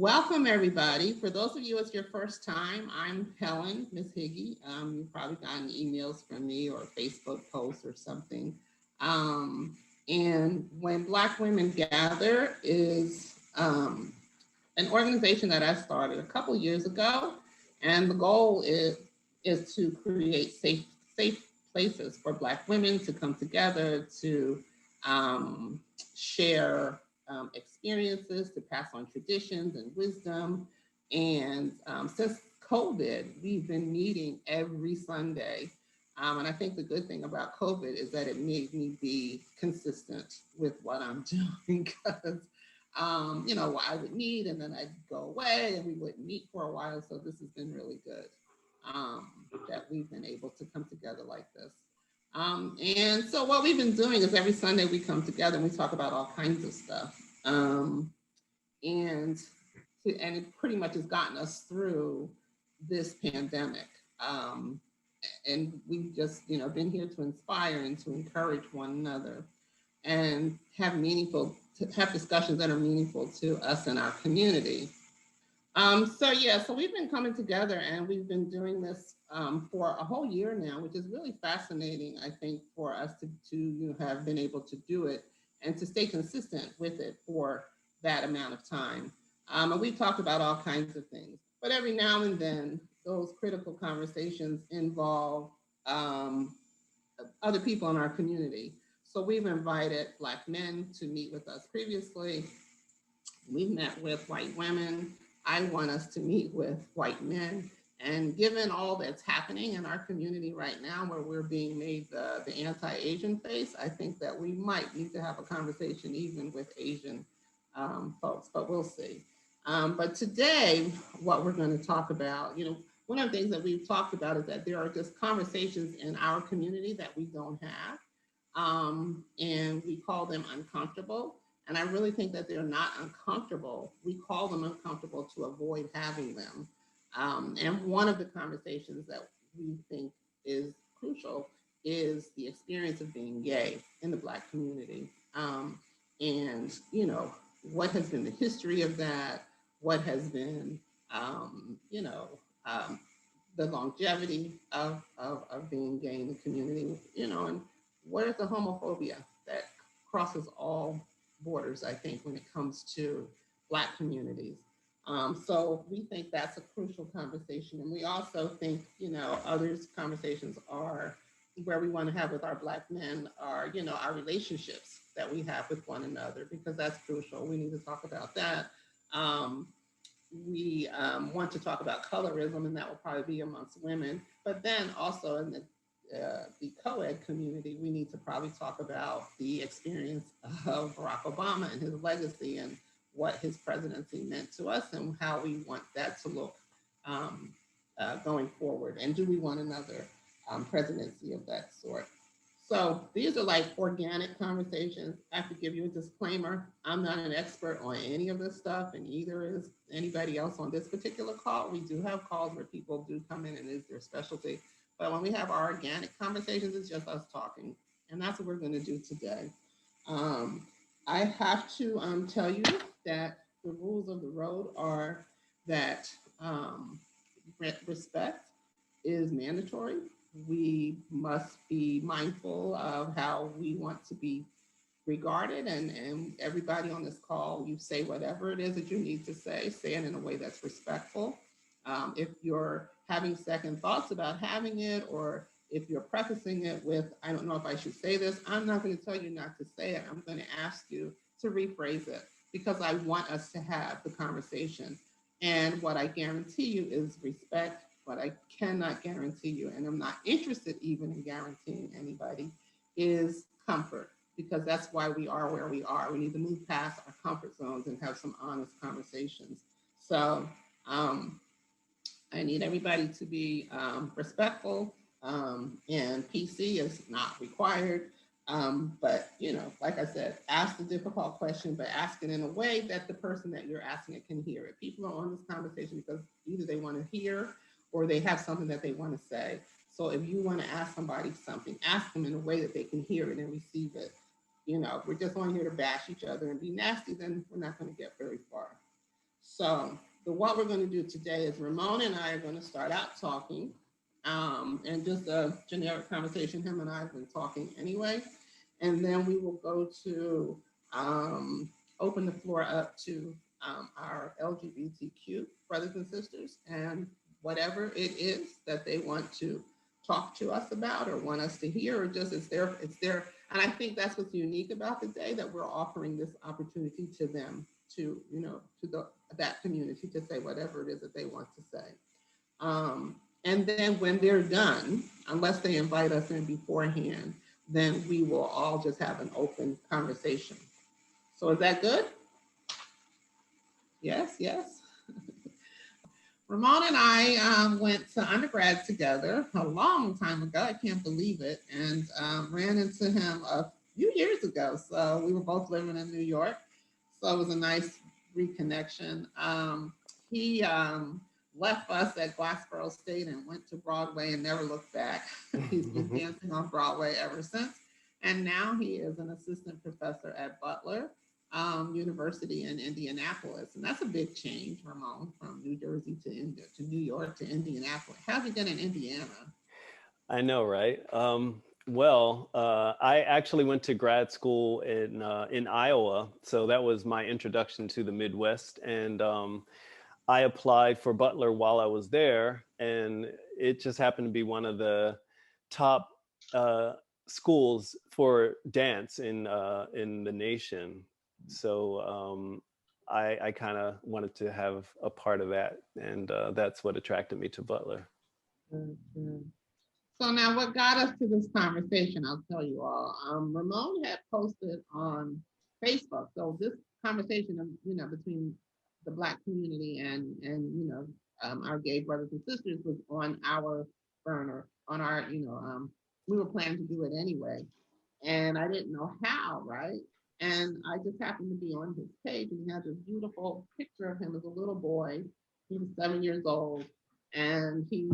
Welcome, everybody. For those of you, it's your first time. I'm Helen, Miss Higgy. You've probably gotten emails from me or Facebook posts or something. And when Black Women Gather is an organization that I started a couple years ago, and the goal is to create safe places for Black women to come together to um, share experiences, to pass on traditions and wisdom. And since COVID, we've been meeting every Sunday. And I think the good thing about COVID is that it made me be consistent with what I'm doing because I would meet and then I'd go away and we wouldn't meet for a while. So this has been really good that we've been able to come together like this. And so what we've been doing is every Sunday we come together and we talk about all kinds of stuff. And it pretty much has gotten us through this pandemic. And we've just, been here to inspire and to encourage one another and have discussions that are meaningful to us and our community. So we've been coming together and we've been doing this for a whole year now, which is really fascinating, I think, for us to have been able to do it and to stay consistent with it for that amount of time. And we've talked about all kinds of things, but every now and then those critical conversations involve other people in our community. So we've invited Black men to meet with us previously. We've met with white women. I want us to meet with white men. And given all that's happening in our community right now, where we're being made the anti-Asian face, I think that we might need to have a conversation even with Asian folks, but we'll see. But today, what we're going to talk about, one of the things that we've talked about is that there are just conversations in our community that we don't have. And we call them uncomfortable. And I really think that they're not uncomfortable. We call them uncomfortable to avoid having them. And one of the conversations that we think is crucial is the experience of being gay in the Black community. And, what has been the history of that? What has been, the longevity of being gay in the community, and what is the homophobia that crosses all borders, I think, when it comes to Black communities. So we think that's a crucial conversation. And we also think, other conversations are where we want to have with our Black men are, our relationships that we have with one another, because that's crucial. We need to talk about that. We want to talk about colorism, and that will probably be amongst women. But then also in the co-ed community, we need to probably talk about the experience of Barack Obama and his legacy and what his presidency meant to us and how we want that to look going forward. And do we want another presidency of that sort? So these are like organic conversations. I have to give you a disclaimer. I'm not an expert on any of this stuff, and either is anybody else on this particular call. We do have calls where people do come in and it's their specialty. But when we have our organic conversations, it's just us talking. And that's what we're going to do today. I have to tell you that the rules of the road are that respect is mandatory. We must be mindful of how we want to be regarded, and everybody on this call, you say whatever it is that you need to say it in a way that's respectful. If you're having second thoughts about having it, or if you're prefacing it with, I don't know if I should say this, I'm not going to tell you not to say it. I'm going to ask you to rephrase it because I want us to have the conversation. And what I guarantee you is respect. What I cannot guarantee you, and I'm not interested even in guaranteeing anybody, is comfort, because that's why we are where we are. We need to move past our comfort zones and have some honest conversations. So I need everybody to be respectful, and PC is not required. But, like I said, ask the difficult question, but ask it in a way that the person that you're asking it can hear it. People are on this conversation because either they want to hear or they have something that they want to say. So if you want to ask somebody something, ask them in a way that they can hear it and receive it. If we're just on here to bash each other and be nasty, then we're not going to get very far. So what we're going to do today is Ramon and I are going to start out talking, and just a generic conversation. Him and I have been talking anyway, and then we will go to open the floor up to our LGBTQ brothers and sisters, and whatever it is that they want to talk to us about or want us to hear, or just it's their. And I think that's what's unique about the day, that we're offering this opportunity to them, to that community, to say whatever it is that they want to say. And then when they're done, unless they invite us in beforehand, then we will all just have an open conversation. So is that good? Yes, yes. Ramon and I went to undergrad together a long time ago. I can't believe it. And ran into him a few years ago. So we were both living in New York. So it was a nice reconnection. He left us at Glassboro State and went to Broadway and never looked back. He's been dancing on Broadway ever since. And now he is an assistant professor at Butler University in Indianapolis. And that's a big change, Ramon, from New Jersey to New York to Indianapolis. How have you been in Indiana? I know, right? I actually went to grad school in Iowa, so that was my introduction to the Midwest, and I applied for Butler while I was there, and it just happened to be one of the top schools for dance in the nation. So I kind of wanted to have a part of that, and that's what attracted me to Butler. Mm-hmm. So now what got us to this conversation, I'll tell you all. Ramon had posted on Facebook. So this conversation, between the Black community and our gay brothers and sisters was on our burner, on our, we were planning to do it anyway. And I didn't know how, right? And I just happened to be on his page, and he has this beautiful picture of him as a little boy. He was 7 years old, and he's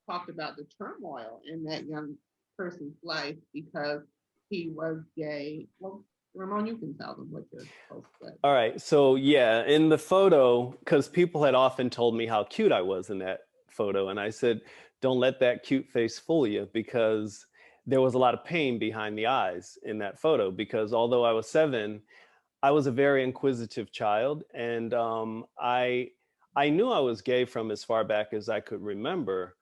talked about the turmoil in that young person's life because he was gay. Well, Ramon, you can tell them what your post said. All right. So yeah, in the photo, because people had often told me how cute I was in that photo, and I said, don't let that cute face fool you, because there was a lot of pain behind the eyes in that photo, because although I was 7, I was a very inquisitive child, and I knew I was gay from as far back as I could remember,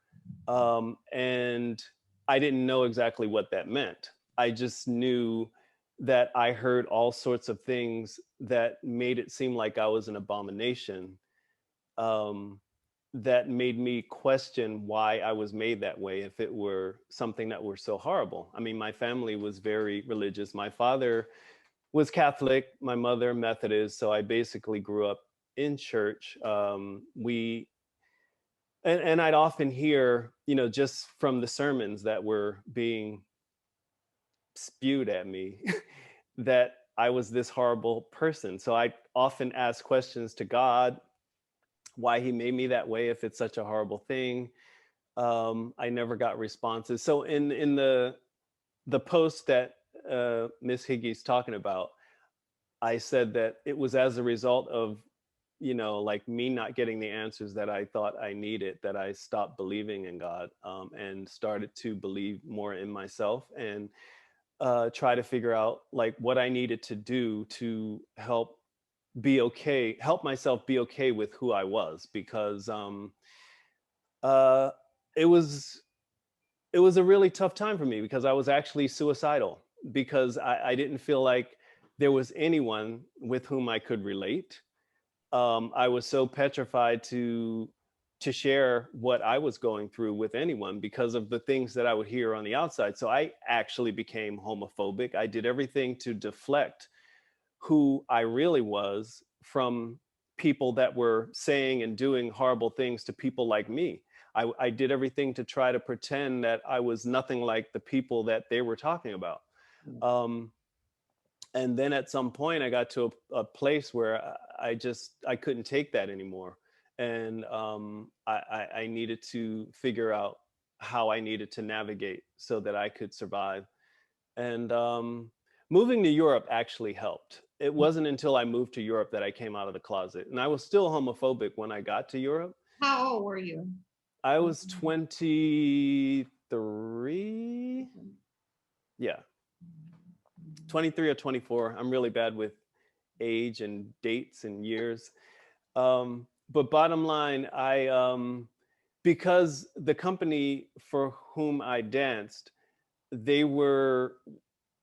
and I didn't know exactly what that meant. I just knew that I heard all sorts of things that made it seem like I was an abomination, that made me question why I was made that way, if it were something that were so horrible. I mean, my family was very religious. My father was Catholic, my mother Methodist, so I basically grew up in church. And I'd often hear, just from the sermons that were being spewed at me, that I was this horrible person. So I often ask questions to God, why he made me that way, if it's such a horrible thing. I never got responses. So in the post that Miss Higgy's talking about, I said that it was as a result of, like me not getting the answers that I thought I needed, that I stopped believing in God, and started to believe more in myself, and try to figure out like what I needed to do to help myself be okay with who I was, because uh, it was a really tough time for me, because I was actually suicidal, because I didn't feel like there was anyone with whom I could relate. I was so petrified to share what I was going through with anyone because of the things that I would hear on the outside. So I actually became homophobic. I did everything to deflect who I really was from people that were saying and doing horrible things to people like me. I did everything to try to pretend that I was nothing like the people that they were talking about. And then at some point I got to a place where I couldn't take that anymore. And I needed to figure out how I needed to navigate so that I could survive. And moving to Europe actually helped. it wasn't until I moved to Europe that I came out of the closet. And I was still homophobic when I got to Europe. How old were you? I was 23. Yeah, 23 or 24. I'm really bad with age and dates and years. But bottom line, because the company for whom I danced, they were,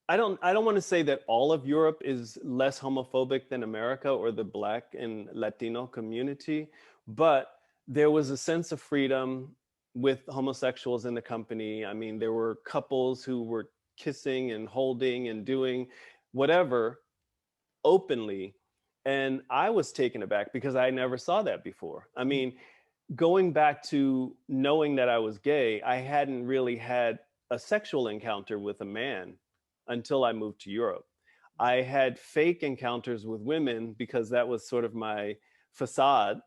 I don't want to say that all of Europe is less homophobic than America or the Black and Latino community, but there was a sense of freedom with homosexuals in the company. I mean, there were couples who were kissing and holding and doing whatever openly. And I was taken aback because I never saw that before. I mean, going back to knowing that I was gay, I hadn't really had a sexual encounter with a man until I moved to Europe. I had fake encounters with women because that was sort of my facade.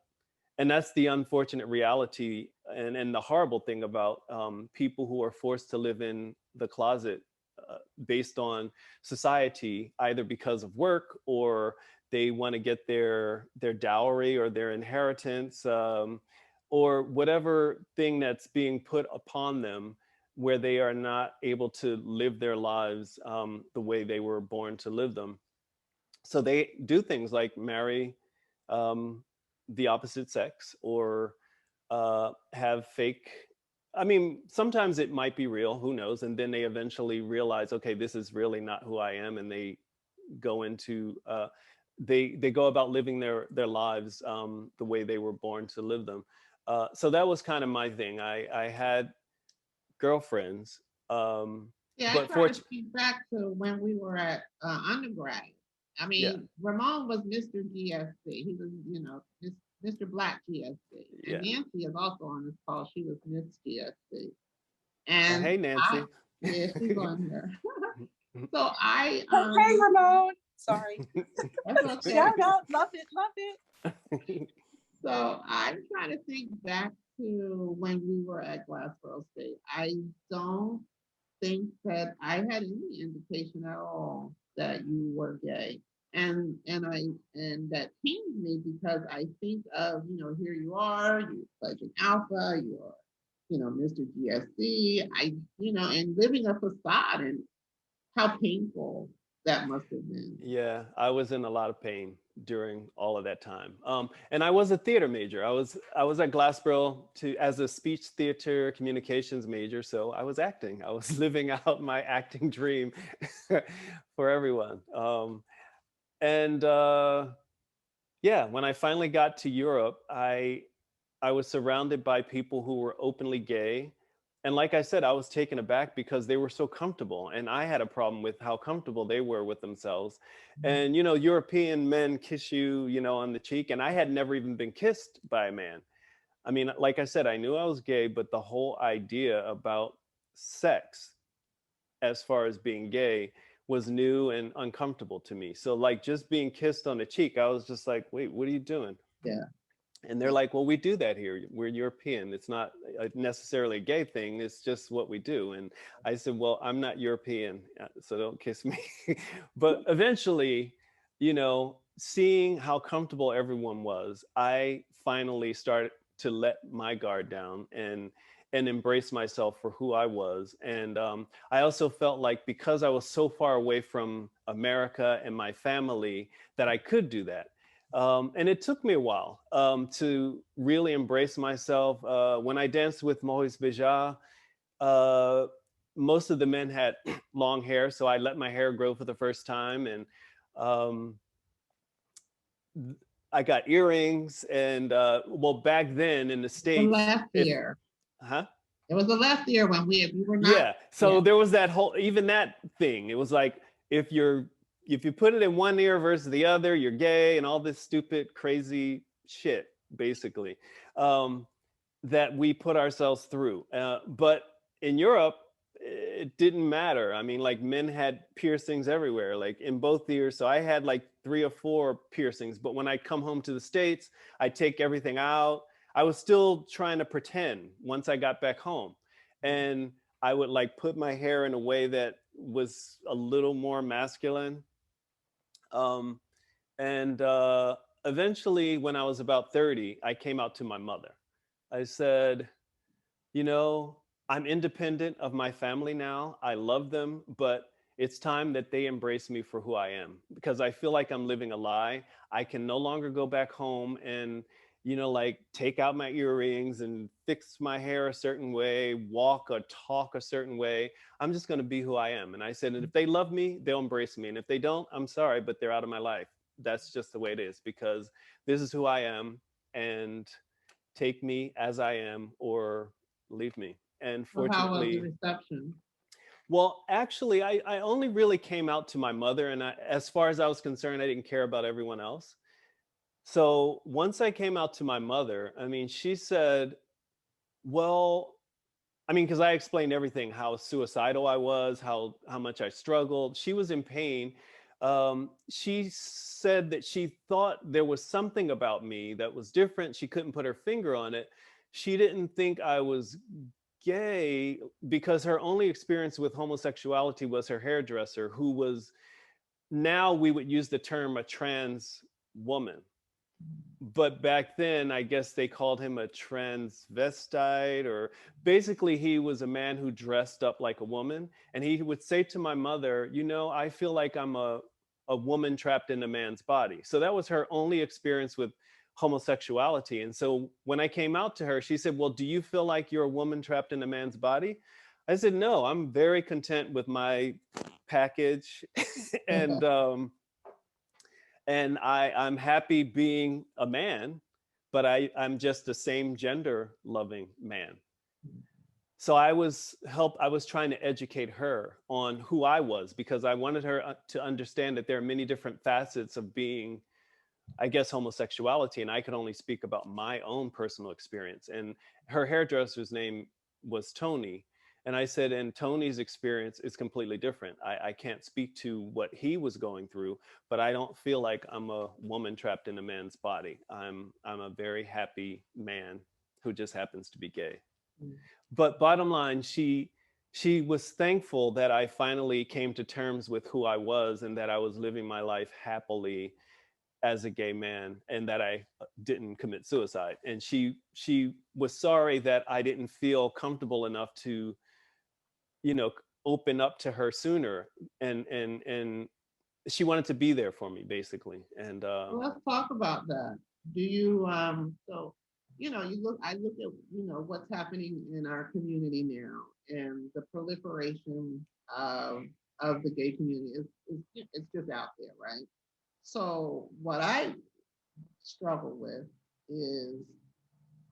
And that's the unfortunate reality and the horrible thing about people who are forced to live in the closet based on society, either because of work or they want to get their dowry or their inheritance, or whatever thing that's being put upon them, where they are not able to live their lives the way they were born to live them. So they do things like marry the opposite sex, or have fake. I mean, sometimes it might be real, who knows? And then they eventually realize, okay, this is really not who I am, and they go into they go about living their lives the way they were born to live them. So that was kind of my thing. I had girlfriends, Yeah, I but try to think back to when we were at undergrad. I yeah, mean, Ramon was Mr. GSC. He was, Mr. Black GSC. And yeah. Nancy is also on this call. She was Miss GSC. And Hey, I, Nancy. yeah, she's on here. So I, Hey, Ramon. Sorry. that's okay. Shout out. Love it. Love it. So I'm trying to think back to when we were at Glassboro State. I don't think that I had any indication at all that you were gay. And that pains me because I think of, here you are, you're Legend Alpha, you're, Mr. GSC, and living a facade, and how painful that must have been. Yeah, I was in a lot of pain during all of that time. And I was a theater major. I was at Glassboro as a speech theater communications major. So I was acting. I was living out my acting dream for everyone. And yeah, when I finally got to Europe, I was surrounded by people who were openly gay. And like I said, I was taken aback because they were so comfortable. And I had a problem with how comfortable they were with themselves. And, European men kiss you, on the cheek. And I had never even been kissed by a man. I mean, like I said, I knew I was gay, but the whole idea about sex, as far as being gay, was new and uncomfortable to me. So, like, just being kissed on the cheek, I was just like, wait, what are you doing? Yeah. And they're like, well, we do that here. We're European. It's not necessarily a gay thing. It's just what we do. And I said, well, I'm not European, so don't kiss me. But eventually, seeing how comfortable everyone was, I finally started to let my guard down and embrace myself for who I was. And I also felt like, because I was so far away from America and my family, that I could do that. And it took me a while to really embrace myself. When I danced with Maurice Béjart, most of the men had long hair, so I let my hair grow for the first time. And um, I got earrings. And well, back then in the The States, left ear. huh? It was the left ear when we were not. Yeah. So Yeah. there was that whole, even that thing. It was like, if you put it in one ear versus the other, you're gay, and all this stupid, crazy shit, basically, that we put ourselves through. But in Europe, it didn't matter. I mean, like, men had piercings everywhere, like in both ears. So I had like 3 or 4 piercings. But when I come home to the States, I take everything out. I was still trying to pretend once I got back home. And I would like put my hair in a way that was a little more masculine. Um, and eventually, when I was about 30, I came out to my mother. I said, you know, I'm independent of my family now. I love them, but it's time that they embrace me for who I am because I feel like I'm living a lie. I can no longer go back home and, like take out my earrings and fix my hair a certain way, walk or talk a certain way. I'm just going to be who I am. And I said, and if they love me, they'll embrace me. And if they don't, I'm sorry, but they're out of my life. That's just the way it is because this is who I am. And take me as I am or leave me. And So how was the fortunately, reception? well, actually, I only really came out to my mother. And as far as I was concerned, I didn't care about everyone else. So once I came out to my mother, I mean, she said, well, I mean, because I explained everything, how suicidal I was, how much I struggled. She was in pain. She said that she thought there was something about me that was different. She couldn't put her finger on it. She didn't think I was gay because her only experience with homosexuality was her hairdresser, who was, now we would use the term, a trans woman. But back then, I guess they called him a transvestite, or basically, he was a man who dressed up like a woman. And he would say to my mother, I feel like I'm a woman trapped in a man's body. So that was her only experience with homosexuality. And so when I came out to her, she said, well, do you feel like you're a woman trapped in a man's body? I said, no, I'm very content with my package. and, I'm happy being a man, but I'm just the same gender loving man. So I was trying to educate her on who I was because I wanted her to understand that there are many different facets of being, I guess, homosexuality, and I could only speak about my own personal experience. And her hairdresser's name was Tony. And I said, and Tony's experience is completely different. I can't speak to what he was going through, but I don't feel like I'm a woman trapped in a man's body. I'm a very happy man who just happens to be gay. Mm. But bottom line, she was thankful that I finally came to terms with who I was and that I was living my life happily as a gay man and that I didn't commit suicide. And she was sorry that I didn't feel comfortable enough to, you know, open up to her sooner. And she wanted to be there for me basically. And Well, let's talk about that. Do you so you look I look at what's happening in our community now and the proliferation of of the gay community is it's just out there, right? So what I struggle with is,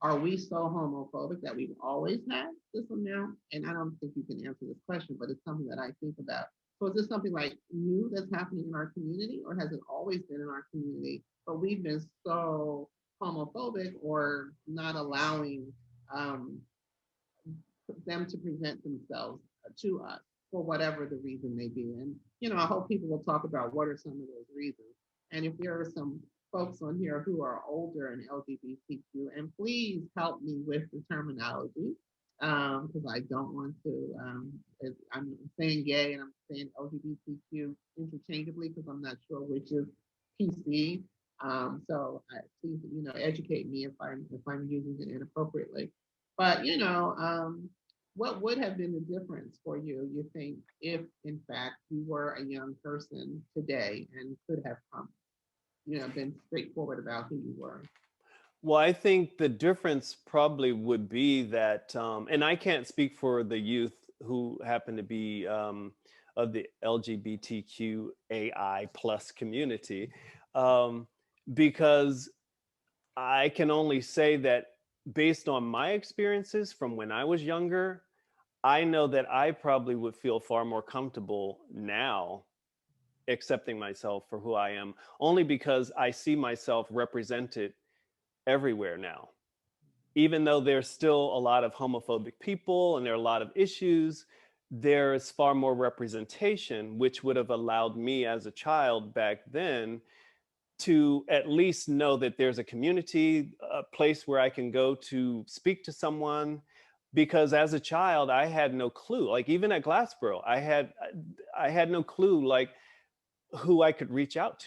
are we so homophobic that we've always had this amount? And I don't think you can answer this question, but it's something that I think about. So is this something like new that's happening in our community, or has it always been in our community? But we've been so homophobic or not allowing um, them to present themselves to us for whatever the reason may be. And, I hope people will talk about what are some of those reasons. And if there are some folks on here who are older and LGBTQ, and please help me with the terminology because I don't want to, I'm saying gay and I'm saying LGBTQ interchangeably because I'm not sure which is PC. Please, educate me if I'm using it inappropriately. But what would have been the difference for you, you think, if in fact you were a young person today and could have come, been straightforward about who you were? well, I think the difference probably would be that, and I can't speak for the youth who happen to be of the LGBTQAI plus community, um, because I can only say that based on my experiences from when I was younger, I know that I probably would feel far more comfortable now accepting myself for who I am, only because I see myself represented everywhere now. Even though there's still a lot of homophobic people and there are a lot of issues, there's far more representation, which would have allowed me as a child back then to at least know that there's a community, a place where I can go to speak to someone. Because as a child, I had no clue. Like even at Glassboro, I had no clue. Like who I could reach out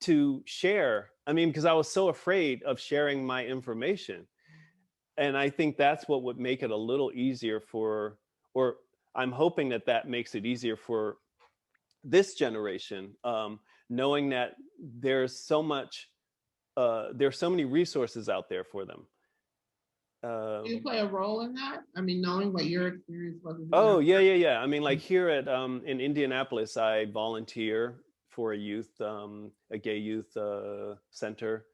to share. I mean, because I was so afraid of sharing my information. And I think that's what would make it a little easier for, or I'm hoping that that makes it easier for this generation, knowing that there's so much, there's so many resources out there for them. Do you play a role in that? I mean, knowing what your experience was as a Oh, young yeah, person. yeah, yeah. I mean, like here at in Indianapolis, I volunteer for a youth, a gay youth center,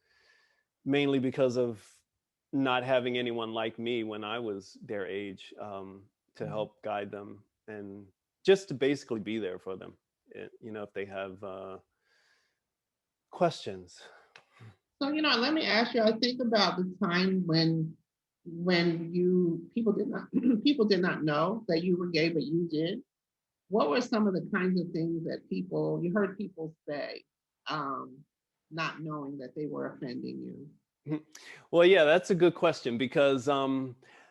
mainly because of not having anyone like me when I was their age, to help guide them and just to basically be there for them. You know, if they have questions. So, let me ask you, I think about the time when you people did not people did not know that you were gay, but you did. What were some of the kinds of things that you heard people say, um, not knowing that they were offending you? Well, yeah, that's a good question because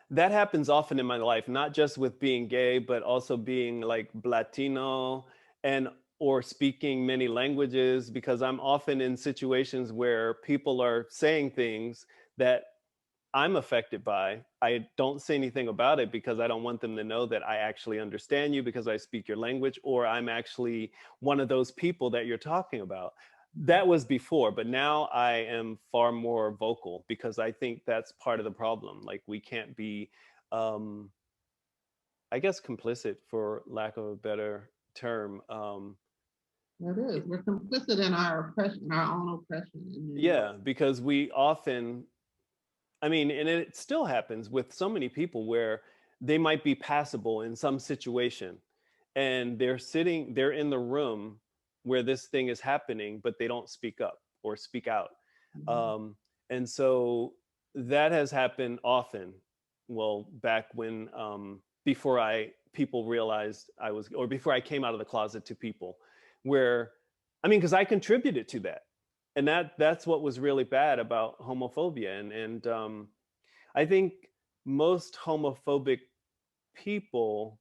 that happens often in my life, not just with being gay, but also being like Latino and or speaking many languages, because I'm often in situations where people are saying things that I'm affected by. I don't say anything about it because I don't want them to know that I actually understand you because I speak your language, or I'm actually one of those people that you're talking about. That was before, but now I am far more vocal because I think that's part of the problem. Like we can't be, um, I guess, complicit, for lack of a better term. That is, we're complicit in our oppression, our own oppression in many ways. Yeah, because we often, I mean, and it still happens with so many people where they might be passable in some situation and they're in the room where this thing is happening, but they don't speak up or speak out. Mhm. Um, and so that has happened often. Well, back when, before people realized I was, or before I came out of the closet to people, where, I mean, because I contributed to that, and that's what was really bad about homophobia. And I think most homophobic people,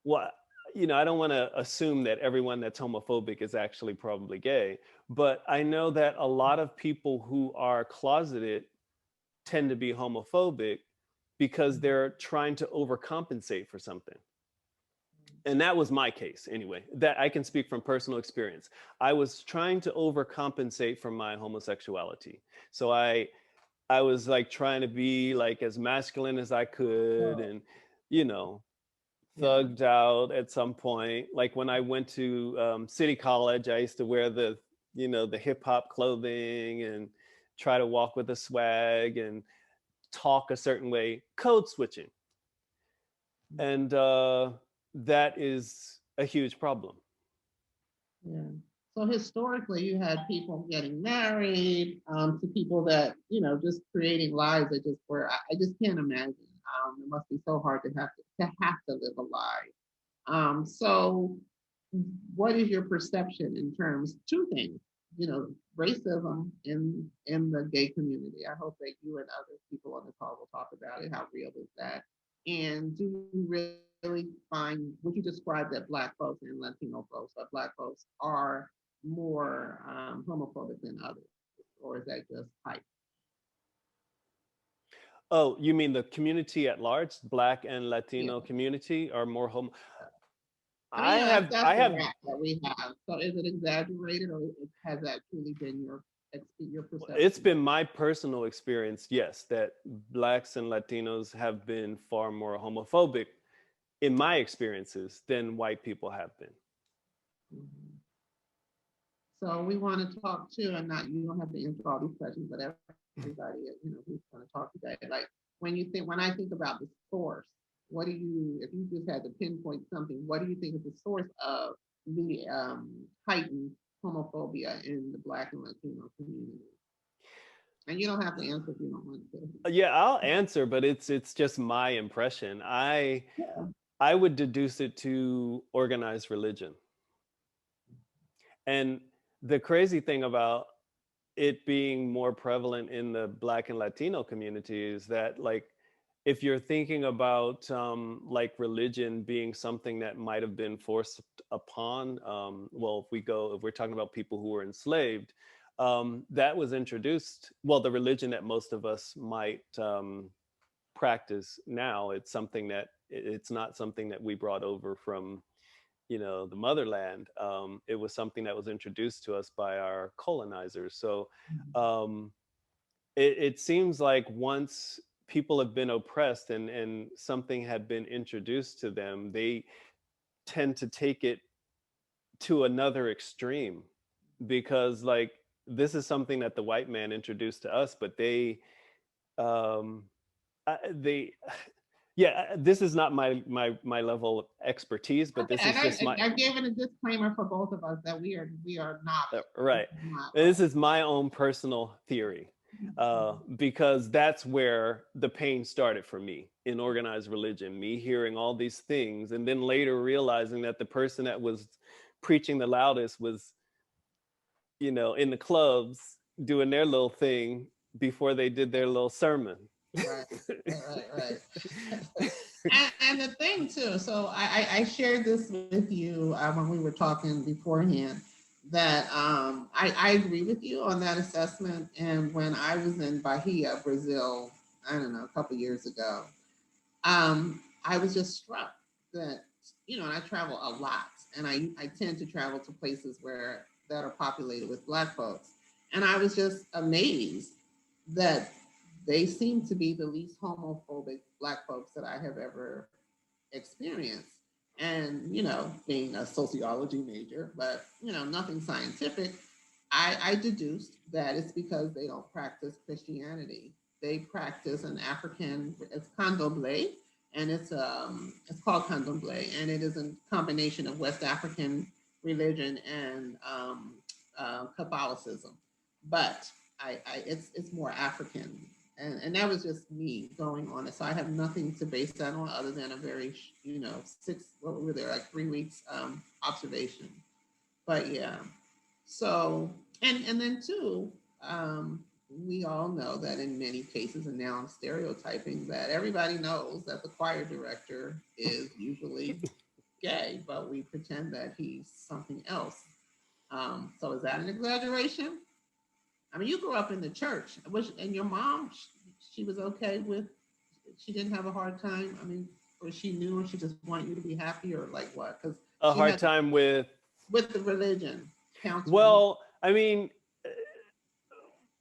well, I don't want to assume that everyone that's homophobic is actually probably gay, but I know that a lot of people who are closeted tend to be homophobic because they're trying to overcompensate for something. And that was my case anyway. That I can speak from personal experience. I was trying to overcompensate for my homosexuality. So I was like trying to be like as masculine as I could, So, and you know yeah. thugged out at some point. Like when I went to City College, I used to wear the hip hop clothing and try to walk with a swag and talk a certain way, code switching. And that is a huge problem. Yeah. So historically, you had people getting married, to people that, just creating lives that just were, I just can't imagine. It must be so hard to have to live a lie. So what is your perception in terms, two things, racism in the gay community? I hope that you and other people on the call will talk about it. How real is that? And do you really would you describe that Black folks and Latino folks, but Black folks are more homophobic than others? Or is that just hype? Oh, you mean the community at large, Black and Yeah. Latino community are more homo? I mean, I have that's I the have rap that we have. So is it exaggerated, or has that truly been your It's perception? been my personal experience, yes, that Blacks and Latinos have been far more homophobic in my experiences than white people have been. Mhm. So we want to talk too, and not you don't have to answer all these questions, but everybody, who's going to talk today. Like when I think about the source, what do you, if you just had to pinpoint something, what do you think is the source of the heightened homophobia in the Black and Latino community? And you don't have to answer if you don't want to. Yeah, I'll answer, but it's just my impression. Yeah. I would deduce it to organized religion. And the crazy thing about it being more prevalent in the Black and Latino community is that, like, if you're thinking about like religion being something that might have been forced upon, well, if we're talking about people who were enslaved, that was introduced. Well, the religion that most of us might practice now, it's something that it's not something that we brought over from, the motherland. It was something that was introduced to us by our colonizers. So um, it seems like once people have been oppressed and something had been introduced to them, they tend to take it to another extreme, because like this is something that the white man introduced to us, but um they yeah, this is not my level of expertise, but Okay, this and is just I gave it a disclaimer for both of us that we are not. right. Not This is my own personal theory, because that's where the pain started for me in organized religion. Me hearing all these things, and then later realizing that the person that was preaching the loudest was, in the clubs doing their little thing before they did their little sermon. right, right. And the thing too, so I shared this with you when we were talking beforehand, that I agree with you on that assessment. And when I was in Bahia, Brazil, I don't know, a couple years ago, I was just struck that, and I travel a lot, and I tend to travel to places that are populated with Black folks. And I was just amazed that they seem to be the least homophobic Black folks that I have ever experienced. And, being a sociology major, but, nothing scientific, I deduced that it's because they don't practice Christianity. They practice an African, it's candomblé, and it's called candomblé, and it is a combination of West African religion and Catholicism. But it's more African, and that was just me going on it. So I have nothing to base that on other than a very, what were there, like 3 weeks observation. But yeah, so and then too, we all know that in many cases, and now I'm stereotyping, that everybody knows that the choir director is usually gay, but we pretend that he's something else. So is that an exaggeration? I mean, you grew up in the church, and your mom, she was okay with. She didn't have a hard time. I mean, or she knew, or she just wanted you to be happy, or like what? Because A she hard had time with the religion counseling. well, I mean,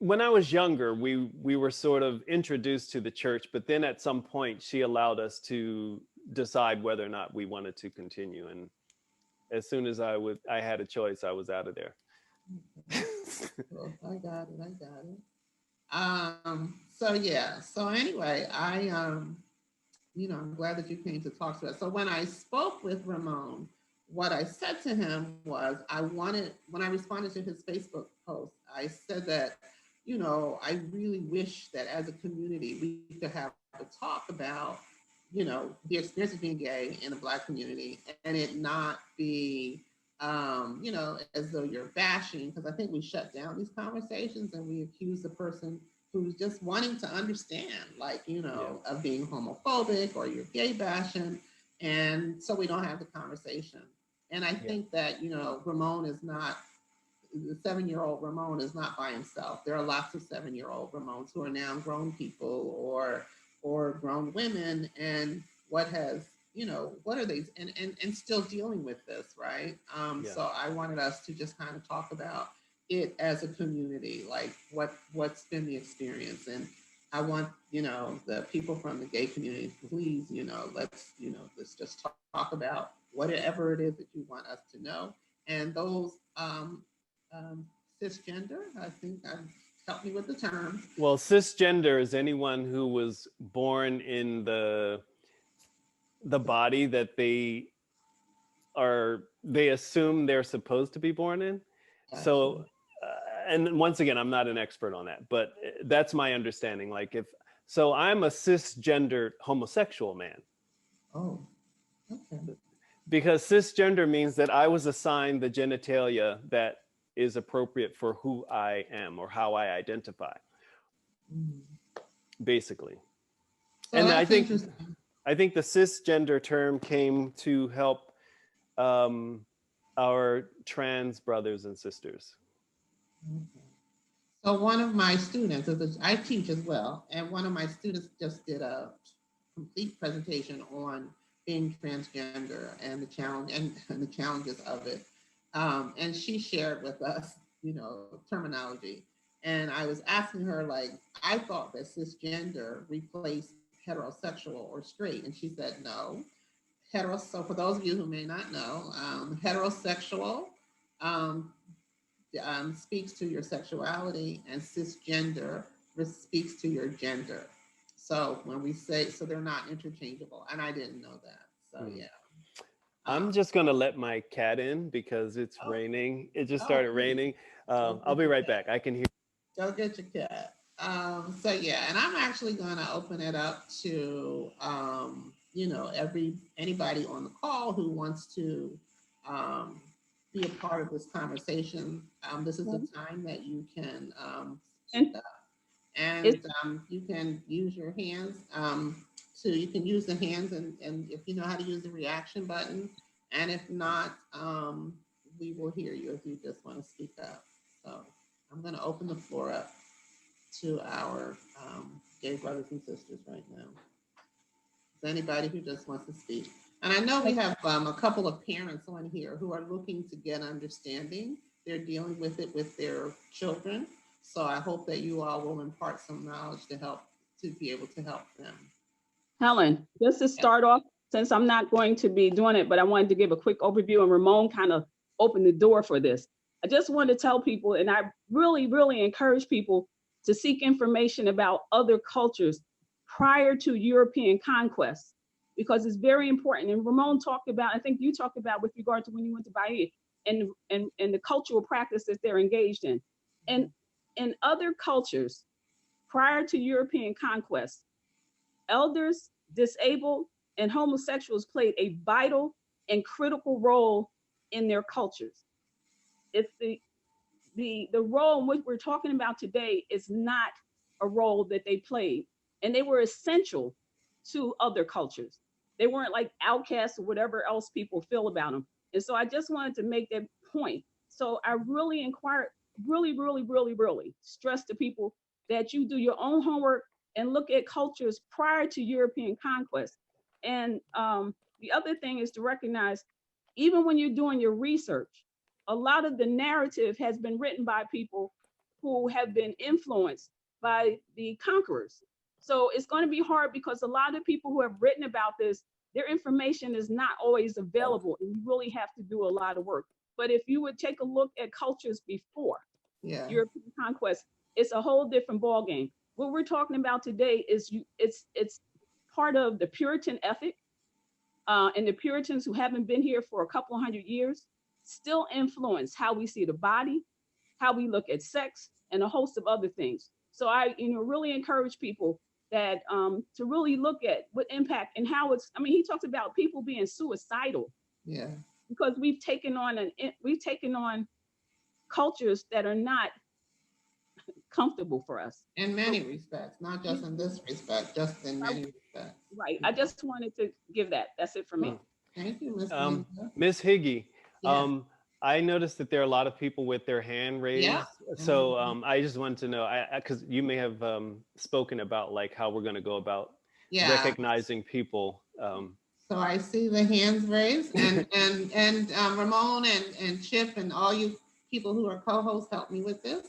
when I was younger, we were sort of introduced to the church, but then at some point she allowed us to decide whether or not we wanted to continue. And as soon as I had a choice, I was out of there. Okay. Well, I got it. I got it. So yeah. So anyway, I'm glad that you came to talk to us. So when I spoke with Ramon, what I said to him was, when I responded to his Facebook post, I said that, I really wish that as a community we could have a talk about, the experience of being gay in the Black community, and it not be, as though you're bashing, because I think we shut down these conversations and we accuse the person who's just wanting to understand, like, of being homophobic, or you're gay bashing. And so we don't have the conversation. And I think that, Ramon is not, the 7-year-old Ramon is not by himself. There are lots of 7-year-old Ramones who are now grown people, or grown women. And what are they, and still dealing with this, right? So I wanted us to just kind of talk about it as a community, like what's been the experience. And I want, the people from the gay community, please, let's just talk about whatever it is that you want us to know. And those cisgender, I think, help me with the term. Well, cisgender is anyone who was born in the body that they assume they're supposed to be born in. So, and once again, I'm not an expert on that, but that's my understanding. Like I'm a cisgender homosexual man. Oh, okay. Because cisgender means that I was assigned the genitalia that is appropriate for who I am or how I identify, Mm. basically. So And that's interesting. I think the cisgender term came to help our trans brothers and sisters. Okay. So one of my students, I teach as well, and one of my students just did a complete presentation on being transgender and the challenge and the challenges of it. And she shared with us, terminology. And I was asking her, like, I thought that cisgender replaced heterosexual or straight, and she said no. So for those of you who may not know, heterosexual um, speaks to your sexuality, and cisgender speaks to your gender. So when we say, so they're not interchangeable, and I didn't know that. So yeah. I'm just gonna let my cat in because it's raining. It just started raining. I'll be right back. I can hear. Go get your cat. So yeah, and I'm actually gonna open it up to anybody on the call who wants to be a part of this conversation. This is the time that you can speak up. And you can use your hands. You can use the hands, and if you know how to use the reaction button, and if not, we will hear you if you just want to speak up. So I'm going to open the floor up to our gay brothers and sisters right now. Is anybody who just wants to speak? And I know we have a couple of parents on here who are looking to get understanding. They're dealing with it with their children. So I hope that you all will impart some knowledge to be able to help them. Helen, just to start off, since I'm not going to be doing it, but I wanted to give a quick overview, and Ramon kind of opened the door for this. I just want to tell people, and I really, really encourage people to seek information about other cultures prior to European conquest, because it's very important. And Ramon talked about, I think you talked about with regard to when you went to Bahia and the cultural practices they're engaged in. And in other cultures, prior to European conquest, elders, disabled, and homosexuals played a vital and critical role in their cultures. It's the role in which we're talking about today is not a role that they played, and they were essential to other cultures. They weren't like outcasts or whatever else people feel about them. And so I just wanted to make that point. So I really really stress to people that you do your own homework and look at cultures prior to European conquest. And the other thing is to recognize, even when you're doing your research, a lot of the narrative has been written by people who have been influenced by the conquerors. So it's going to be hard because a lot of people who have written about this, their information is not always available, and you really have to do a lot of work. But if you would take a look at cultures before European conquest, it's a whole different ballgame. What we're talking about today is it's part of the Puritan ethic, and the Puritans who haven't been here for a couple of hundred years still influence how we see the body, how we look at sex, and a host of other things. So I, really encourage people that to really look at what impact and how it's. I mean, he talks about people being suicidal. Yeah. Because we've taken on cultures that are not comfortable for us. In many respects, not just in this respect, just in many respects. Right. I just wanted to give that. That's it for me. Thank you, Ms. Miss Higgy. Yeah. I noticed that there are a lot of people with their hand raised. Yeah. So I just wanted to know, because you may have spoken about like how we're going to go about recognizing people. So I see the hands raised, and Ramon and Chip and all you people who are co-hosts help me with this.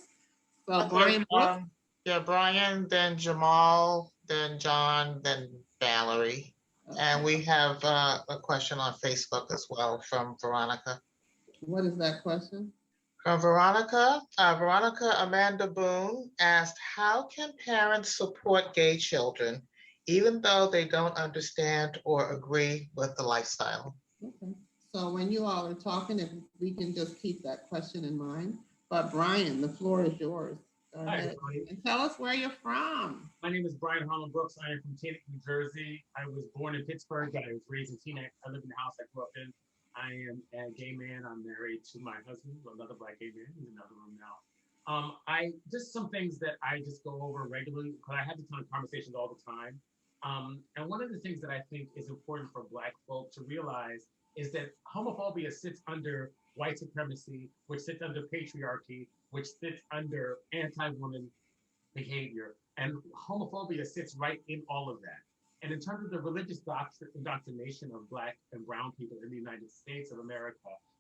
So Okay, Brian, then Jamal, then John, then Valerie. Okay. And we have a question on Facebook as well from Veronica. What is that question? From Veronica. Veronica Amanda Boone asked, how can parents support gay children even though they don't understand or agree with the lifestyle? Okay. So when you all are talking, if we can just keep that question in mind. But Brian, the floor is yours. Go ahead. And tell us where you're from. My name is Brian Harlan Brooks. I am from Teaneck, New Jersey. I was born in Pittsburgh, but I was raised in Teaneck. I live in the house I grew up in. I am a gay man. I'm married to my husband, another Black gay man. He's in another room now. I just some things that I just go over regularly because I have these kind of conversations all the time. And one of the things that I think is important for Black folk to realize is that homophobia sits under white supremacy, which sits under patriarchy, which sits under anti-woman behavior. And homophobia sits right in all of that. And in terms of the religious indoctrination of Black and brown people in the United States of America,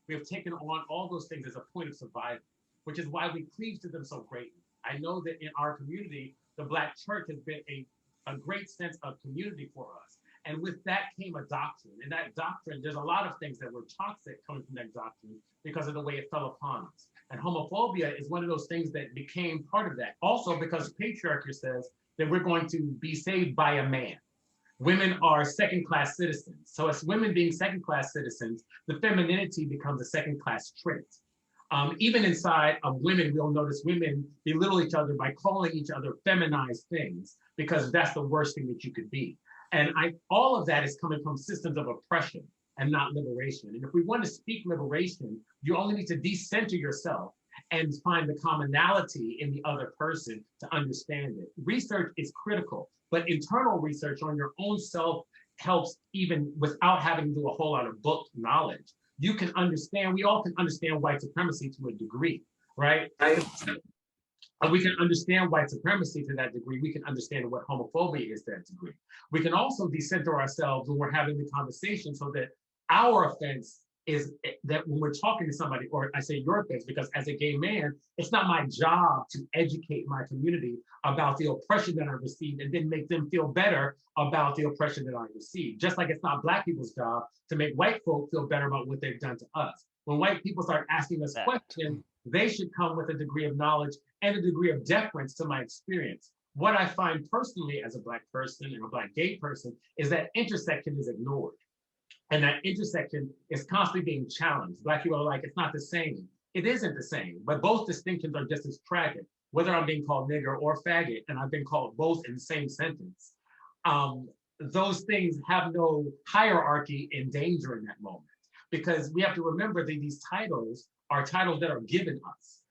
we have taken on all those things as a point of survival, which is why we cleave to them so greatly. I know that in our community, the Black church has been a great sense of community for us. And with that came a doctrine. And that doctrine, there's a lot of things that were toxic coming from that doctrine because of the way it fell upon us. And homophobia is one of those things that became part of that. Also because patriarchy says that we're going to be saved by a man. Women are second-class citizens. So as women being second-class citizens, the femininity becomes a second-class trait. Even inside of women, we'll notice women belittle each other by calling each other feminized things because that's the worst thing that you could be. And all of that is coming from systems of oppression and not liberation. And if we want to speak liberation, you only need to decenter yourself and find the commonality in the other person to understand it. Research is critical, but internal research on your own self helps even without having to do a whole lot of book knowledge. You can understand, we all can understand white supremacy to a degree, right? We can understand white supremacy to that degree. We can understand what homophobia is to that degree. We can also decenter ourselves when we're having the conversation so that our offense is that when we're talking to somebody, or I say your offense, because as a gay man, it's not my job to educate my community about the oppression that I received and then make them feel better about the oppression that I received. Just like it's not Black people's job to make white folk feel better about what they've done to us. When white people start asking us questions, they should come with a degree of knowledge and a degree of deference to my experience. What I find personally as a Black person and a Black gay person is that intersection is ignored. And that intersection is constantly being challenged. Black people are like, it's not the same. It isn't the same, but both distinctions are just as tragic, whether I'm being called nigger or faggot, and I've been called both in the same sentence. Those things have no hierarchy in danger in that moment, because we have to remember that these titles are titles that are given us.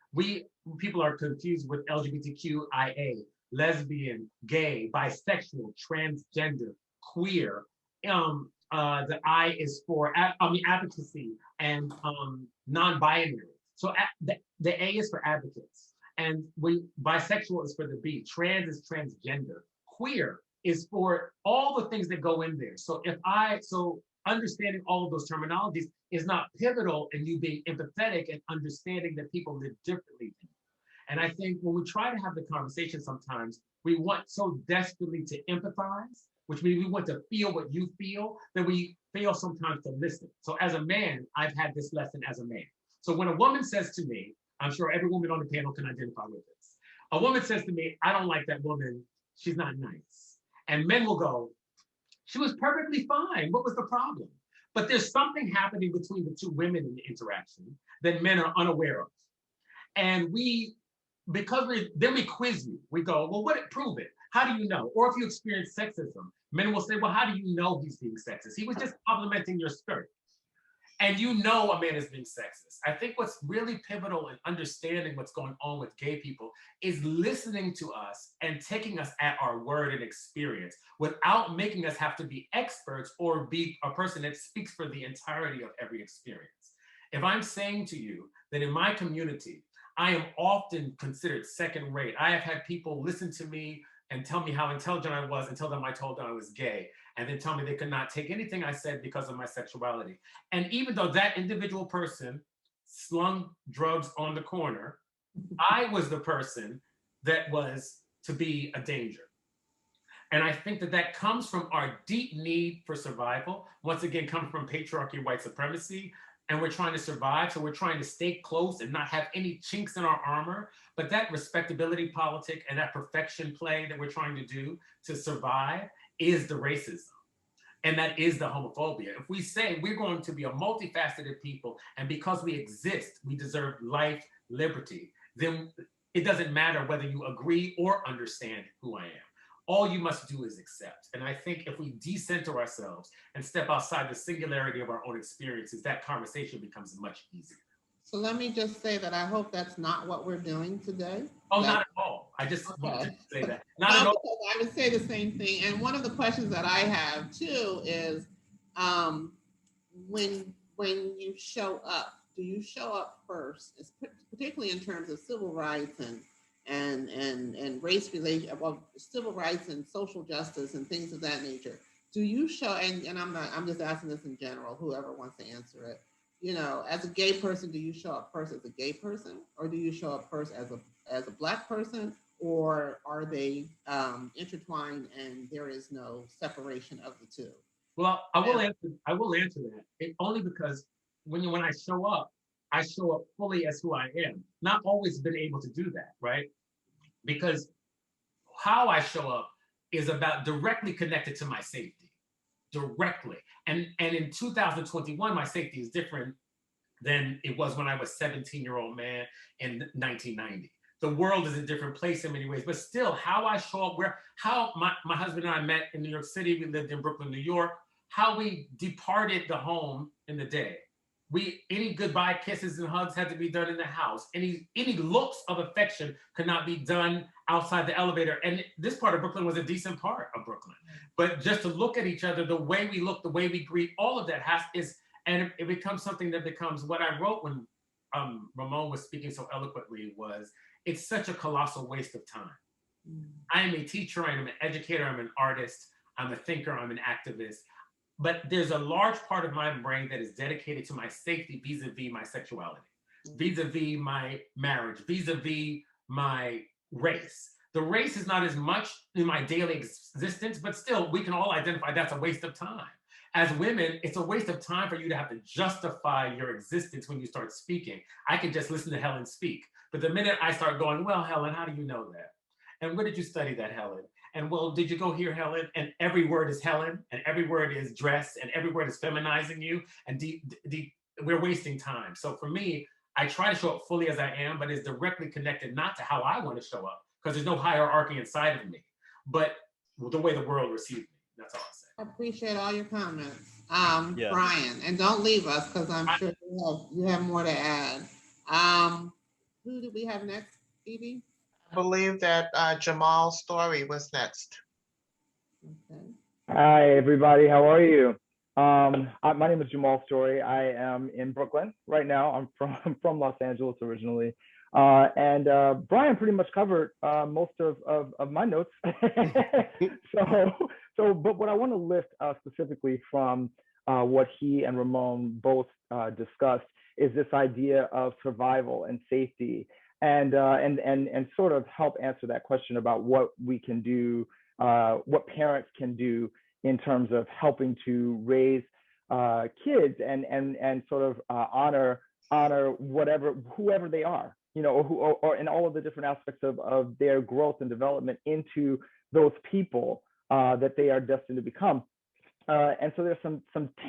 People are confused with LGBTQIA, lesbian, gay, bisexual, transgender, queer. The I is for advocacy and non-binary. So the A is for advocates, and bisexual is for the B. Trans is transgender. Queer is for all the things that go in there. So understanding all of those terminologies is not pivotal in you being empathetic and understanding that people live differently than you. And I think when we try to have the conversation, sometimes we want so desperately to empathize, which means we want to feel what you feel, that we fail sometimes to listen. So as a man, I've had this lesson as a man. So when a woman says to me, I'm sure every woman on the panel can identify with this. A woman says to me, I don't like that woman, she's not nice. And men will go, she was perfectly fine, what was the problem? But there's something happening between the two women in the interaction that men are unaware of. And then we quiz you. We go, well, prove it. How do you know? Or if you experience sexism, men will say, well, how do you know he's being sexist? He was just complimenting your skirt. And you know a man is being sexist. I think what's really pivotal in understanding what's going on with gay people is listening to us and taking us at our word and experience without making us have to be experts or be a person that speaks for the entirety of every experience. If I'm saying to you that in my community, I am often considered second rate. I have had people listen to me and tell me how intelligent I was until then I told them I was gay, and then tell me they could not take anything I said because of my sexuality. And even though that individual person slung drugs on the corner, I was the person that was to be a danger. And I think that comes from our deep need for survival, once again, coming from patriarchy, white supremacy, and we're trying to survive. So we're trying to stay close and not have any chinks in our armor. But that respectability politic and that perfection play that we're trying to do to survive is the racism. And that is the homophobia. If we say we're going to be a multifaceted people, and because we exist, we deserve life, liberty, then it doesn't matter whether you agree or understand who I am. All you must do is accept. And I think if we decenter ourselves and step outside the singularity of our own experiences, that conversation becomes much easier. So let me just say that I hope that's not what we're doing today. Oh, That- not at all. I just wanted Okay. to say that. Not at all. Because I would say the same thing. And one of the questions that I have too is, um, when you show up, do you show up first, particularly in terms of civil rights and race relation, well, civil rights and social justice and things of that nature? Do you show, and I'm just asking this in general, whoever wants to answer it. You know, as a gay person, do you show up first as a gay person, or do you show up first as a Black person, or are they intertwined and there is no separation of the two? Well, I will answer that. Only because when I show up fully as who I am. Not always been able to do that, right? Because how I show up is about directly connected to my safety. Directly. And in 2021, my safety is different than it was when I was 17-year-old man in 1990. The world is a different place in many ways, but still how I show up, how my husband and I met in New York City, we lived in Brooklyn, New York, how we departed the home in the day. Any goodbye kisses and hugs had to be done in the house. Any looks of affection could not be done outside the elevator. And this part of Brooklyn was a decent part of Brooklyn. But just to look at each other, the way we look, the way we greet, all of that and it becomes something that becomes what I wrote when Ramón was speaking so eloquently was, it's such a colossal waste of time. I am a teacher, I am an educator, I'm an artist, I'm a thinker, I'm an activist. But there's a large part of my brain that is dedicated to my safety vis-a-vis my sexuality, vis-a-vis my marriage, vis-a-vis my race. The race is not as much in my daily existence, but still we can all identify that's a waste of time. As women, it's a waste of time for you to have to justify your existence when you start speaking. I could just listen to Helen speak. But the minute I start going, well, Helen, how do you know that? And where did you study that, Helen? And well, did you go here, Helen? And every word is Helen, and every word is dress, and every word is feminizing you. And we're wasting time. So for me, I try to show up fully as I am, but it's directly connected not to how I want to show up, because there's no hierarchy inside of me, but the way the world receives me. That's all I say. I appreciate all your comments. Yeah. Brian, and don't leave us because I'm sure you have more to add. Who do we have next, Phoebe? I believe that Jamal Story was next. Okay. Hi, everybody. How are you? My name is Jamal Story. I am in Brooklyn right now. I'm from Los Angeles originally. And Brian pretty much covered most of my notes. But what I want to lift specifically from what he and Ramón both discussed is this idea of survival and safety, and sort of help answer that question about what we can do, what parents can do in terms of helping to raise kids and sort of honor whoever they are, you know, or in all of the different aspects of their growth and development into those people that they are destined to become. And so there's some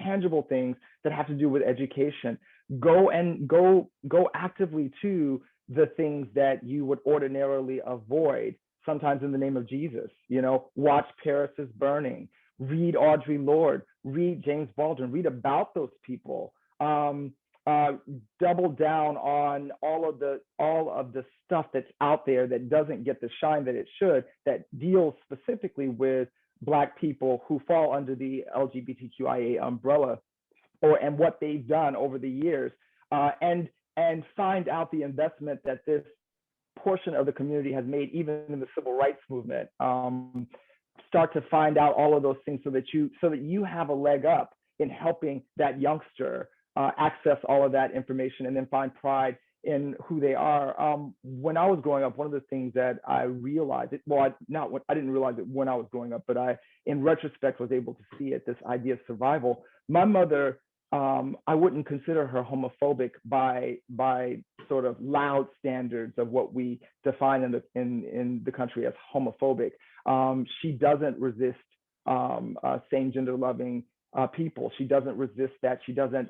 tangible things that have to do with education. Go actively to the things that you would ordinarily avoid, sometimes in the name of Jesus. You know, watch Paris is Burning, read Audre Lorde, read James Baldwin, read about those people. Double down on all of the stuff that's out there that doesn't get the shine that it should, that deals specifically with Black people who fall under the LGBTQIA umbrella, and what they've done over the years, and find out the investment that this portion of the community has made, even in the civil rights movement. Start to find out all of those things so that you have a leg up in helping that youngster access all of that information and then find pride in who they are. When I was growing up, one of the things that I realized, I didn't realize it when I was growing up, but I, in retrospect, was able to see it, this idea of survival. My mother, I wouldn't consider her homophobic by sort of loud standards of what we define in the country as homophobic. She doesn't resist same gender loving people. She doesn't resist that. She doesn't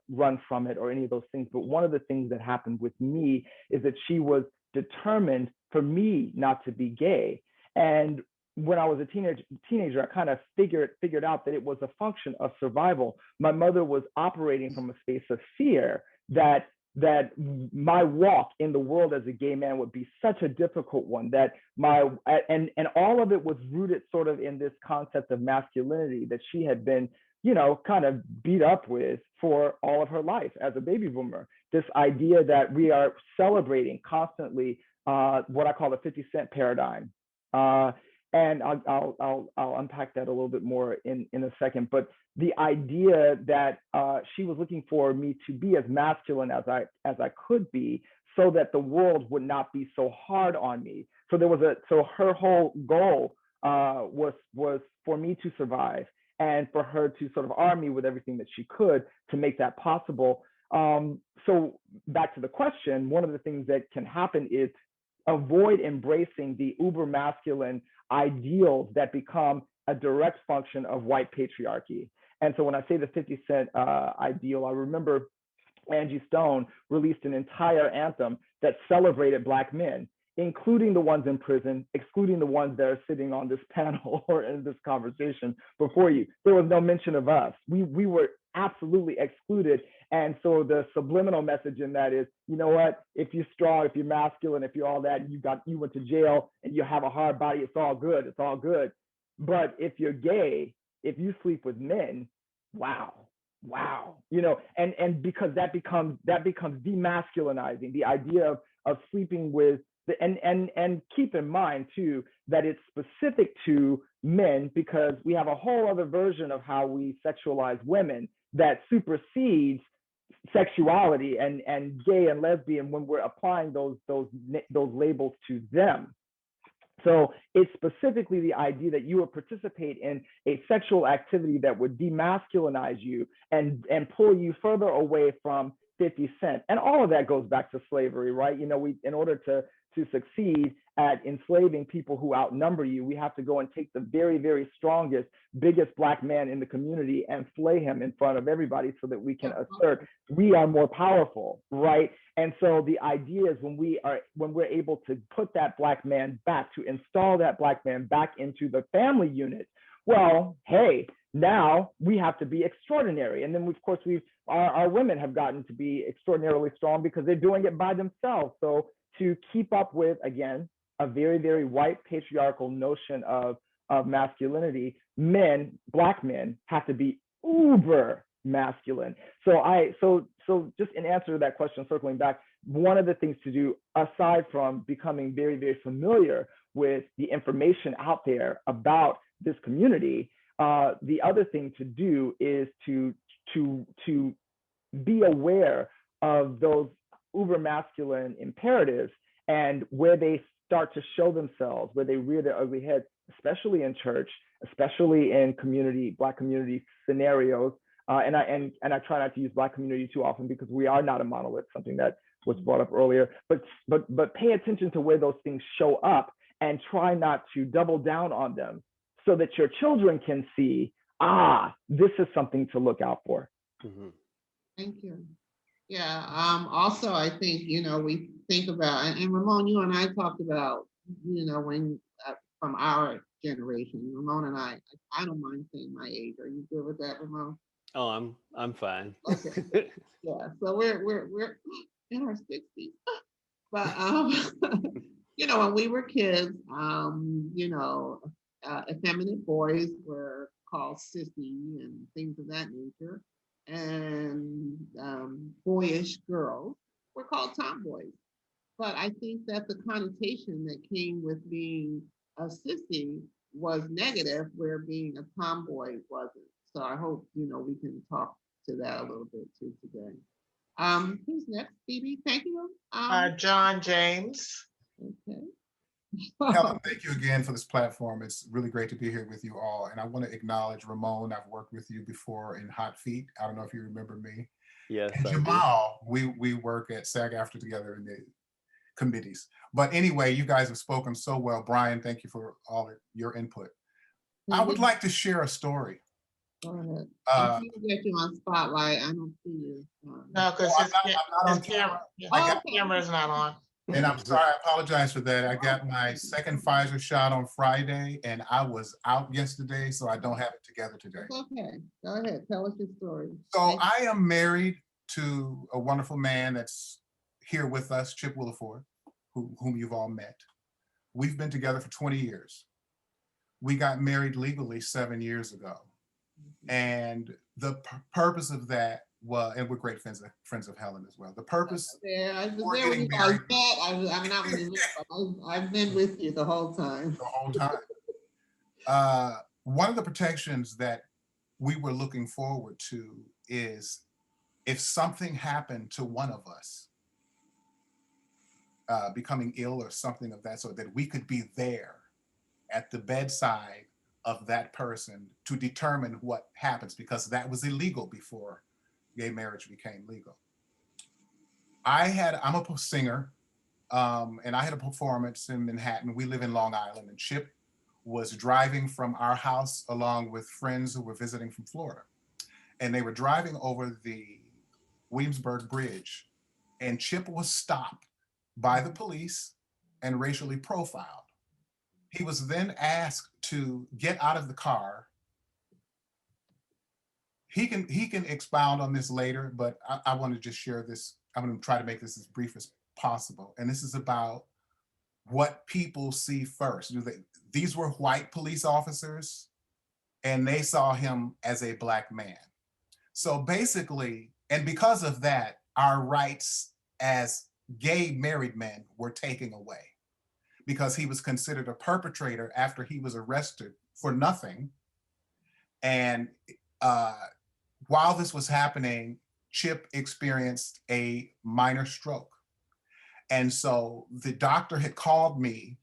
run from it or any of those things. But one of the things that happened with me is that she was determined for me not to be gay. And when I was a teenager, I kind of figured out that it was a function of survival. My mother was operating from a space of fear that that my walk in the world as a gay man would be such a difficult one, that and all of it was rooted sort of in this concept of masculinity that she had been, you know, kind of beat up with for all of her life as a baby boomer. This idea that we are celebrating constantly what I call the 50 Cent paradigm. And I'll unpack that a little bit more in a second. But the idea that she was looking for me to be as masculine as I could be, so that the world would not be so hard on me. So her whole goal was for me to survive, and for her to sort of arm me with everything that she could to make that possible. So back to the question, one of the things that can happen is avoid embracing the uber masculine ideals that become a direct function of white patriarchy. And so when I say the 50 Cent ideal, I remember Angie Stone released an entire anthem that celebrated Black men, including the ones in prison, excluding the ones that are sitting on this panel or in this conversation before you. There was no mention of us. We were absolutely excluded. And so the subliminal message in that is, you know what, if you're strong, if you're masculine, if you're all that, you went to jail and you have a hard body, it's all good, it's all good. But if you're gay, if you sleep with men, wow, you know, and because that becomes demasculinizing, the idea of sleeping with and keep in mind too that it's specific to men, because we have a whole other version of how we sexualize women that supersedes sexuality and gay and lesbian when we're applying those labels to them. So it's specifically the idea that you would participate in a sexual activity that would demasculinize you and pull you further away from 50 Cent. And all of that goes back to slavery, right? You know, in order to succeed at enslaving people who outnumber you, we have to go and take the very, very strongest, biggest Black man in the community and flay him in front of everybody so that we can assert we are more powerful, right? And so the idea is when we're able to put that Black man back, to install that Black man back into the family unit, well, hey, now we have to be extraordinary. And then of course our women have gotten to be extraordinarily strong because they're doing it by themselves. So to keep up with, again, a very, very white patriarchal notion of masculinity, Black men have to be uber masculine. So just in answer to that question, circling back, one of the things to do, aside from becoming very, very familiar with the information out there about this community, the other thing to do is to be aware of those uber masculine imperatives and where they start to show themselves, where they rear their ugly heads, especially in church, especially in Black community scenarios. And I try not to use Black community too often because we are not a monolith, something that was brought up earlier. But pay attention to where those things show up and try not to double down on them, so that your children can see, this is something to look out for. Mm-hmm. Thank you. Yeah. Also, I think, you know, we think about, and Ramón, you and I talked about, you know, when from our generation, Ramón and I don't mind saying my age. Are you good with that, Ramón? Oh, I'm fine. Okay. Yeah. So we're in our 60s, but you know, when we were kids, you know, effeminate boys were called sissy and things of that nature. And boyish girls were called tomboys. But I think that the connotation that came with being a sissy was negative, where being a tomboy wasn't. So I hope, you know, we can talk to that a little bit too today. Who's next, Phoebe? Thank you. John James. Okay. Helen, thank you again for this platform. It's really great to be here with you all. And I want to acknowledge Ramón. I've worked with you before in Hot Feet. I don't know if you remember me. Yes. And Jamal, we work at SAG-AFTRA together in the committees. But anyway, you guys have spoken so well. Brian, thank you for all of your input. I would like to share a story. Go ahead. I'm trying to get you on spotlight. I don't see you. No, because I'm not on camera. Camera's not on. And I'm sorry, I apologize for that. I got my second Pfizer shot on Friday and I was out yesterday, so I don't have it together today. Okay, go ahead. Tell us your story. So I am married to a wonderful man that's here with us, Chip Williford, whom you've all met. We've been together for 20 years. We got married legally 7 years ago. And the purpose of that was, and we're great friends of Helen as well. The purpose I was for there when getting you guys married met. I'm not when you met, but I've been with you the whole time. the whole time. One of the protections that we were looking forward to is if something happened to one of us, becoming ill or something of that sort, that we could be there at the bedside of that person to determine what happens, because that was illegal before gay marriage became legal. I'm a singer, and I had a performance in Manhattan. We live in Long Island, and Chip was driving from our house along with friends who were visiting from Florida. And they were driving over the Williamsburg Bridge, and Chip was stopped by the police and racially profiled. He was then asked to get out of the car. He can expound on this later, but I want to just share this. I'm going to try to make this as brief as possible. And this is about what people see first. These were white police officers, and they saw him as a Black man. So basically, and because of that, our rights as gay married men were taken away, because he was considered a perpetrator after he was arrested for nothing. And while this was happening, Chip experienced a minor stroke. And so the doctor had called me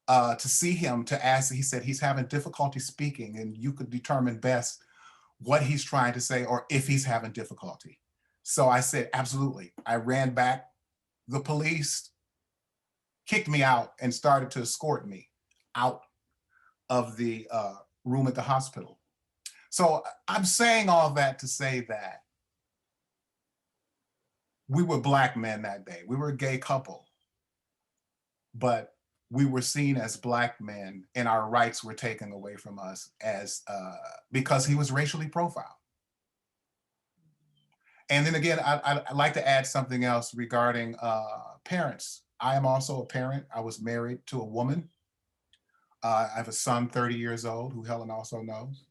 to see him to ask, he said he's having difficulty speaking, and you could determine best what he's trying to say or if he's having difficulty. So I said, absolutely. I ran back. The police kicked me out and started to escort me out of the room at the hospital. So I'm saying all that to say that we were Black men that day. We were a gay couple, but we were seen as Black men, and our rights were taken away from us as because he was racially profiled. And then again, I'd like to add something else regarding parents. I am also a parent. I was married to a woman. I have a son, 30 years old, who Helen also knows,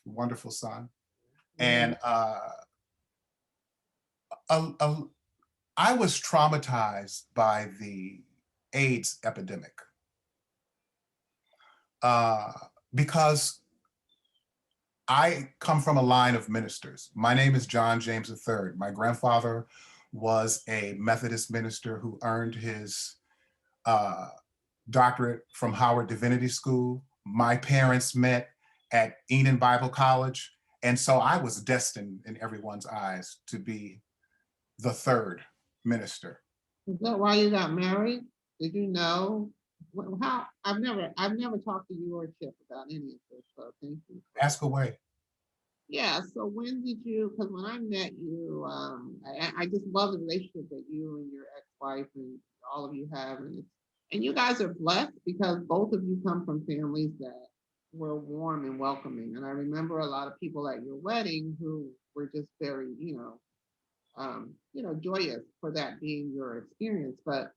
a wonderful son. And I was traumatized by the AIDS epidemic because I come from a line of ministers. My name is John James III. My grandfather was a Methodist minister who earned his doctorate from Howard Divinity School. My parents met at Enon Bible College. And so I was destined in everyone's eyes to be the third minister. Is that why you got married? Did you know? How? I've never talked to you or Chip about any of this, so thank you. Ask away. Yeah, so when did you, because when I met you, I just love the relationship that you and your ex-wife and all of you have. And you guys are blessed because both of you come from families that were warm and welcoming. And I remember a lot of people at your wedding who were just very, joyous for that being your experience. But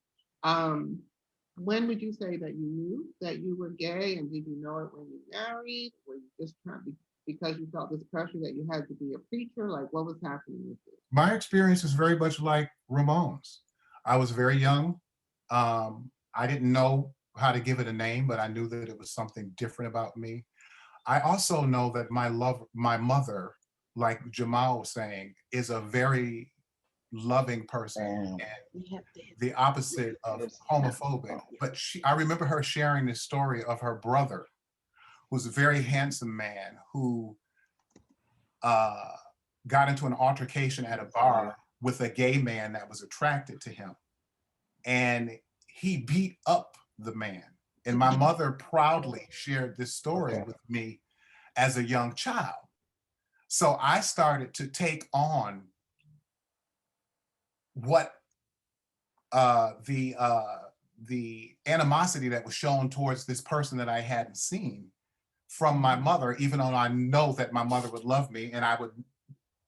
when would you say that you knew that you were gay, and did you know it when you married? Were you just trying to, because you felt this pressure that you had to be a preacher? Like, what was happening with you? My experience is very much like Ramon's. I was very young. I didn't know how to give it a name, but I knew that it was something different about me. I also know that my mother, like Jamal was saying, is a very loving person and the opposite of homophobic. But I remember her sharing this story of her brother, who's a very handsome man who got into an altercation at a bar with a gay man that was attracted to him. And he beat up the man. And my mother proudly shared this story with me as a young child. So I started to take on what the animosity that was shown towards this person that I hadn't seen from my mother, even though I know that my mother would love me and I would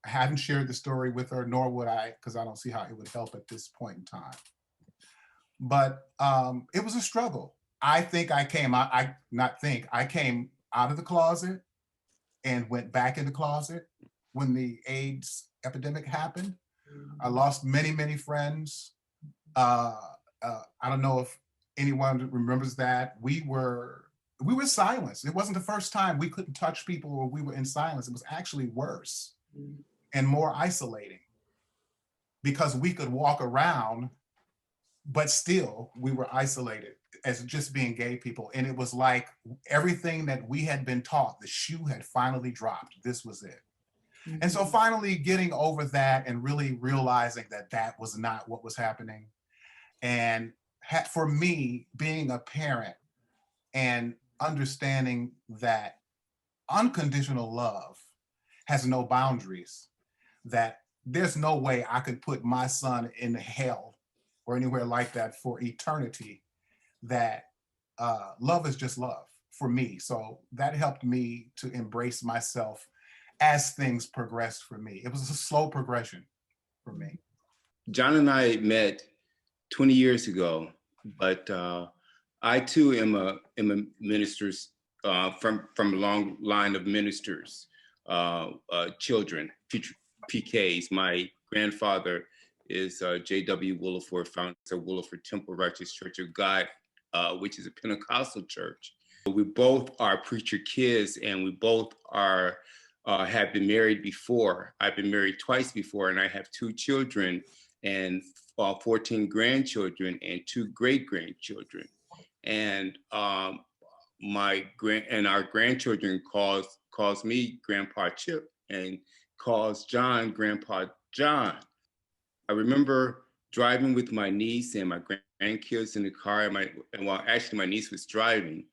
I haven't shared the story with her, nor would I, because I don't see how it would help at this point in time. But it was a struggle. I think I came out, I came out of the closet and went back in the closet when the AIDS epidemic happened. I lost many, many friends. I don't know if anyone remembers that. We were silenced. It wasn't the first time we couldn't touch people or we were in silence. It was actually worse and more isolating because we could walk around, but still we were isolated as just being gay people. And it was like everything that we had been taught, the shoe had finally dropped. This was it. And so finally getting over that and really realizing that that was not what was happening. And for me, being a parent and understanding that unconditional love has no boundaries, that there's no way I could put my son in hell or anywhere like that for eternity, that love is just love for me. So that helped me to embrace myself as things progressed for me. It was a slow progression for me. John and I met 20 years ago, but I too am a minister's from a long line of ministers, children, future PKs. My grandfather is J.W. Williford, founder of Williford Temple Righteous Church of God, which is a Pentecostal church. We both are preacher kids, and we both are have been married before. I've been married twice before, and I have 2 children and 14 grandchildren and 2 great-grandchildren. And our grandchildren calls me Grandpa Chip and calls John Grandpa John. I remember driving with my niece and my grandkids in the car, and my niece was driving,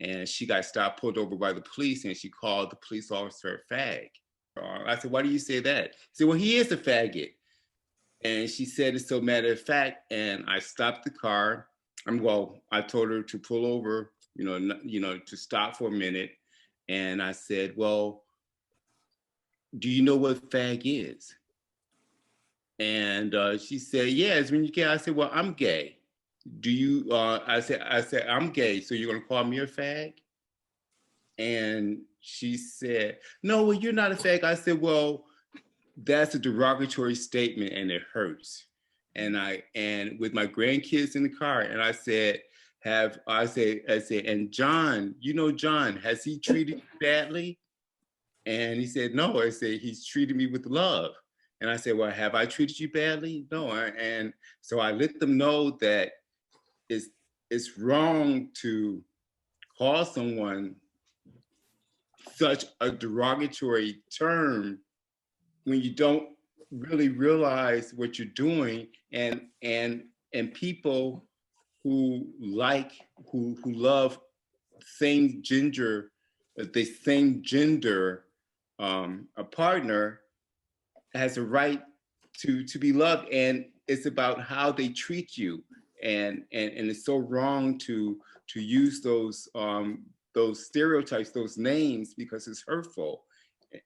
and she got stopped, pulled over by the police, and she called the police officer a fag. I said, "Why do you say that?" She said, "Well, he is a faggot." And she said it so matter of fact, and I stopped the car. I told her to pull over, to stop for a minute. And I said, "Well, do you know what fag is?" And she said, "Yeah, it's when you gay." I said, "Well, I'm gay. Do you?" I said, "I'm gay, so you're gonna call me a fag?" And she said, "No, well, you're not a fag." I said, "Well, that's a derogatory statement and it hurts." And with my grandkids in the car, and I said, "And John, John, has he treated you badly?" And he said, "No." I said, "He's treated me with love." And I said, "Well, have I treated you badly?" "No." And so I let them know that it's wrong to call someone such a derogatory term when you don't really realize what you're doing, and people who love same gender a partner has a right to be loved, and it's about how they treat you, and it's so wrong to use those stereotypes, those names, because it's hurtful.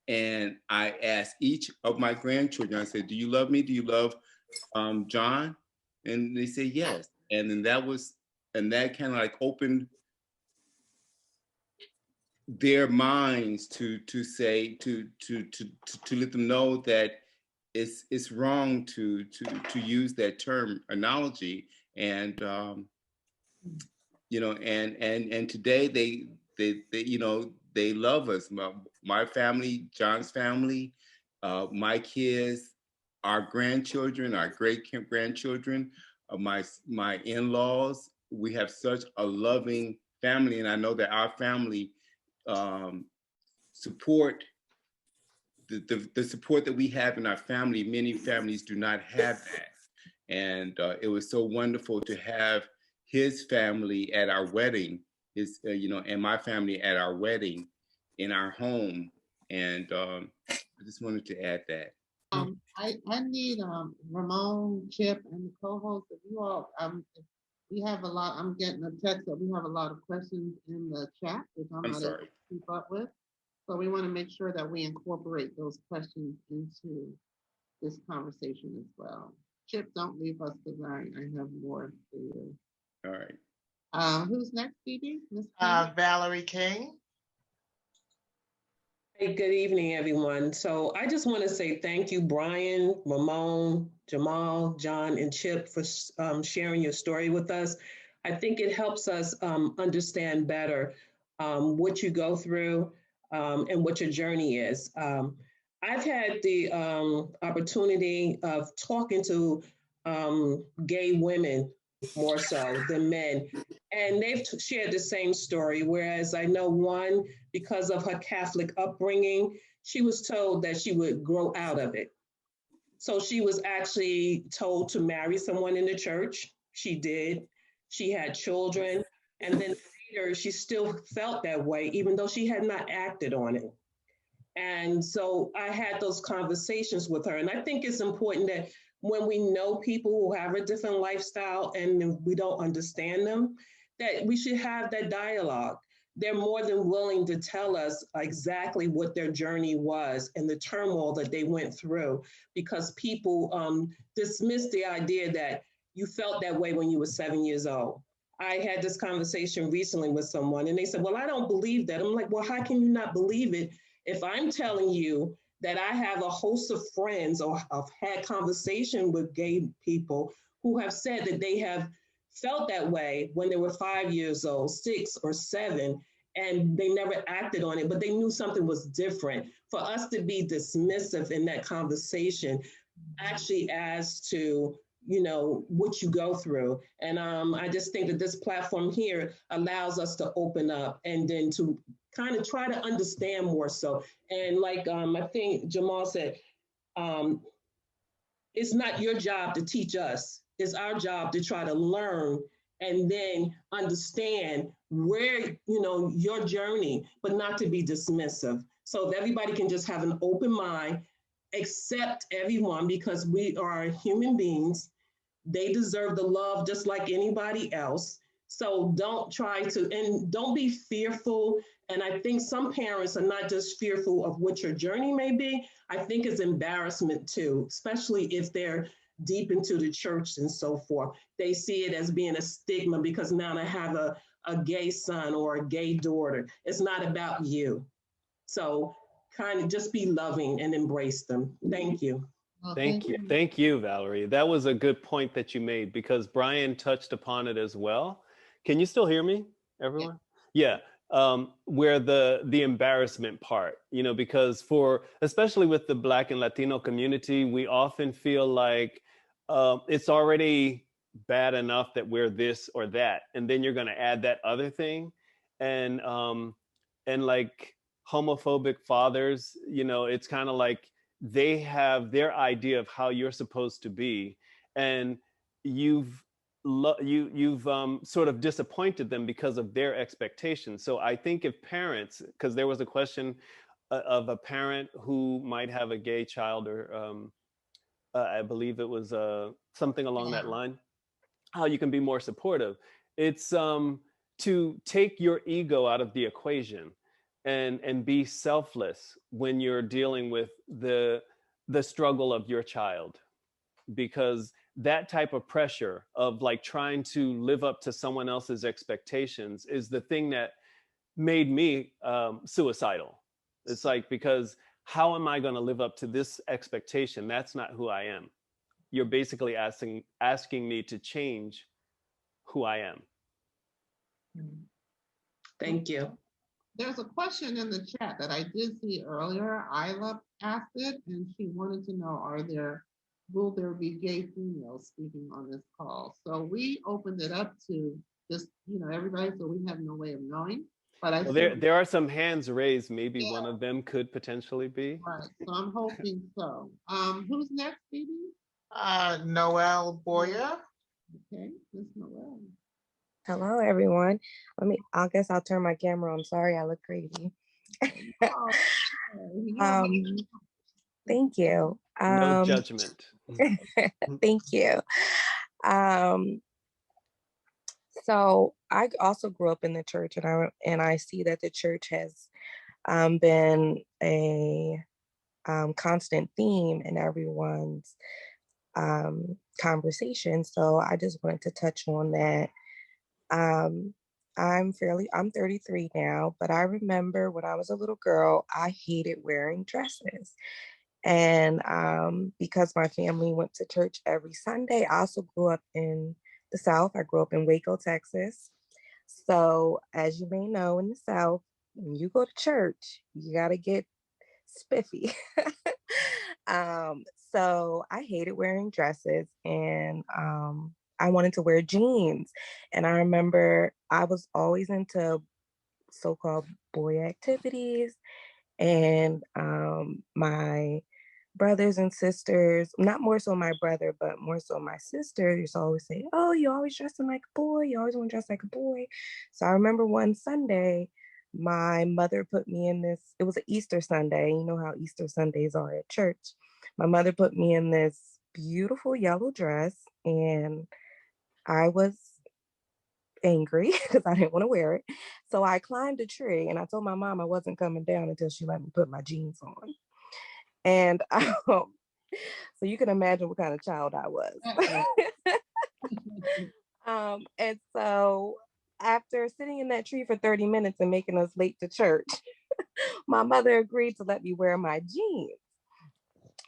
And I asked each of my grandchildren, I said, "Do you love me? Do you love John?" And they say yes. And then that kind of like opened their minds to say, to let them know that it's wrong to use that term analogy. And and today they love us. My family, John's family, my kids, our grandchildren, our great grandchildren, my in-laws. We have such a loving family, and I know that our family support the support that we have in our family. Many families do not have that, and it was so wonderful to have his family at our wedding, and my family at our wedding in our home. And I just wanted to add that. I need Ramón, Chip, and the co-host. If you all, we have a lot. I'm getting a text that we have a lot of questions in the chat, which I'm not able to keep up with. So we want to make sure that we incorporate those questions into this conversation as well. Chip, don't leave us because I have more for you. All right. Who's next, Phoebe? Valerie King. Hey, good evening, everyone. So I just want to say thank you, Brian, Ramón, Jamal, John, and Chip for sharing your story with us. I think it helps us understand better what you go through and what your journey is. I've had the opportunity of talking to gay women more so than men, and they've shared the same story, whereas I know one, because of her Catholic upbringing, she was told that she would grow out of it. So she was actually told to marry someone in the church. She did. She had children. And then later, she still felt that way, even though she had not acted on it. And so I had those conversations with her. And I think it's important that when we know people who have a different lifestyle and we don't understand them, that we should have that dialogue. They're more than willing to tell us exactly what their journey was and the turmoil that they went through, because people dismiss the idea that you felt that way when you were 7 years old. I had this conversation recently with someone and they said, well, I don't believe that. I'm like, well, how can you not believe it if I'm telling you that I have a host of friends or I've had conversation with gay people who have said that they have felt that way when they were 5 years old, 6 or 7, and they never acted on it, but they knew something was different. For us to be dismissive in that conversation actually adds to, you know, what you go through. And I just think that this platform here allows us to open up and then to kind of try to understand more so. And like I think Jamal said, it's not your job to teach us. It's our job to try to learn and then understand where, you know, your journey, but not to be dismissive. So if everybody can just have an open mind, accept everyone because we are human beings. They deserve the love just like anybody else. So don't try to, and don't be fearful. And I think some parents are not just fearful of what your journey may be. I think it's embarrassment too, especially if they're deep into the church and so forth. They see it as being a stigma because now they have a gay son or a gay daughter. It's not about you. So kind of just be loving and embrace them. Thank you. Well, Thank you. Thank you, Valerie. That was a good point that you made because Brian touched upon it as well. Can you still hear me, everyone? Yeah. Where the embarrassment part, you know, because for, especially with the Black and Latino community, we often feel like it's already bad enough that we're this or that. And then you're going to add that other thing. And like homophobic fathers, you know, it's kind of like, they have their idea of how you're supposed to be, and you've sort of disappointed them because of their expectations. So I think if parents, because there was a question of a parent who might have a gay child, or I believe it was something along that line, how you can be more supportive. It's to take your ego out of the equation and be selfless when you're dealing with the struggle of your child, because that type of pressure of like trying to live up to someone else's expectations is the thing that made me suicidal. It's like, because how am I going to live up to this expectation? That's not who I am. You're basically asking me to change who I am. Thank you. There's a question in the chat that I did see earlier. Isla asked it, and she wanted to know, will there be gay females speaking on this call? So we opened it up to just, you know, everybody, so we have no way of knowing. But Well, there are some hands raised. Maybe one of them could potentially be. Right, so I'm hoping so. Who's next, Phoebe? Noelle Boyer. Okay, Miss Noelle. Hello, everyone. I guess I'll turn my camera on. Sorry, I look crazy. Thank you. No judgment. Thank you. So I also grew up in the church, and I see that the church has been a constant theme in everyone's conversation. So I just wanted to touch on that. I'm 33 now, but I remember when I was a little girl, I hated wearing dresses. And because my family went to church every Sunday, I also grew up in the South. I grew up in Waco, Texas. So as you may know, in the South, when you go to church, you got to get spiffy. um, so I hated wearing dresses, and I wanted to wear jeans. And I remember I was always into so-called boy activities, and my brothers and sisters, not more so my brother, but more so my sister, used to always say, "Oh, you always dressing like a boy. You always want to dress like a boy." So I remember one Sunday, my mother put me in this, it was an Easter Sunday. You know how Easter Sundays are at church. My mother put me in this beautiful yellow dress, and I was angry because I didn't want to wear it. So I climbed a tree, and I told my mom I wasn't coming down until she let me put my jeans on. And so you can imagine what kind of child I was. And so after sitting in that tree for 30 minutes and making us late to church, my mother agreed to let me wear my jeans.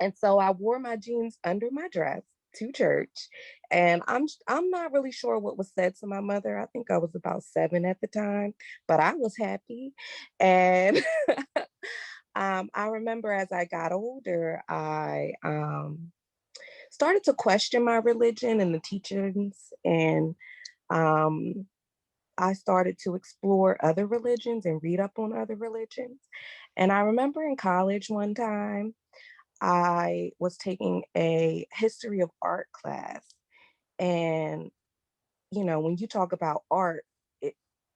And so I wore my jeans under my dress to church. And I'm not really sure what was said to my mother. I think I was about 7 at the time, but I was happy. And I remember as I got older, I started to question my religion and the teachings, and I started to explore other religions and read up on other religions. And I remember in college one time, I was taking a history of art class. And, you know, when you talk about art, it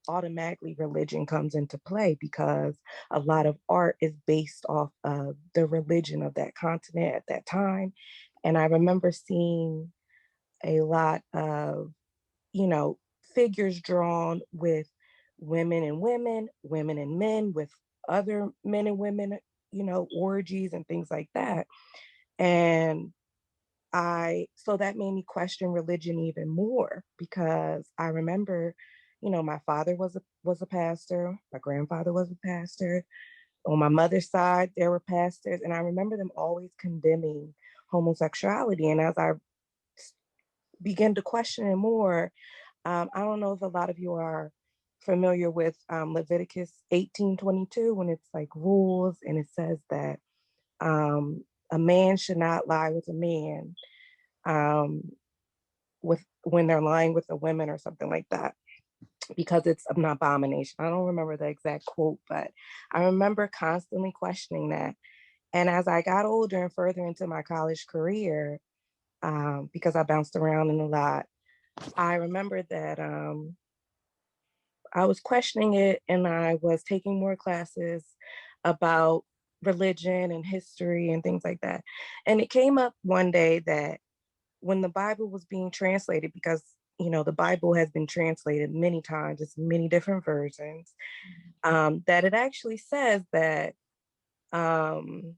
automatically religion comes into play because a lot of art is based off of the religion of that continent at that time. And I remember seeing a lot of, you know, figures drawn with women and women, women and men, with other men and women, you know, orgies and things like that. And so that made me question religion even more, because I remember, you know, my father was a pastor, my grandfather was a pastor. On my mother's side, there were pastors, and I remember them always condemning homosexuality. And as I began to question it more, I don't know if a lot of you are familiar with Leviticus 18:22, when it's like rules, and it says that a man should not lie with a man um, with when they're lying with a woman or something like that, because it's an abomination. I don't remember the exact quote, but I remember constantly questioning that. And as I got older and further into my college career, because I bounced around in a lot, I remember that I was questioning it, and I was taking more classes about religion and history and things like that. And it came up one day that when the Bible was being translated, because you know the Bible has been translated many times, it's many different versions, that it actually says that um,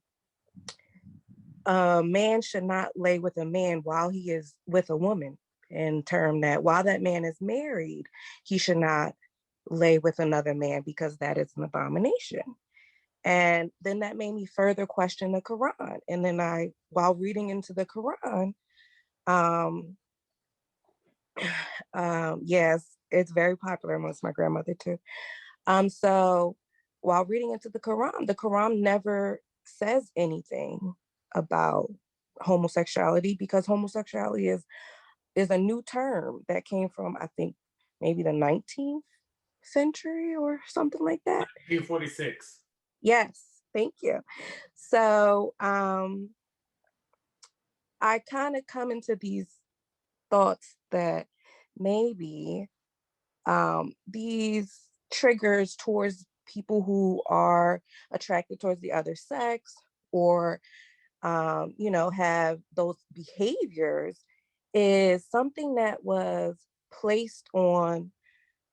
a man should not lay with a man while he is with a woman, in term that while that man is married, he should not lay with another man, because that is an abomination. And then that made me further question the Quran. And then while reading into the Quran, um, yes, it's very popular amongst my grandmother too. So while reading into the Quran never says anything about homosexuality, because homosexuality is a new term that came from, I think, maybe the 19th century or something like that. 1946. Yes, thank you. So I kind of come into these thoughts that maybe these triggers towards people who are attracted towards the other sex, or you know, have those behaviors, is something that was placed on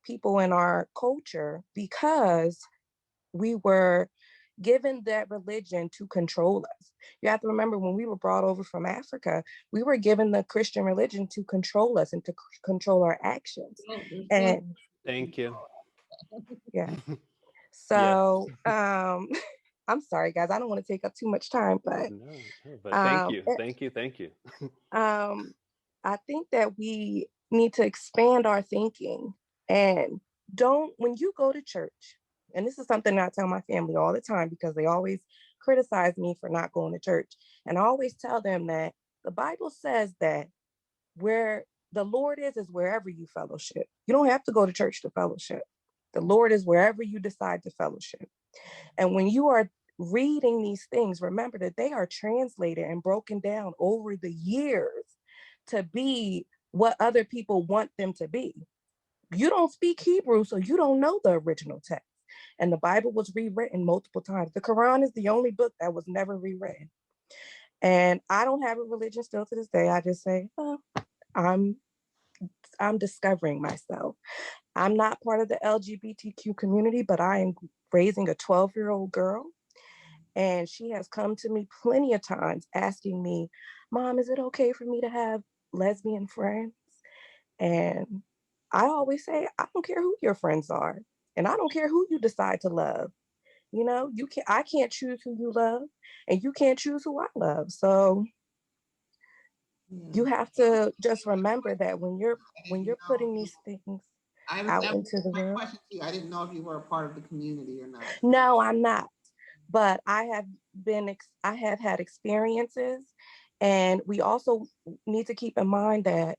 people in our culture because we were given that religion to control us. You have to remember, when we were brought over from Africa, we were given the Christian religion to control us and to control our actions. And thank you. yeah. So I'm sorry, guys. I don't want to take up too much time, but but thank you. Thank you. I think that we need to expand our thinking, and when you go to church, and this is something I tell my family all the time because they always criticize me for not going to church. And I always tell them that the Bible says that where the Lord is wherever you fellowship. You don't have to go to church to fellowship. The Lord is wherever you decide to fellowship. And when you are reading these things, remember that they are translated and broken down over the years to be what other people want them to be. You don't speak Hebrew, so you don't know the original text. And the Bible was rewritten multiple times. The Quran is the only book that was never rewritten. And I don't have a religion still to this day. I just say, oh, I'm discovering myself. I'm not part of the LGBTQ community, but I am raising a 12-year-old girl. And she has come to me plenty of times asking me, Mom, is it okay for me to have lesbian friends? And I always say, I don't care who your friends are. And I don't care who you decide to love. You know, I can't choose who you love, and you can't choose who I love. So you have to just remember that when you're putting these things out into the world. I didn't know if you were a part of the community or not. No, I'm not. But I have had experiences, and we also need to keep in mind that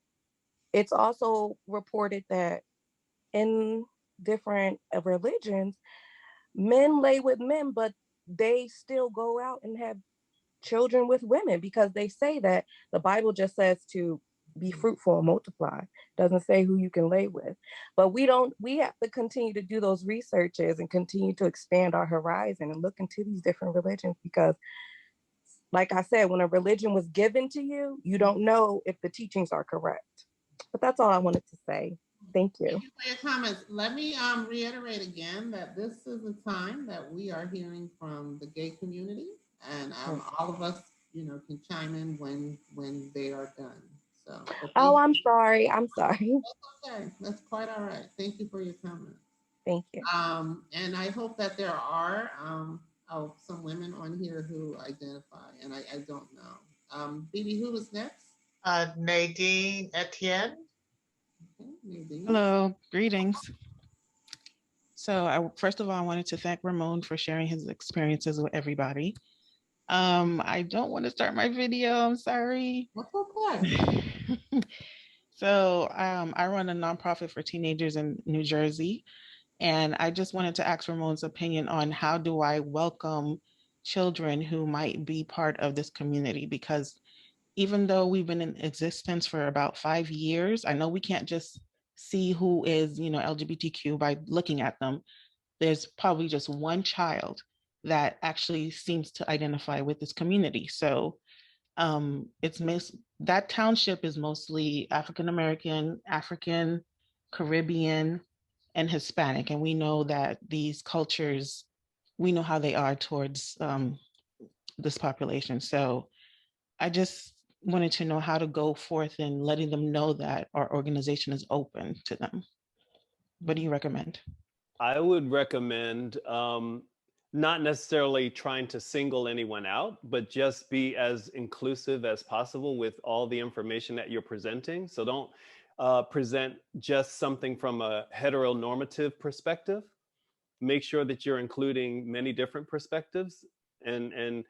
it's also reported that in different religions, men lay with men, but they still go out and have children with women, because they say that the Bible just says to be fruitful and multiply. Doesn't say who you can lay with. But we have to continue to do those researches and continue to expand our horizon and look into these different religions, because like I said, when a religion was given to you, you don't know if the teachings are correct. But that's all I wanted to say. Thank you. Thank you for your comments. Let me reiterate again that this is a time that we are hearing from the gay community, and all of us, can chime in when they are done. So. Oh, I'm sorry. That's okay. That's quite all right. Thank you for your comments. Thank you. And I hope that there are some women on here who identify, and I don't know. Bibi, who was next? Nadine Etienne. Okay, Nadine. Hello, greetings. So first of all, I wanted to thank Ramón for sharing his experiences with everybody. I don't want to start my video, I'm sorry. That's okay. So I run a nonprofit for teenagers in New Jersey. And I just wanted to ask Ramón's opinion on how do I welcome children who might be part of this community? Because even though we've been in existence for about 5 years, I know we can't just see who is, LGBTQ by looking at them. There's probably just one child that actually seems to identify with this community. So that township is mostly African American, African, Caribbean, and Hispanic. And we know that these cultures, we know how they are towards this population. So I just wanted to know how to go forth in letting them know that our organization is open to them. What do you recommend? I would recommend not necessarily trying to single anyone out, but just be as inclusive as possible with all the information that you're presenting. So don't present just something from a heteronormative perspective. Make sure that you're including many different perspectives, and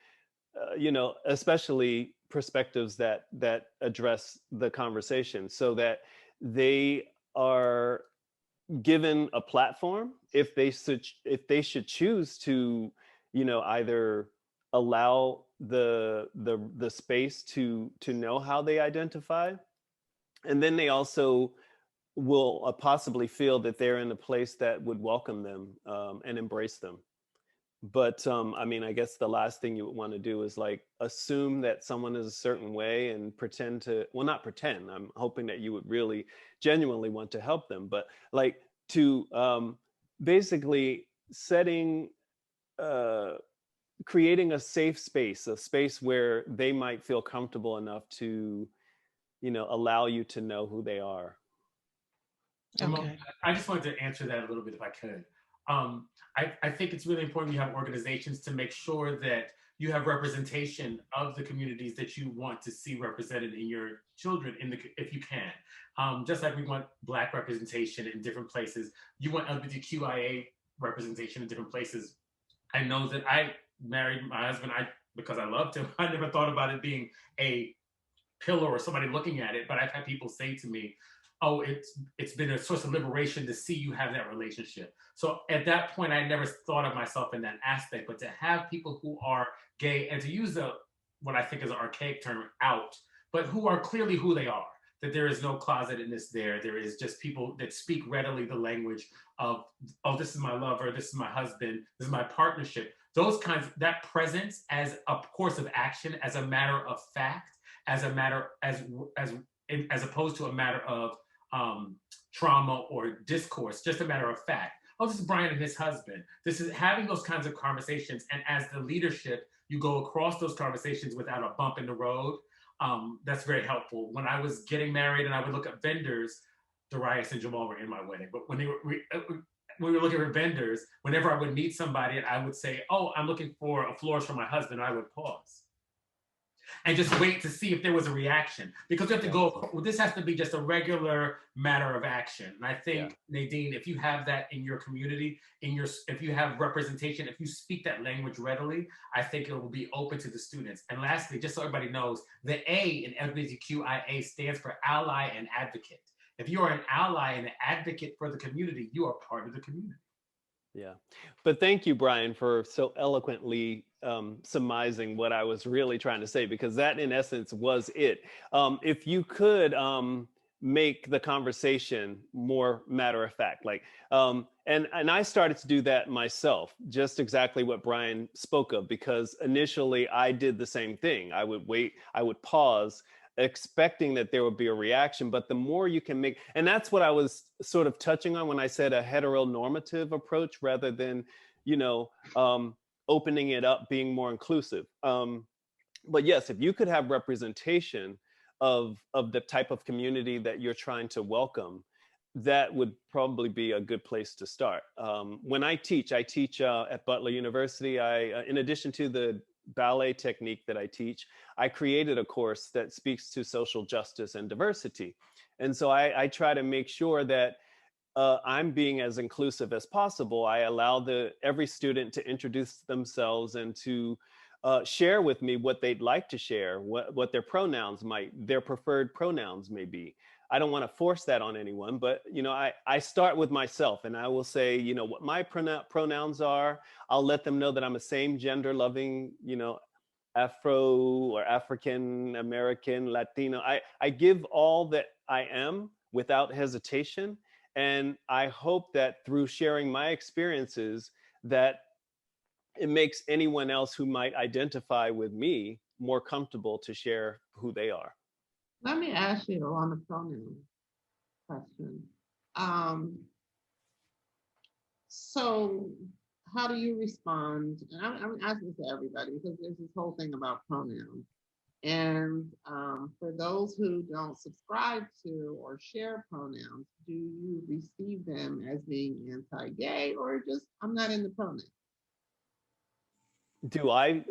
especially perspectives that address the conversation, so that they are given a platform if they should choose to either allow the space to know how they identify, and then they also will possibly feel that they're in a place that would welcome them and embrace them. But I guess the last thing you would want to do is like assume that someone is a certain way and not pretend. I'm hoping that you would really genuinely want to help them, but like to basically setting creating a safe space, a space where they might feel comfortable enough to, allow you to know who they are. Okay. I just wanted to answer that a little bit if I could. I think it's really important you have organizations to make sure that you have representation of the communities that you want to see represented in your children, if you can. Just like we want Black representation in different places, you want LGBTQIA representation in different places. I know that I married my husband because I loved him. I never thought about it being a pillar or somebody looking at it, but I've had people say to me, oh, it's been a source of liberation to see you have that relationship. So at that point, I never thought of myself in that aspect, but to have people who are gay and to use what I think is an archaic term, out, but who are clearly who they are, that there is no closetedness there. There is just people that speak readily the language of, oh, this is my lover, this is my husband, this is my partnership. Those kinds, that presence as a course of action, as a matter of fact, as opposed to a matter of trauma or discourse, just a matter of fact. Oh, this is Brian and his husband. This is having those kinds of conversations. And as the leadership, you go across those conversations without a bump in the road. That's very helpful. When I was getting married and I would look at vendors, Darius and Jamal were in my wedding, but when we were looking for vendors, whenever I would meet somebody and I would say, oh, I'm looking for a florist for my husband, I would pause and just wait to see if there was a reaction, because we have to go, this has to be just a regular matter of action. And I think, Nadine, if you have that in your community, if you have representation, if you speak that language readily, I think it will be open to the students. And lastly, just so everybody knows, the A in LGBTQIA stands for ally and advocate. If you are an ally and an advocate for the community, you are part of the community. Yeah. But thank you, Brian, for so eloquently surmising what I was really trying to say, because that in essence was it. If you could make the conversation more matter of fact, like, and I started to do that myself, just exactly what Brian spoke of, because initially I did the same thing. I would wait, I would pause, expecting that there would be a reaction. But the more you can make, and that's what I was sort of touching on when I said a heteronormative approach rather than, opening it up, being more inclusive. But yes, if you could have representation of the type of community that you're trying to welcome, that would probably be a good place to start. When I teach at Butler University. In addition to the ballet technique that I teach, I created a course that speaks to social justice and diversity. And so I try to make sure that I'm being as inclusive as possible. I allow every student to introduce themselves and to share with me what they'd like to share, what their their preferred pronouns may be. I don't want to force that on anyone, but I start with myself, and I will say, what my pronouns are. I'll let them know that I'm a same gender loving, Afro or African American, Latino. I give all that I am without hesitation. And I hope that through sharing my experiences, that it makes anyone else who might identify with me more comfortable to share who they are. Let me ask you on the pronoun question. So how do you respond? And I'm asking to everybody because there's this whole thing about pronouns. And for those who don't subscribe to or share pronouns, do you receive them as being anti-gay or just, I'm not in the pronoun? Do I?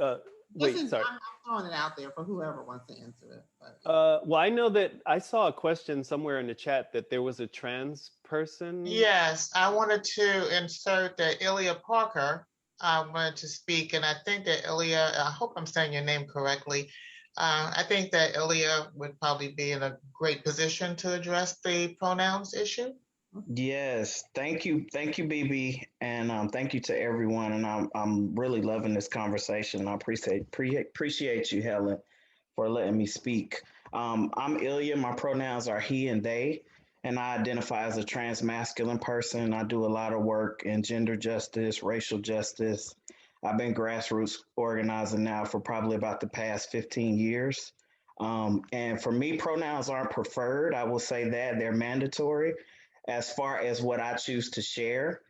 Wait, sorry. I'm throwing it out there for whoever wants to answer it. But. Well, I know that I saw a question somewhere in the chat that there was a trans person. Yes, I wanted to insert that Ilya Parker wanted to speak, and I think that Ilya, I hope I'm saying your name correctly. I think that Ilya would probably be in a great position to address the pronouns issue. Yes, thank you, BB, and thank you to everyone. And I'm really loving this conversation. I appreciate you, Helen, for letting me speak. I'm Ilya. My pronouns are he and they, and I identify as a trans masculine person. I do a lot of work in gender justice, racial justice. I've been grassroots organizing now for probably about the past 15 years. And for me, pronouns aren't preferred. I will say that they're mandatory as far as what I choose to share.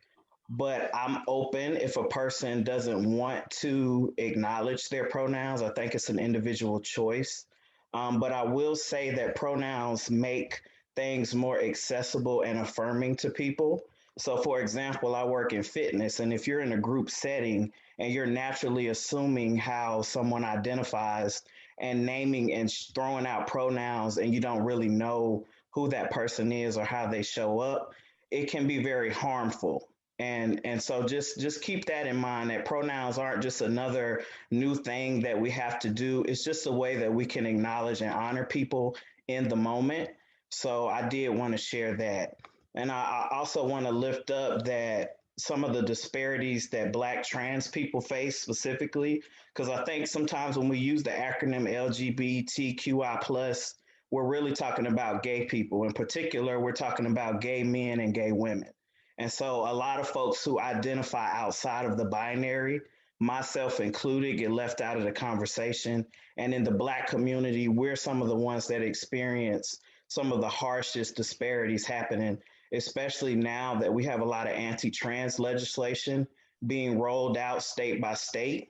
but I'm open if a person doesn't want to acknowledge their pronouns. I think it's an individual choice. But I will say that pronouns make things more accessible and affirming to people. So, for example, I work in fitness, and if you're in a group setting and you're naturally assuming how someone identifies and naming and throwing out pronouns, and you don't really know who that person is or how they show up, it can be very harmful. And so just keep that in mind, that pronouns aren't just another new thing that we have to do. It's just a way that we can acknowledge and honor people in the moment. So I did want to share that. And I also want to lift up that some of the disparities that Black trans people face specifically, because I think sometimes when we use the acronym LGBTQI+, we're really talking about gay people. In particular, we're talking about gay men and gay women. And so a lot of folks who identify outside of the binary, myself included, get left out of the conversation. And in the Black community, we're some of the ones that experience some of the harshest disparities happening, especially now that we have a lot of anti-trans legislation being rolled out state by state.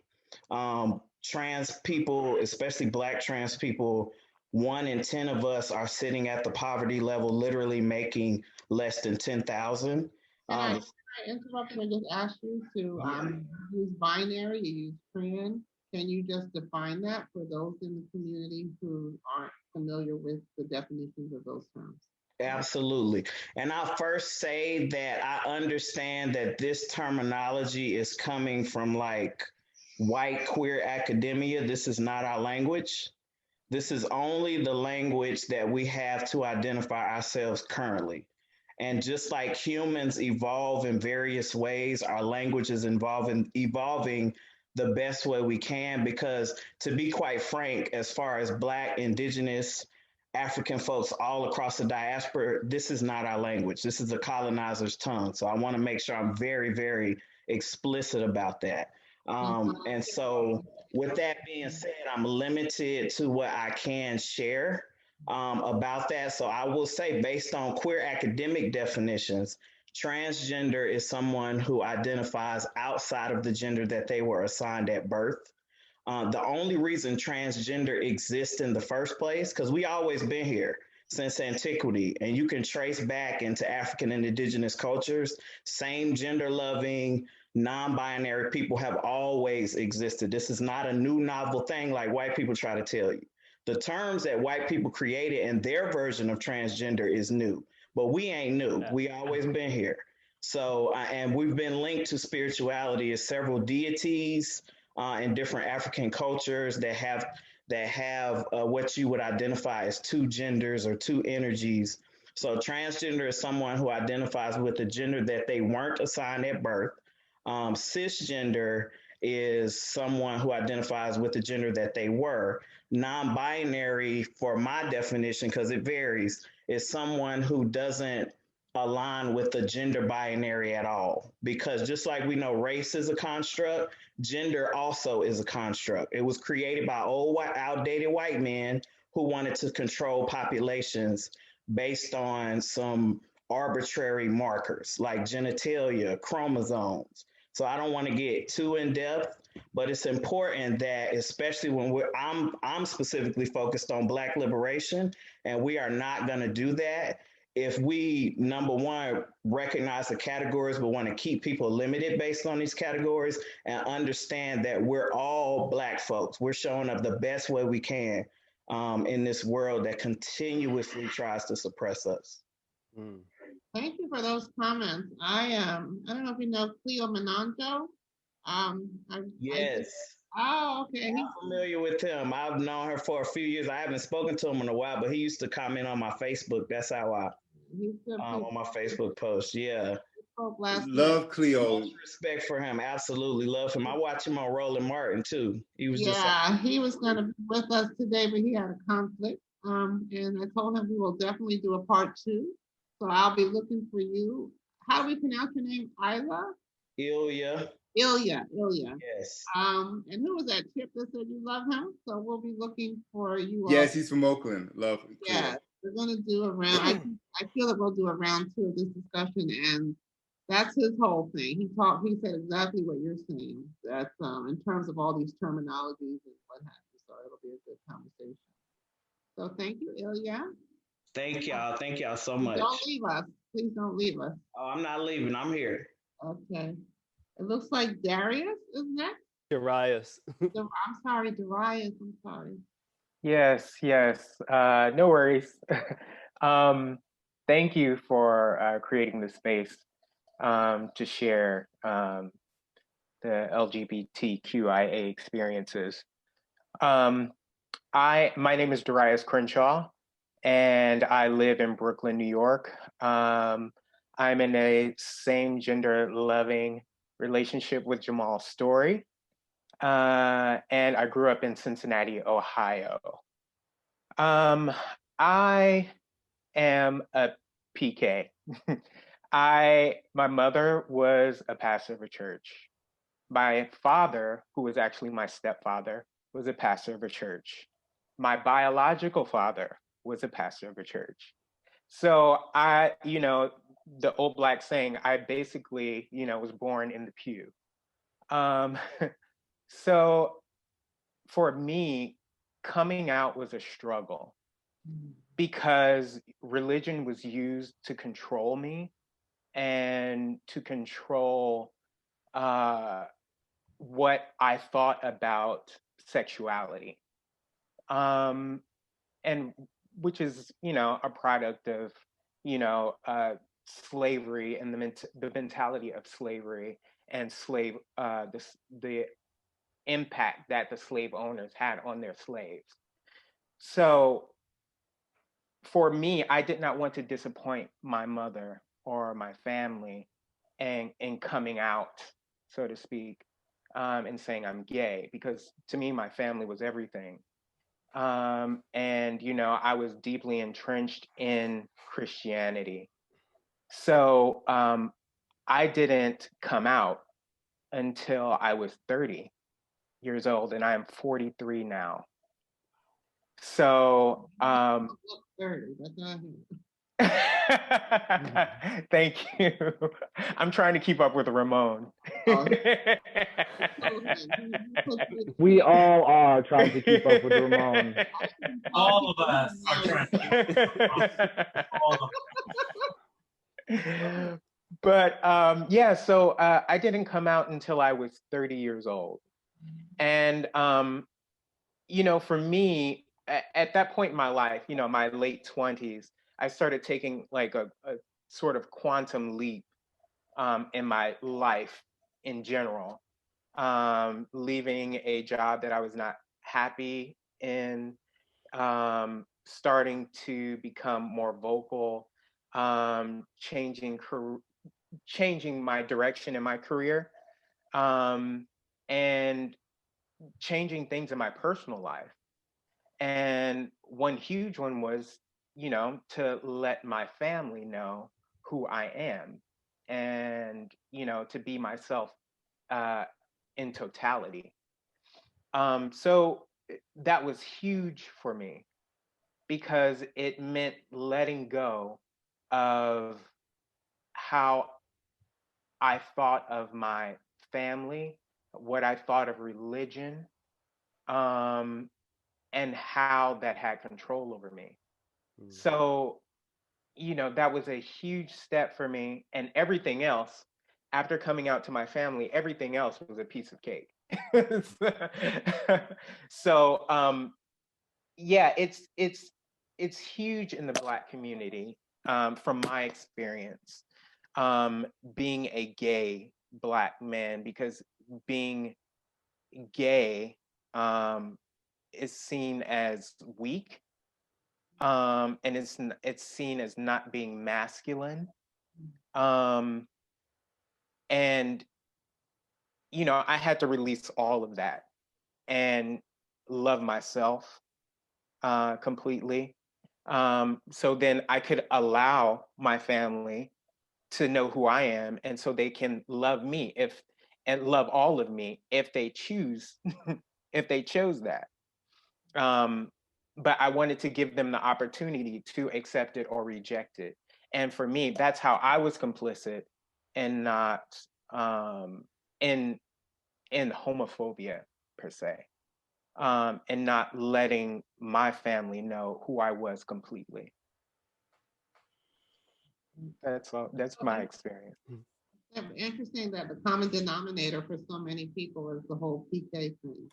Trans people, especially Black trans people, 1 in 10 of us are sitting at the poverty level, literally making less than 10,000. Can I interrupt and just ask you to use binary, you use trans? Can you just define that for those in the community who aren't familiar with the definitions of those terms? Absolutely. And I'll first say that I understand that this terminology is coming from like white queer academia. This is not our language. This is only the language that we have to identify ourselves currently. And just like humans evolve in various ways, our language is evolving the best way we can, because to be quite frank, as far as Black, Indigenous, African folks all across the diaspora, this is not our language. This is the colonizer's tongue. So I want to make sure I'm very, very explicit about that. And so with that being said, I'm limited to what I can share about that. So I will say, based on queer academic definitions, transgender is someone who identifies outside of the gender that they were assigned at birth. The only reason transgender exists in the first place, because we always been here since antiquity, and you can trace back into African and Indigenous cultures, same gender loving, non-binary people have always existed. This is not a new novel thing like white people try to tell you. The terms that white people created in their version of transgender is new, but we ain't new. We always been here. So, and we've been linked to spirituality as several deities in different African cultures that have what you would identify as two genders or two energies. So transgender is someone who identifies with the gender that they weren't assigned at birth. Cisgender is someone who identifies with the gender that they were. Non-binary, for my definition, because it varies, is someone who doesn't align with the gender binary at all. Because just like we know race is a construct, gender also is a construct. It was created by old, outdated white men who wanted to control populations based on some arbitrary markers like genitalia, chromosomes. So I don't want to get too in depth, but it's important that, especially when I'm specifically focused on Black liberation, and we are not going to do that if we, number one, recognize the categories, but want to keep people limited based on these categories, and understand that we're all Black folks. We're showing up the best way we can in this world that continuously tries to suppress us. Thank you for those comments. I don't know if you know Cleo Menanjo. Yes. Okay. I'm familiar with him. I've known her for a few years. I haven't spoken to him in a while, but he used to comment on my Facebook. That's how on my Facebook post. Yeah. Love Cleo. Much respect for him. Absolutely love him. I watch him on Roland Martin too. He was he was going to be with us today, but he had a conflict. And I told him we will definitely do a part 2. So I'll be looking for you. How do we pronounce your name? Isla? Ilya. Yes. And who was that Chip that said you love him? So we'll be looking for you. Yes, he's from Oakland. Love. Yeah, we're going to do a round. I feel that we'll do a round 2 of this discussion, and That's his whole thing. He said exactly what you're saying. That in terms of all these terminologies and what have you. So it'll be a good conversation. So thank you, Ilya. Thank y'all. Thank y'all so Don't much. leave us. Please don't leave us. Oh, I'm not leaving. I'm here. Okay. It looks like Darius is next. Darius. I'm sorry, Darius. I'm sorry. Yes, yes. No worries. Thank you for creating the space to share the LGBTQIA experiences. My name is Darius Crenshaw, and I live in Brooklyn, New York. I'm in a same gender loving relationship with Jamal Story. And I grew up in Cincinnati, Ohio. I am a PK. My mother was a pastor of a church. My father, who was actually my stepfather, was a pastor of a church. My biological father was a pastor of a church. So the old Black saying, I basically, was born in the pew. So for me, coming out was a struggle because religion was used to control me and to control what I thought about sexuality. And which is, a product of, slavery and the mentality of slavery and the impact that the slave owners had on their slaves. So for me, I did not want to disappoint my mother or my family and in coming out, so to speak, and saying I'm gay, because to me, my family was everything. And, I was deeply entrenched in Christianity. So I didn't come out until I was 30 years old, and I am 43 now. So 30, that's not him. thank you. I'm trying to keep up with Ramon. We all are trying to keep up with Ramon. All of us are trying to keep up. All of us. But yeah, so I didn't come out until I was 30 years old. And, for me, at that point in my life, my late 20s, I started taking like a sort of quantum leap in my life in general, leaving a job that I was not happy in, starting to become more vocal, changing my direction in my career, and changing things in my personal life. And one huge one was, to let my family know who I am and, to be myself in totality. So that was huge for me because it meant letting go of how I thought of my family, what I thought of religion, and how that had control over me. So, that was a huge step for me. And everything else, after coming out to my family, everything else was a piece of cake. So, yeah, it's huge in the Black community, from my experience, being a gay Black man, because being gay is seen as weak, and it's seen as not being masculine, and I had to release all of that and love myself completely, so then I could allow my family to know who I am, and so they can love me and love all of me if they choose if they chose that. But I wanted to give them the opportunity to accept it or reject it. And for me, that's how I was complicit and not in homophobia per se, and not letting my family know who I was completely. That's all. That's my experience. Interesting that the common denominator for so many people is the whole PK thing,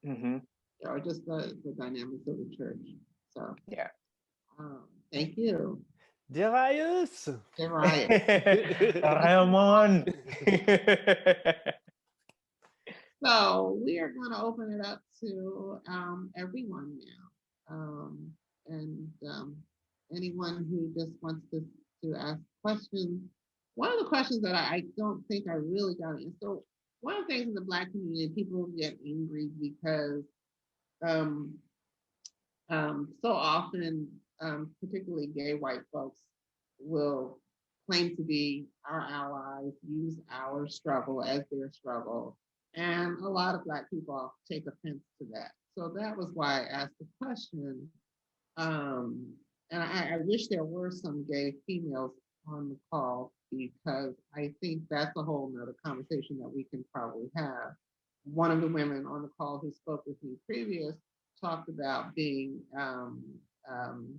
Mm-hmm. or just the dynamics of the church. So Yeah. thank you. Darius. Darius. Ramón. So we are going to open it up to everyone now, and anyone who just wants to ask questions. One of the questions that I don't think I really got in. So one of the things in the Black community, people get angry because so often, particularly gay white folks, will claim to be our allies, use our struggle as their struggle. And a lot of Black people take offense to that. So that was why I asked the question. And I wish there were some gay females on the call, because I think that's a whole nother conversation that we can probably have. One of the women on the call who spoke with me previous talked about being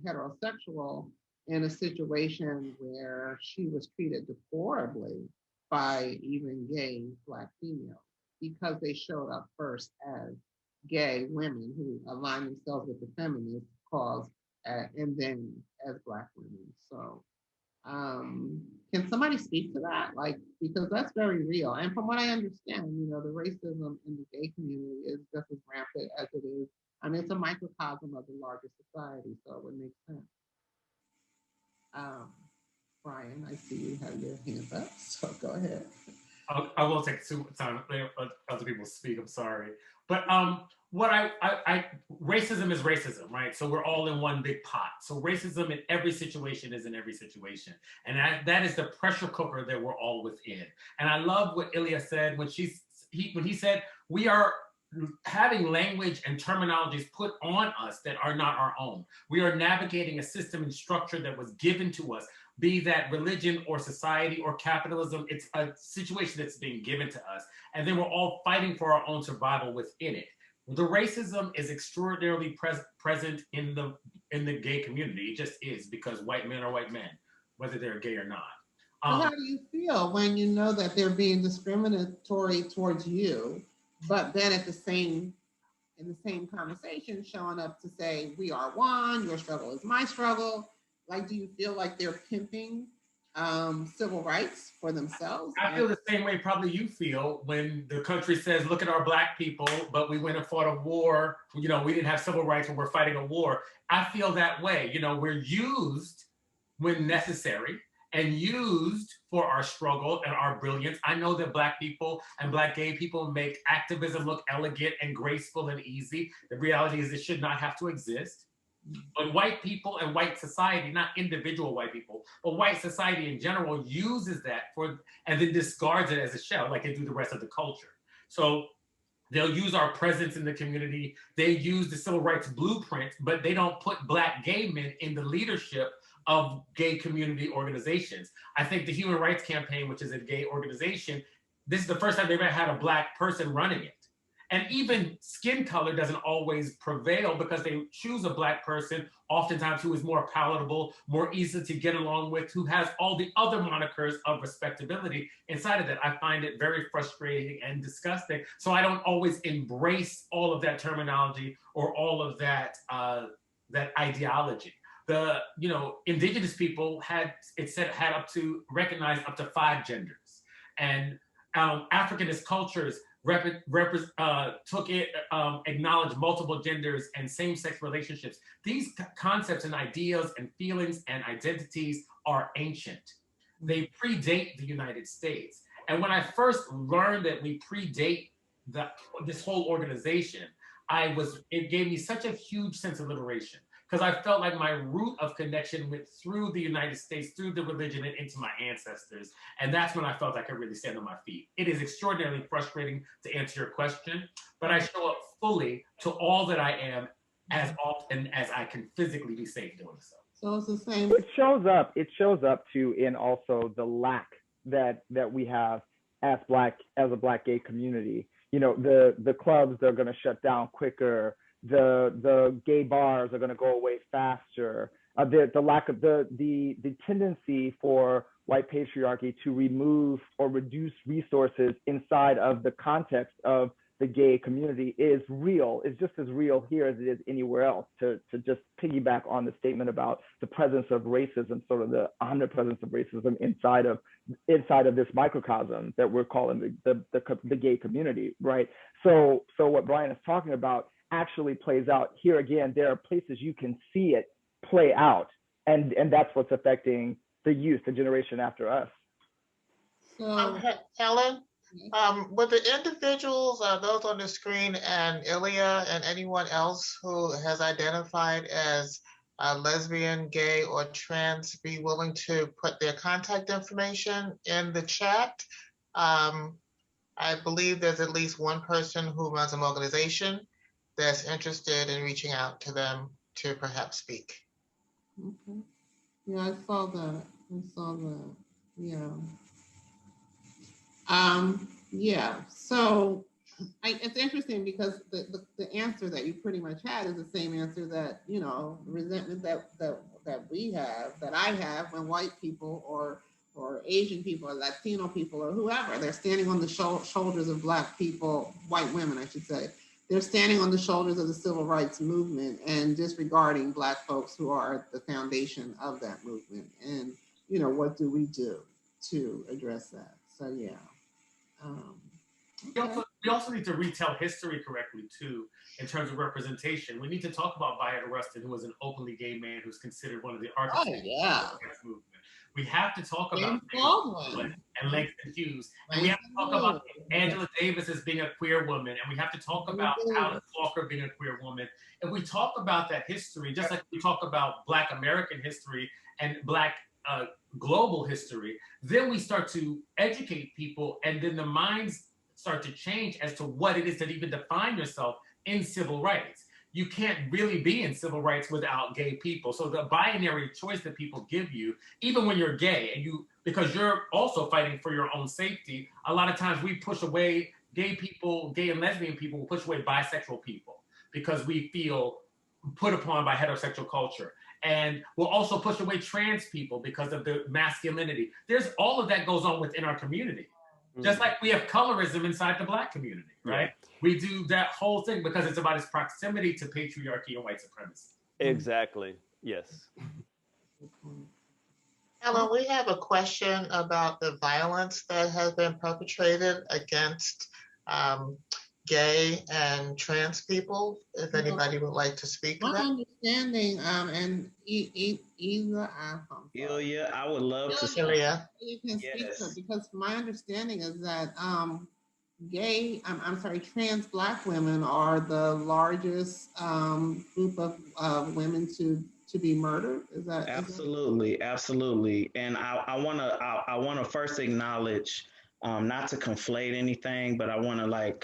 heterosexual in a situation where she was treated deplorably by even gay Black females, because they showed up first as gay women who aligned themselves with the feminist cause, and then as Black women. So can somebody speak to that? Like, because that's very real. And from what I understand, the racism in the gay community is just as rampant as it is. I mean, it's a microcosm of the larger society, so it would make sense. Brian, I see you have your hand up, so go ahead. I will take too much time. Other people speak. I'm sorry, but what I racism is racism, right? So we're all in one big pot. So racism in every situation is in every situation, and that is the pressure cooker that we're all within. And I love what Ilya said when he said we are having language and terminologies put on us that are not our own. We are navigating a system and structure that was given to us, be that religion or society or capitalism. It's a situation that's being given to us. And then we're all fighting for our own survival within it. The racism is extraordinarily present in the gay community. It just is, because white men are white men, whether they're gay or not. How do you feel when you know that they're being discriminatory towards you, but then in the same conversation showing up to say, we are one, your struggle is my struggle? Like, do you feel like they're pimping civil rights for themselves? I feel the same way probably you feel when the country says, look at our Black people, but we went and fought a war. We didn't have civil rights when we're fighting a war. I feel that way. We're used when necessary and used for our struggle and our brilliance. I know that Black people and Black gay people make activism look elegant and graceful and easy. The reality is it should not have to exist. But white people and white society, not individual white people, but white society in general, uses that and then discards it as a shell, like they do the rest of the culture. So they'll use our presence in the community. They use the civil rights blueprint, but they don't put Black gay men in the leadership of gay community organizations. I think the Human Rights Campaign, which is a gay organization, this is the first time they've ever had a Black person running it. And even skin color doesn't always prevail, because they choose a Black person, oftentimes who is more palatable, more easy to get along with, who has all the other monikers of respectability inside of that. I find it very frustrating and disgusting. So I don't always embrace all of that terminology or all of that ideology. The indigenous people had recognized up to 5 genders, and Africanist cultures acknowledged multiple genders and same-sex relationships. These concepts and ideas and feelings and identities are ancient. They predate the United States. And when I first learned that we predate this whole organization, it gave me such a huge sense of liberation, because I felt like my root of connection went through the United States, through the religion, and into my ancestors. And that's when I felt I could really stand on my feet. It is extraordinarily frustrating to answer your question, but I show up fully to all that I am as often as I can physically be safe doing so. So it's the same. It shows up too in also the lack that we have as a Black gay community. You know, the clubs are going to shut down quicker. The gay bars are going to go away faster. The lack of the tendency for white patriarchy to remove or reduce resources inside of the context of the gay community is real. It's just as real here as it is anywhere else. To just piggyback on the statement about the presence of racism, sort of the omnipresence of racism inside of this microcosm that we're calling the gay community, right? So what Brian is talking about actually plays out here again. There are places you can see it play out, and that's what's affecting the youth, the generation after us. So, Helen, with the individuals, those on the screen, and Ilya and anyone else who has identified as lesbian, gay, or trans, be willing to put their contact information in the chat. I believe there's at least one person who runs an organization that's interested in reaching out to them to perhaps speak. okay. Yeah, I saw that. Yeah. Yeah. So it's interesting because the answer that you pretty much had is the same answer that, you know, resentment that we have, that I have, when white people or Asian people or Latino people or whoever, they're standing on the shoulders of Black people, white women, I should say. They're standing on the shoulders of the civil rights movement and disregarding Black folks who are the foundation of that movement. And, you know, what do we do to address that? So, yeah. Okay. We also need to retell history correctly, too, in terms of representation. We need to talk about Bayard Rustin, who was an openly gay man who's considered one of the architects of the movement. We have to talk about Baldwin and Langston Hughes. And we have to talk about Angela Davis as being a queer woman. And we have to talk about Alice Walker being a queer woman. And we talk about that history, just like we talk about Black American history and Black global history. Then we start to educate people, and then the minds start to change as to what it is that even define yourself in civil rights. You can't really be in civil rights without gay people. So the binary choice that people give you, even when you're gay, and because you're also fighting for your own safety, a lot of times we push away gay people, gay and lesbian people, will push away bisexual people because we feel put upon by heterosexual culture. And we'll also push away trans people because of the masculinity. There's all of that goes on within our community. Just like we have colorism inside the Black community, right? Yeah. We do that whole thing because it's about its proximity to patriarchy and white supremacy. Exactly, yes. Helen, we have a question about the violence that has been perpetrated against gay and trans people, if anybody would like to speak to that. My understanding, and Ilya, I would love to speak. Ilya. You can speak to it, because my understanding is that trans Black women are the largest group of women to be murdered. Is that absolutely? And I want to first acknowledge, not to conflate anything, but I want to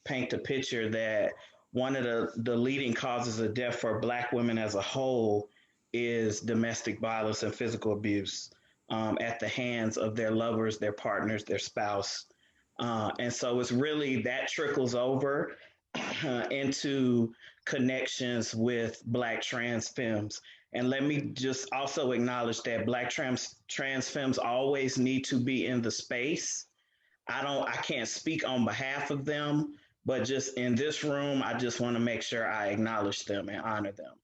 paint the picture that one of the leading causes of death for Black women as a whole is domestic violence and physical abuse at the hands of their lovers, their partners, their spouse. And so it's really that trickles over into connections with Black trans femmes. And let me just also acknowledge that Black trans femmes always need to be in the space. I can't speak on behalf of them, but just in this room, I just want to make sure I acknowledge them and honor them.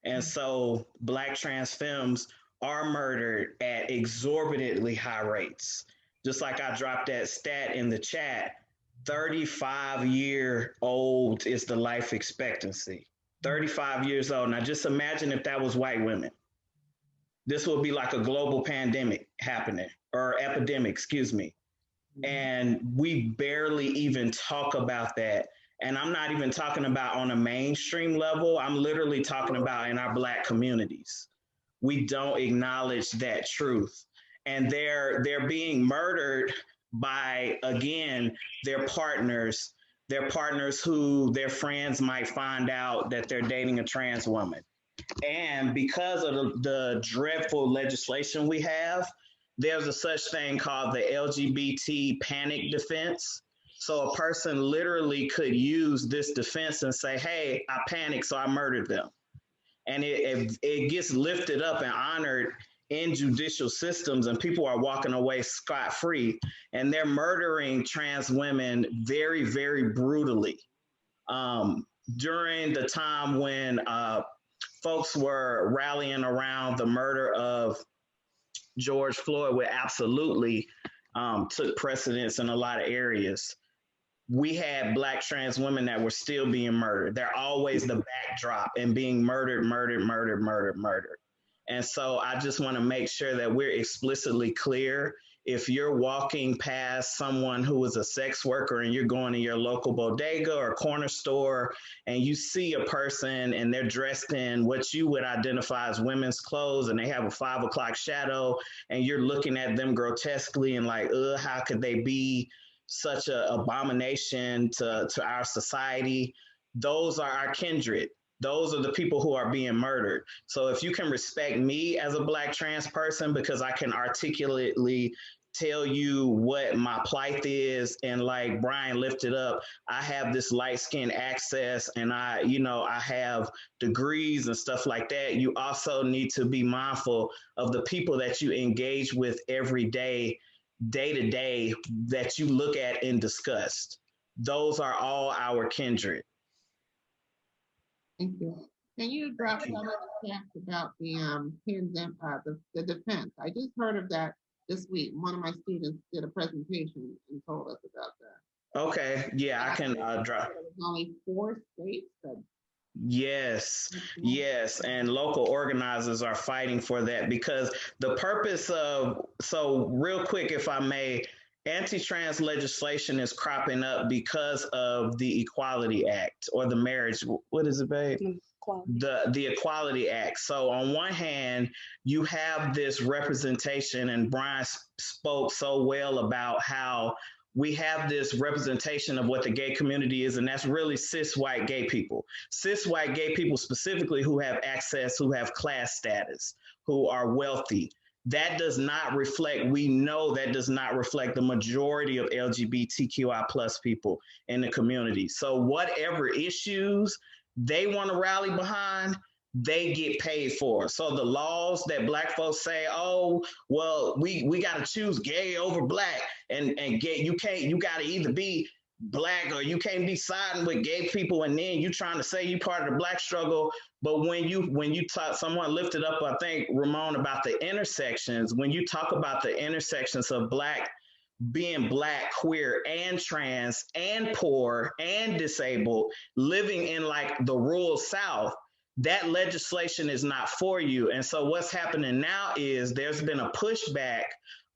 And so Black trans femmes are murdered at exorbitantly high rates. Just like I dropped that stat in the chat, 35-year-old is the life expectancy. 35 years old. Now just imagine if that was white women. This would be like a global pandemic happening, or epidemic, excuse me. And we barely even talk about that. And I'm not even talking about on a mainstream level. I'm literally talking about in our Black communities. We don't acknowledge that truth. And they're being murdered by, again, their partners who their friends might find out that they're dating a trans woman. And because of the dreadful legislation we have, there's a such thing called the LGBT panic defense. So a person literally could use this defense and say, hey, I panicked, so I murdered them. And it gets lifted up and honored in judicial systems, and people are walking away scot-free, and they're murdering trans women very, very brutally. During the time when folks were rallying around the murder of George Floyd, which absolutely took precedence in a lot of areas, we had Black trans women that were still being murdered. They're always the backdrop and being murdered. And so I just want to make sure that we're explicitly clear. If you're walking past someone who is a sex worker and you're going to your local bodega or corner store and you see a person and they're dressed in what you would identify as women's clothes and they have a 5 o'clock shadow and you're looking at them grotesquely and like, how could they be such an abomination to our society? Those are our kindred. Those are the people who are being murdered. So if you can respect me as a Black trans person because I can articulately tell you what my plight is, and like Brian lifted up, I have this light skin access and I have degrees and stuff like that. You also need to be mindful of the people that you engage with every day to day, that you look at in disgust. Those are all our kindred. Thank you. Can you drop some of the facts about the pandemic, the defense? I just heard of that this week. One of my students did a presentation and told us about that. Okay, yeah, I can drop. There's only 4 states that. Yes, and local organizers are fighting for that because the purpose of, so real quick, if I may, anti-trans legislation is cropping up because of the Equality Act or the marriage, what is it, babe? The Equality Act. So on one hand, you have this representation, and Brian spoke so well about how we have this representation of what the gay community is, and that's really cis white gay people. Cis white gay people specifically who have access, who have class status, who are wealthy. That does not reflect, we know that does not reflect the majority of LGBTQI plus people in the community. So whatever issues they want to rally behind, they get paid for. So the laws that Black folks say, oh, well, we got to choose gay over Black, and gay, you got to either be Black or you can't be siding with gay people, and then you trying to say you part of the Black struggle. But when you talk, someone lifted up, I think, Ramón, about the intersections, when you talk about the intersections of being Black, queer, and trans, and poor, and disabled, living in like the rural South, that legislation is not for you. And so what's happening now is there's been a pushback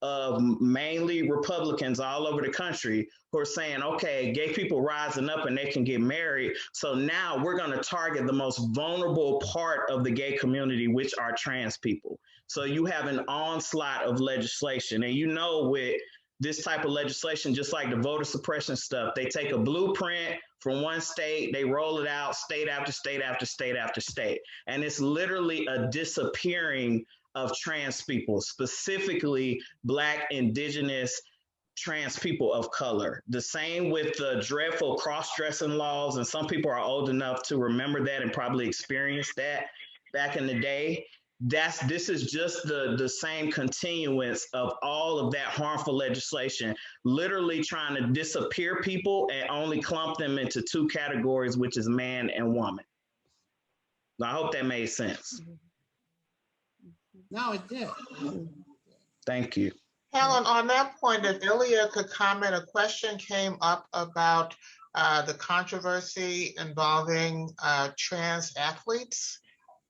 of mainly Republicans all over the country who are saying, okay, gay people rising up and they can get married. So now we're going to target the most vulnerable part of the gay community, which are trans people. So you have an onslaught of legislation. And with this type of legislation, just like the voter suppression stuff, they take a blueprint from one state, they roll it out state after state after state after state. And it's literally a disappearing of trans people, specifically Black, Indigenous, trans people of color. The same with the dreadful cross-dressing laws. And some people are old enough to remember that and probably experienced that back in the day. This is just the same continuance of all of that harmful legislation, literally trying to disappear people and only clump them into 2 categories, which is man and woman. I hope that made sense. No, it did. Thank you. Helen, on that point, if Ilya could comment, a question came up about the controversy involving trans athletes.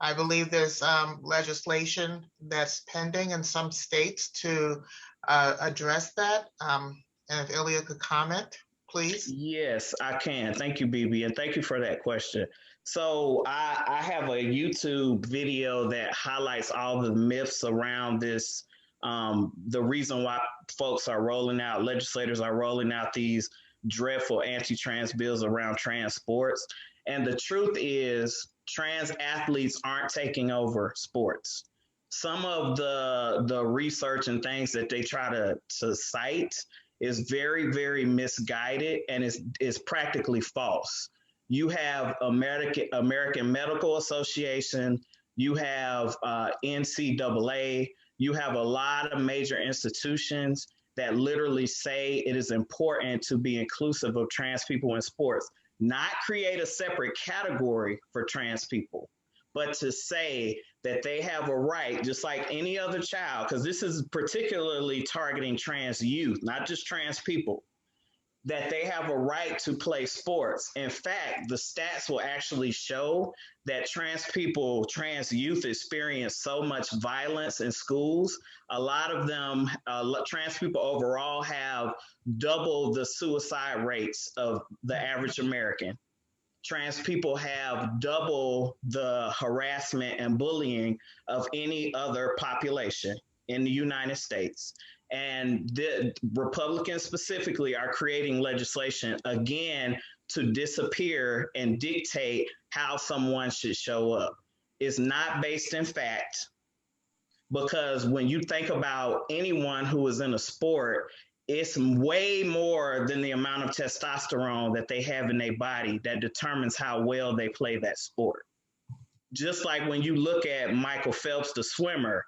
I believe there's legislation that's pending in some states to address that. And if Ilya could comment, please. Yes, I can. Thank you, Bibi, and thank you for that question. So I have a YouTube video that highlights all the myths around this, the reason why legislators are rolling out these dreadful anti-trans bills around trans sports. And the truth is, trans athletes aren't taking over sports. some of the research and things that they try to cite is very, very misguided and is practically false. You have American Medical Association, you have NCAA, you have a lot of major institutions that literally say it is important to be inclusive of trans people in sports, not create a separate category for trans people, but to say that they have a right, just like any other child, because this is particularly targeting trans youth, not just trans people, that they have a right to play sports. In fact, the stats will actually show that trans people, trans youth experience so much violence in schools. A lot of them, trans people overall, have double the suicide rates of the average American. Trans people have double the harassment and bullying of any other population in the United States. And the Republicans specifically are creating legislation, again, to disappear and dictate how someone should show up. It's not based in fact, because when you think about anyone who is in a sport, it's way more than the amount of testosterone that they have in their body that determines how well they play that sport. Just like when you look at Michael Phelps, the swimmer,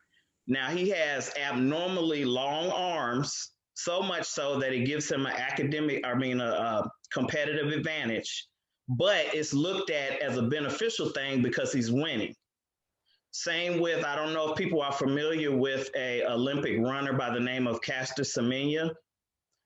now he has abnormally long arms, so much so that it gives him a competitive advantage, but it's looked at as a beneficial thing because he's winning. Same with, I don't know if people are familiar with a Olympic runner by the name of Caster Semenya.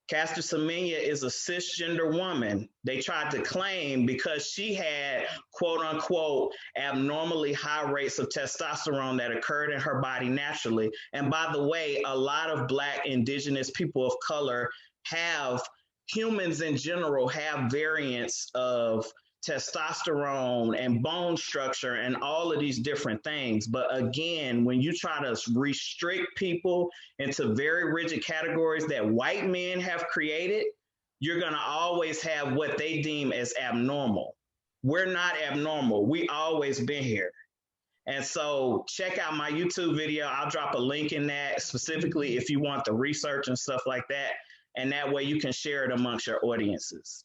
Caster Semenya is a cisgender woman. They tried to claim because she had, quote unquote, abnormally high rates of testosterone that occurred in her body naturally. And by the way, a lot of Black, indigenous people of color humans in general have variants of testosterone and bone structure and all of these different things. But again, when you try to restrict people into very rigid categories that white men have created, you're going to always have what they deem as abnormal. We're not abnormal. We always been here. And so check out my YouTube video. I'll drop a link in that specifically if you want the research and stuff like that. And that way you can share it amongst your audiences.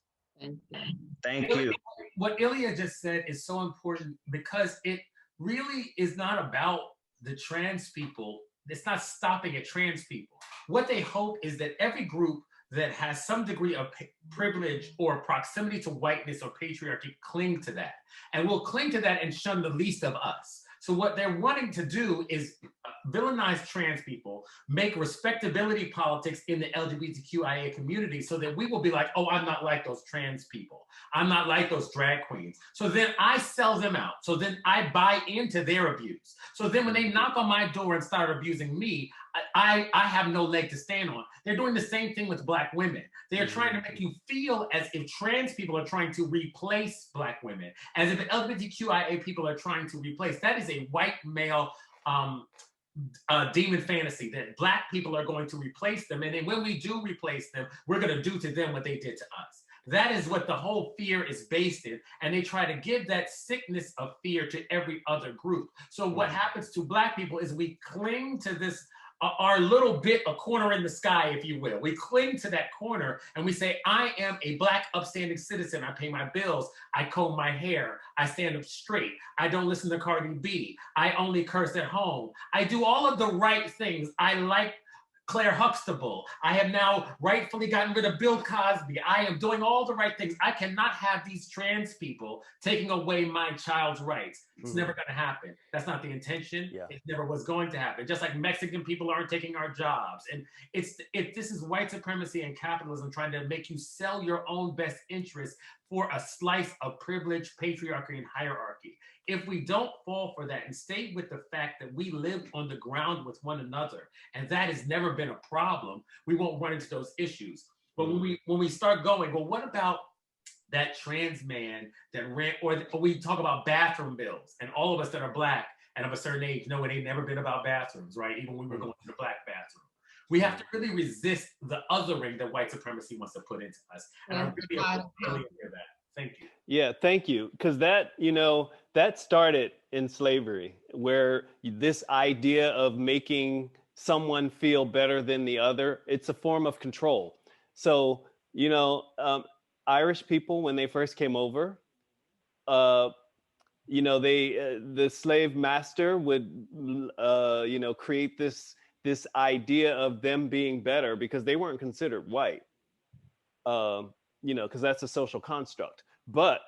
Thank you. What Ilya just said is so important because it really is not about the trans people. It's not stopping at trans people. What they hope is that every group that has some degree of privilege or proximity to whiteness or patriarchy cling to that. And will cling to that and shun the least of us. So what they're wanting to do is villainize trans people, make respectability politics in the LGBTQIA community so that we will be like, oh, I'm not like those trans people. I'm not like those drag queens. So then I sell them out. So then I buy into their abuse. So then when they knock on my door and start abusing me, I have no leg to stand on. They're doing the same thing with Black women. They are trying to make you feel as if trans people are trying to replace Black women, as if LGBTQIA people are trying to replace. That is a white male demon fantasy that Black people are going to replace them. And then when we do replace them, we're going to do to them what they did to us. That is what the whole fear is based in. And they try to give that sickness of fear to every other group. So what happens to Black people is we cling to this our little bit, a corner in the sky, if you will. We cling to that corner and we say, I am a Black upstanding citizen. I pay my bills. I comb my hair. I stand up straight. I don't listen to Cardi B. I only curse at home. I do all of the right things. I like Claire Huxtable. I have now rightfully gotten rid of Bill Cosby. I am doing all the right things. I cannot have these trans people taking away my child's rights. It's never going to happen. That's not the intention. Yeah. It never was going to happen. Just like Mexican people aren't taking our jobs. And this is white supremacy and capitalism trying to make you sell your own best interests for a slice of privilege, patriarchy, and hierarchy. If we don't fall for that and stay with the fact that we live on the ground with one another, and that has never been a problem, we won't run into those issues. But when we start going, well, what about that trans man that ran, or we talk about bathroom bills, and all of us that are Black and of a certain age know it ain't never been about bathrooms, right? Even when we were going to the Black bathroom. We have to really resist the othering that white supremacy wants to put into us. And I really appreciate that. Thank you. Yeah, thank you. Because that, that started in slavery, where this idea of making someone feel better than the other, it's a form of control. So, Irish people, when they first came over, the slave master would, create this idea of them being better because they weren't considered white, because that's a social construct. But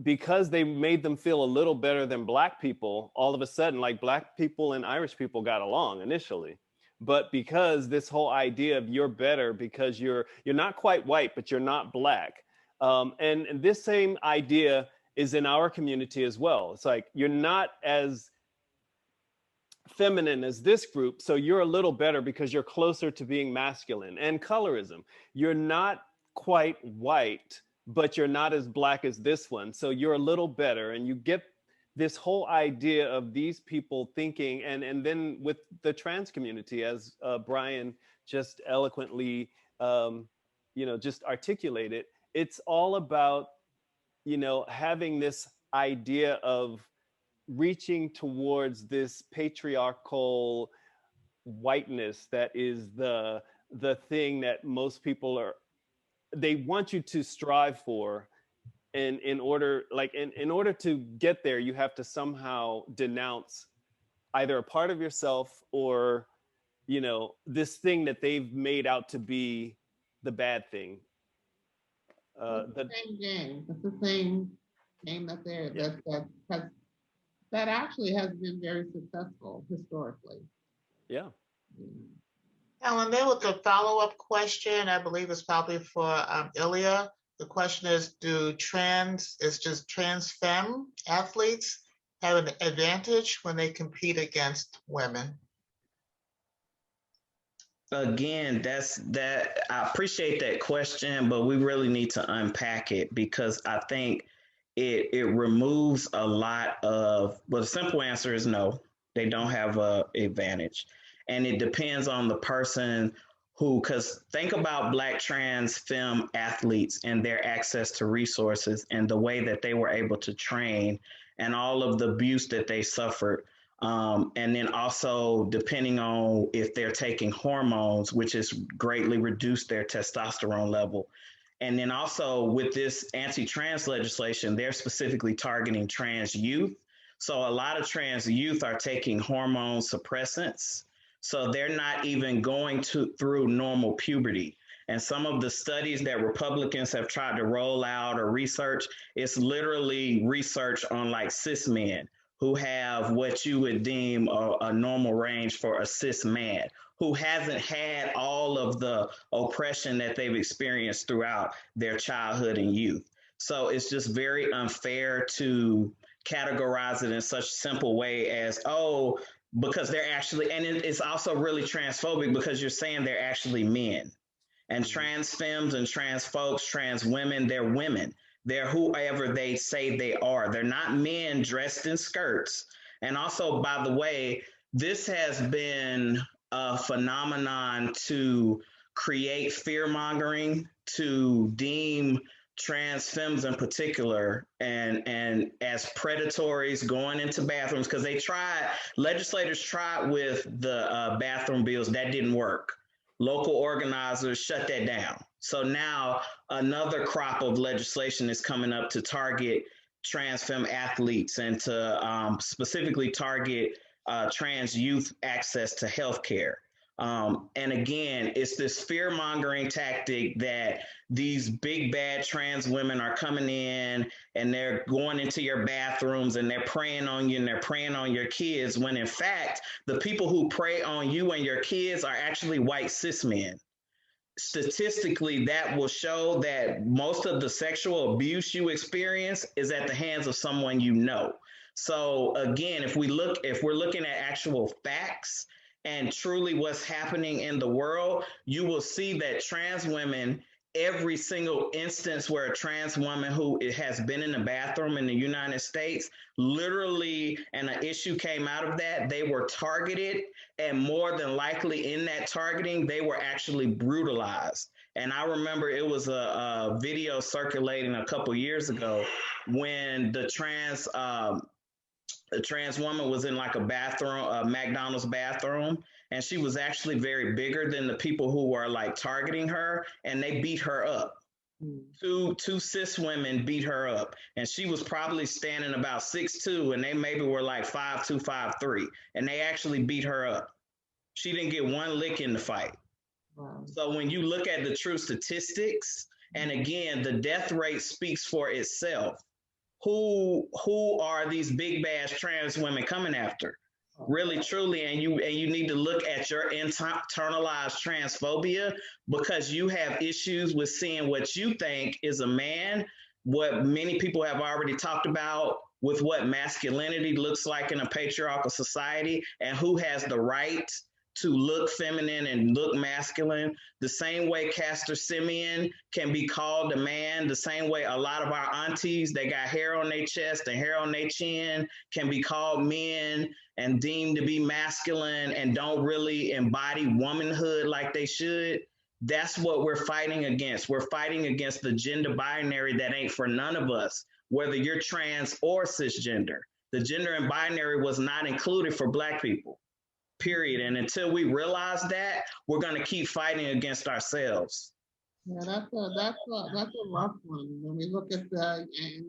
because they made them feel a little better than black people, all of a sudden, like, black people and Irish people got along initially. But because this whole idea of you're better because you're not quite white, but you're not black, and this same idea is in our community as well. It's like, you're not as feminine as this group, so you're a little better because you're closer to being masculine. And colorism, you're not quite white, but you're not as black as this one, so you're a little better. And you get this whole idea of these people thinking, and then with the trans community, as Brian just eloquently just articulated, it's all about having this idea of reaching towards this patriarchal whiteness that is the thing that most people they want you to strive for. And in order to get there, you have to somehow denounce either a part of yourself or this thing that they've made out to be the bad thing. It's the same game. It's the same game that actually has been very successful historically. Yeah. Helen, there was a follow-up question. I believe it's probably for Ilya. The question is, just trans femme athletes have an advantage when they compete against women? Again, I appreciate that question, but we really need to unpack it, because I think it removes a lot of, well, the simple answer is no, they don't have a advantage. And it depends on the person because think about Black trans femme athletes and their access to resources and the way that they were able to train and all of the abuse that they suffered. And then also depending on if they're taking hormones, which has greatly reduced their testosterone level. And then also with this anti-trans legislation, they're specifically targeting trans youth. So a lot of trans youth are taking hormone suppressants. So they're not even going through normal puberty. And some of the studies that Republicans have tried to roll out or research, it's literally research on like cis men who have what you would deem a normal range for a cis man, who hasn't had all of the oppression that they've experienced throughout their childhood and youth. So it's just very unfair to categorize it in such a simple way as, oh, because they're actually, and it's also really transphobic because you're saying they're actually men. And trans femmes and trans folks, trans women, they're women. They're whoever they say they are. They're not men dressed in skirts. And also, by the way, this has been a phenomenon to create fear-mongering, to deem trans femmes in particular and as predatories going into bathrooms, because legislators tried with the bathroom bills. That didn't work. Local organizers shut that down. So now another crop of legislation is coming up to target trans femme athletes and to specifically target trans youth access to healthcare. And again, it's this fear-mongering tactic that these big bad trans women are coming in and they're going into your bathrooms and they're preying on you and they're preying on your kids, when in fact, the people who prey on you and your kids are actually white cis men. Statistically, that will show that most of the sexual abuse you experience is at the hands of someone you know. So again, if we're looking at actual facts and truly what's happening in the world, you will see that trans women, every single instance where a trans woman who has been in the bathroom in the United States, literally, and an issue came out of that, they were targeted, and more than likely in that targeting, they were actually brutalized. And I remember it was a video circulating a couple years ago when the trans A trans woman was in like a bathroom, a McDonald's bathroom, and she was actually very bigger than the people who were like targeting her, and they beat her up. Two cis women beat her up, and she was probably standing about 6'2", and they maybe were like 5'2", 5'3", and they actually beat her up. She didn't get one lick in the fight. Wow. So when you look at the true statistics, and again, the death rate speaks for itself. Who are these big bad trans women coming after? Really, truly, and you need to look at your internalized transphobia, because you have issues with seeing what you think is a man, what many people have already talked about with what masculinity looks like in a patriarchal society, and who has the right to look feminine and look masculine. The same way Castor Simeon can be called a man, the same way a lot of our aunties, they got hair on their chest and hair on their chin, can be called men and deemed to be masculine and don't really embody womanhood like they should. That's what we're fighting against. We're fighting against the gender binary that ain't for none of us, whether you're trans or cisgender. The gender and binary was not included for Black people. Period. And until we realize that, we're going to keep fighting against ourselves. Yeah, that's a rough one. When we look at and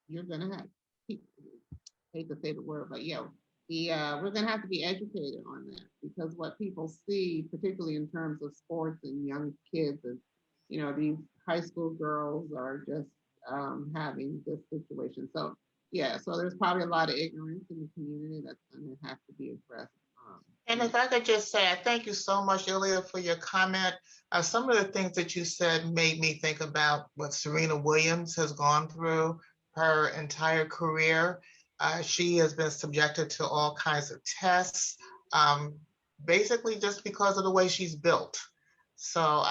you're gonna have, hate to say the word, but yeah, we're gonna have to be educated on that, because what people see, particularly in terms of sports and young kids, and these high school girls are just having this situation. So yeah, so there's probably a lot of ignorance in the community that's gonna have to be addressed. And if I could just say, I thank you so much, Ilya, for your comment. Some of the things that you said made me think about what Serena Williams has gone through her entire career. She has been subjected to all kinds of tests, basically just because of the way she's built. So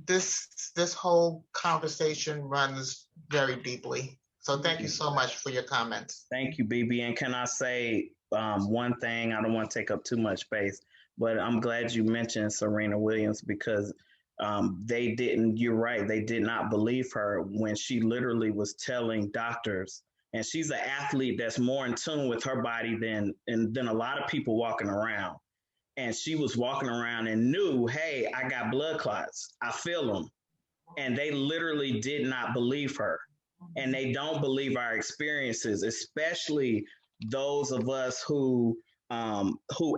this whole conversation runs very deeply. So thank you so much for your comments. Thank you, BB. And can I say one thing? I don't want to take up too much space, but I'm glad you mentioned Serena Williams, because they didn't, you're right, they did not believe her when she literally was telling doctors, and she's an athlete that's more in tune with her body than a lot of people walking around. And she was walking around and knew, hey, I got blood clots, I feel them. And they literally did not believe her. And they don't believe our experiences, especially those of us who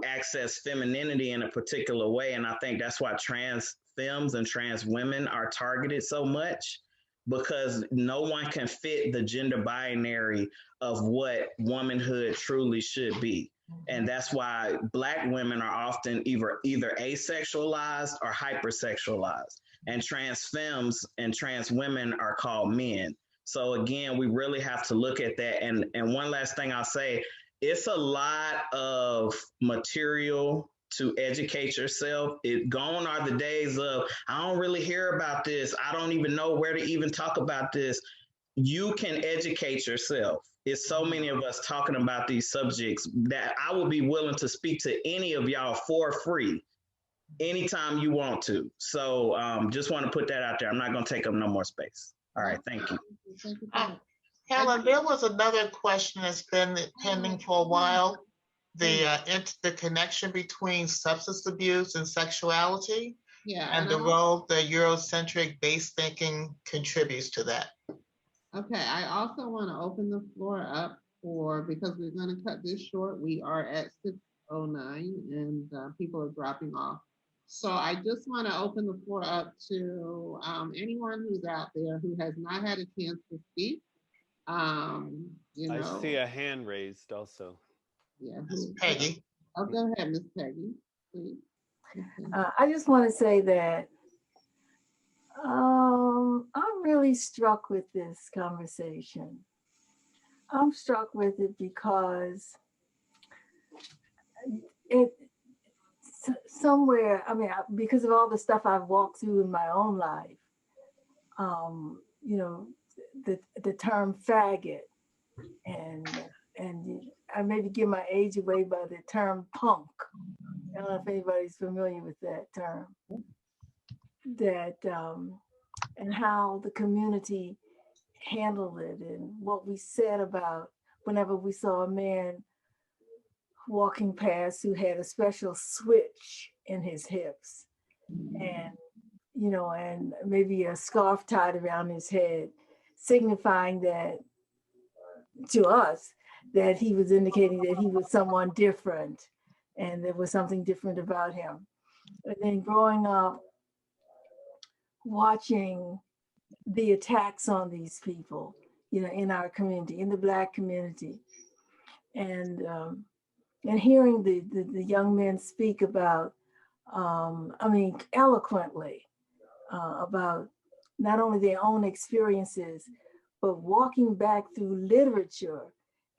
access femininity in a particular way. And I think that's why trans femmes and trans women are targeted so much, because no one can fit the gender binary of what womanhood truly should be. And that's why Black women are often either asexualized or hypersexualized, and trans femmes and trans women are called men. So again, we really have to look at that. And one last thing I'll say, it's a lot of material to educate yourself. Gone are the days of, I don't really hear about this, I don't even know where to even talk about this. You can educate yourself. It's so many of us talking about these subjects that I would be willing to speak to any of y'all for free anytime you want to. So just want to put that out there. I'm not going to take up no more space. All right, thank you. Helen, there was another question that's been pending for a while. The connection between substance abuse and sexuality, and the role the Eurocentric base thinking contributes to that. Okay, I also want to open the floor up because we're going to cut this short. We are at 6:09 and people are dropping off. So I just want to open the floor up to anyone who's out there who has not had a chance to speak. I see a hand raised also. Yeah, Peggy. Oh, go ahead, Miss Peggy, please. I just want to say that I'm really struck with this conversation. I'm struck with it because somewhere, I mean, because of all the stuff I've walked through in my own life, the term faggot, and I maybe give my age away by the term punk. I don't know if anybody's familiar with that term. And how the community handled it, and what we said about whenever we saw a man walking past who had a special switch in his hips and, you know, and maybe a scarf tied around his head, signifying that to us that he was indicating that he was someone different and there was something different about him. And then growing up, watching the attacks on these people, you know, in our community, in the Black community, and hearing the young men speak about, I mean, eloquently about not only their own experiences, but walking back through literature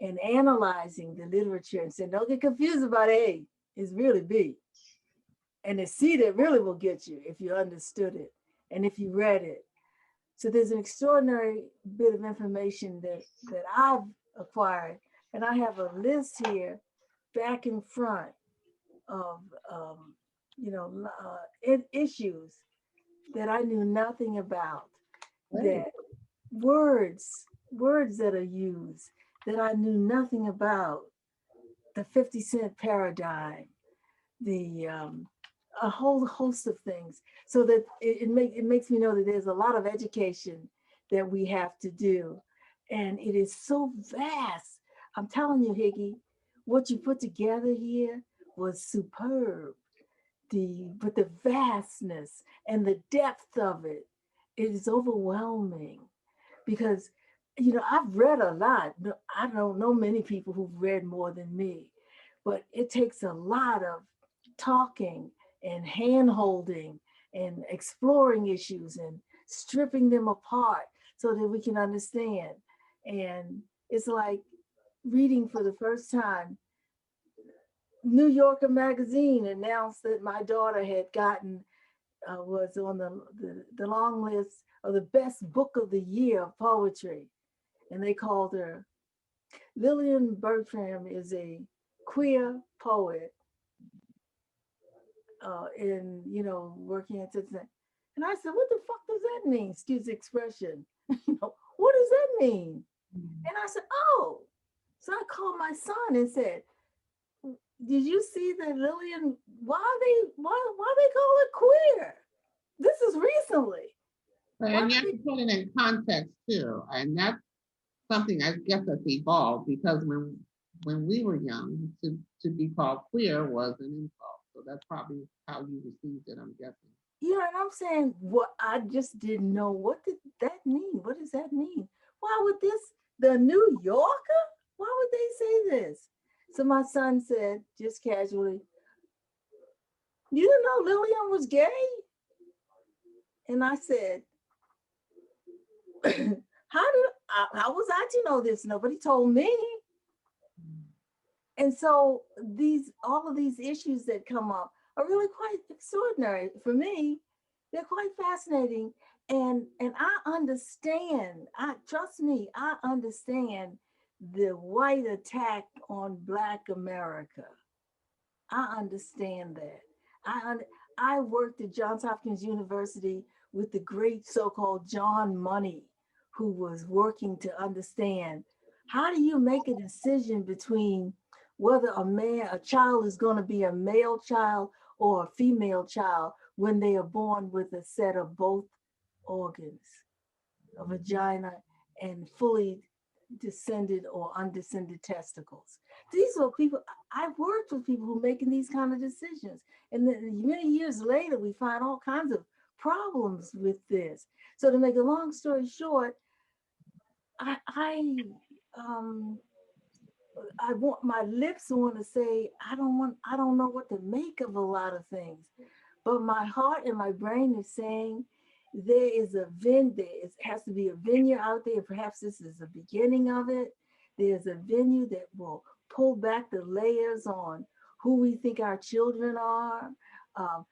and analyzing the literature and saying, don't get confused about A, it's really B. And it's C that really will get you if you understood it and if you read it. So there's an extraordinary bit of information that I've acquired. And I have a list here back in front of, you know, issues that I knew nothing about, that words that are used that I knew nothing about, the 50-cent paradigm, the a whole host of things, so that it makes me know that there's a lot of education that we have to do, and it is so vast. I'm telling you, Higgy, what you put together here was superb. But the vastness and the depth of it is overwhelming, because, you know, I've read a lot. I don't know many people who've read more than me, but it takes a lot of talking and hand holding and exploring issues and stripping them apart so that we can understand. And it's like reading for the first time. New Yorker magazine announced that my daughter had gotten, was on the long list of the best book of the year of poetry. And they called her, Lillian Bertram is a queer poet in, you know, working at such. And I said, what the fuck does that mean? Excuse the expression. You know, what does that mean? And I said, oh. So I called my son and said, did you see that Lillian, why they call it queer? This is recently. And you have to put it in context too. And that's something I guess that's evolved, because when we were young, to be called queer was an insult. So that's probably how you received it, I'm guessing. Yeah, and I'm saying, what, I just didn't know, what did that mean? What does that mean? Why would the New Yorker, why would they say this? So my son said, just casually, you didn't know Lillian was gay? And I said, how was I to know this? Nobody told me. And so all of these issues that come up are really quite extraordinary for me. They're quite fascinating, and I understand. Trust me, I understand the white attack on Black America. I understand that. I worked at Johns Hopkins University with the great so-called John Money, who was working to understand, how do you make a decision between whether a child is going to be a male child or a female child when they are born with a set of both organs, a vagina and fully descended or undescended testicles. These are people, I've worked with people who are making these kind of decisions. And then many years later, we find all kinds of problems with this. So to make a long story short, I want, my lips want to say, I don't know what to make of a lot of things, but my heart and my brain is saying, there has to be a venue out there. Perhaps this is the beginning of it. There's a venue that will pull back the layers on who we think our children are.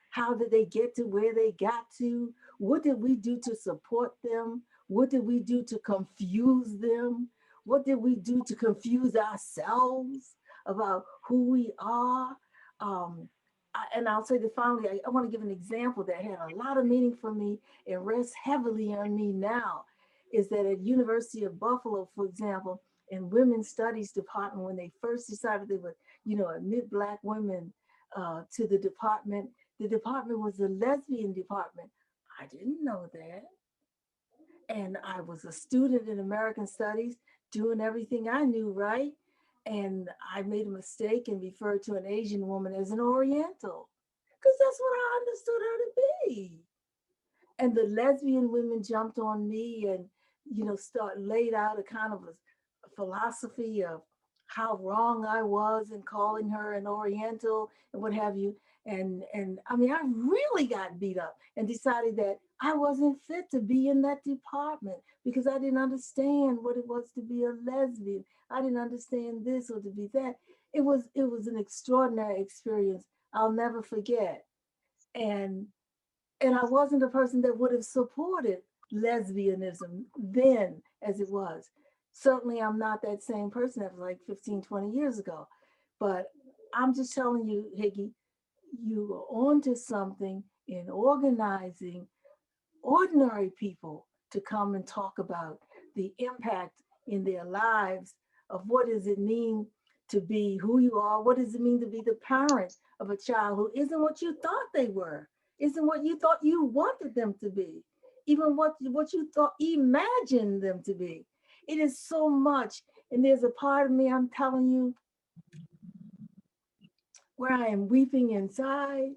How did they get to where they got to? What did we do to support them? What did we do to confuse them? What did we do to confuse ourselves about who we are? And I'll say that finally, I want to give an example that had a lot of meaning for me and rests heavily on me now, is that at University of Buffalo, for example, and women's studies department, when they first decided they would, admit Black women to the department was a lesbian department. I didn't know that. And I was a student in American Studies, doing everything I knew right. And I made a mistake and referred to an Asian woman as an Oriental, because that's what I understood her to be. And the lesbian women jumped on me and, laid out a kind of a philosophy of how wrong I was in calling her an Oriental and what have you. And I mean, I really got beat up and decided that I wasn't fit to be in that department because I didn't understand what it was to be a lesbian. I didn't understand this or to be that. It was an extraordinary experience I'll never forget. And I wasn't a person that would have supported lesbianism then as it was. Certainly, I'm not that same person that was like 15, 20 years ago. But I'm just telling you, Higgy, you are onto something in organizing ordinary people to come and talk about the impact in their lives of what does it mean to be who you are, what does it mean to be the parent of a child who isn't what you thought they were, isn't what you thought you wanted them to be, even what you thought imagined them to be. It is so much. And there's a part of me, I'm telling you, where I am weeping inside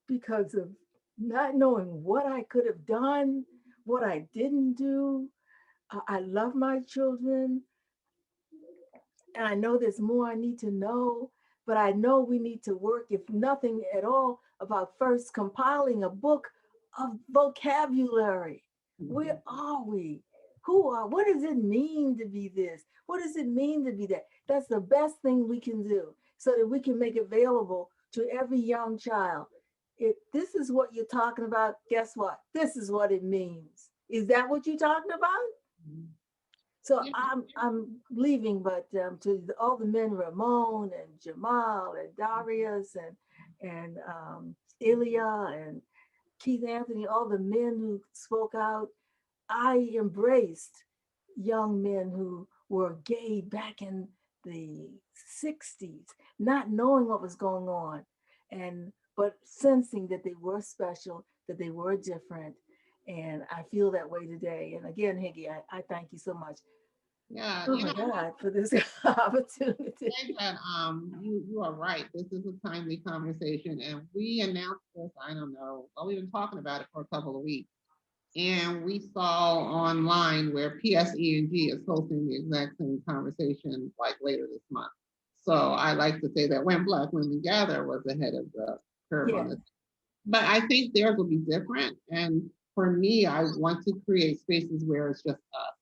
because of not knowing what I could have done, what I didn't do. I love my children. And I know there's more I need to know, but I know we need to work, if nothing at all, about first compiling a book of vocabulary. Where are we? Who are, what does it mean to be this? What does it mean to be that? That's the best thing we can do so that we can make available to every young child. If this is what you're talking about, guess what? This is what it means. Is that what you're talking about? So I'm leaving, but to all the men, Ramon and Jamal and Darius and Ilya and Keith Anthony, all the men who spoke out, I embraced young men who were gay back in the 60s, not knowing what was going on, but sensing that they were special, that they were different. And I feel that way today. And again, Higgy, I thank you so much. Yeah, Oh my God, for this opportunity. That, you are right. This is a timely conversation, and we announced this. I don't know. Well, we've been talking about it for a couple of weeks, and we saw online where PSE&G is hosting the exact same conversation like later this month. So I like to say that When Black Women Gather was ahead of the curve on this. But I think theirs will be different. And for me, I want to create spaces where it's just us,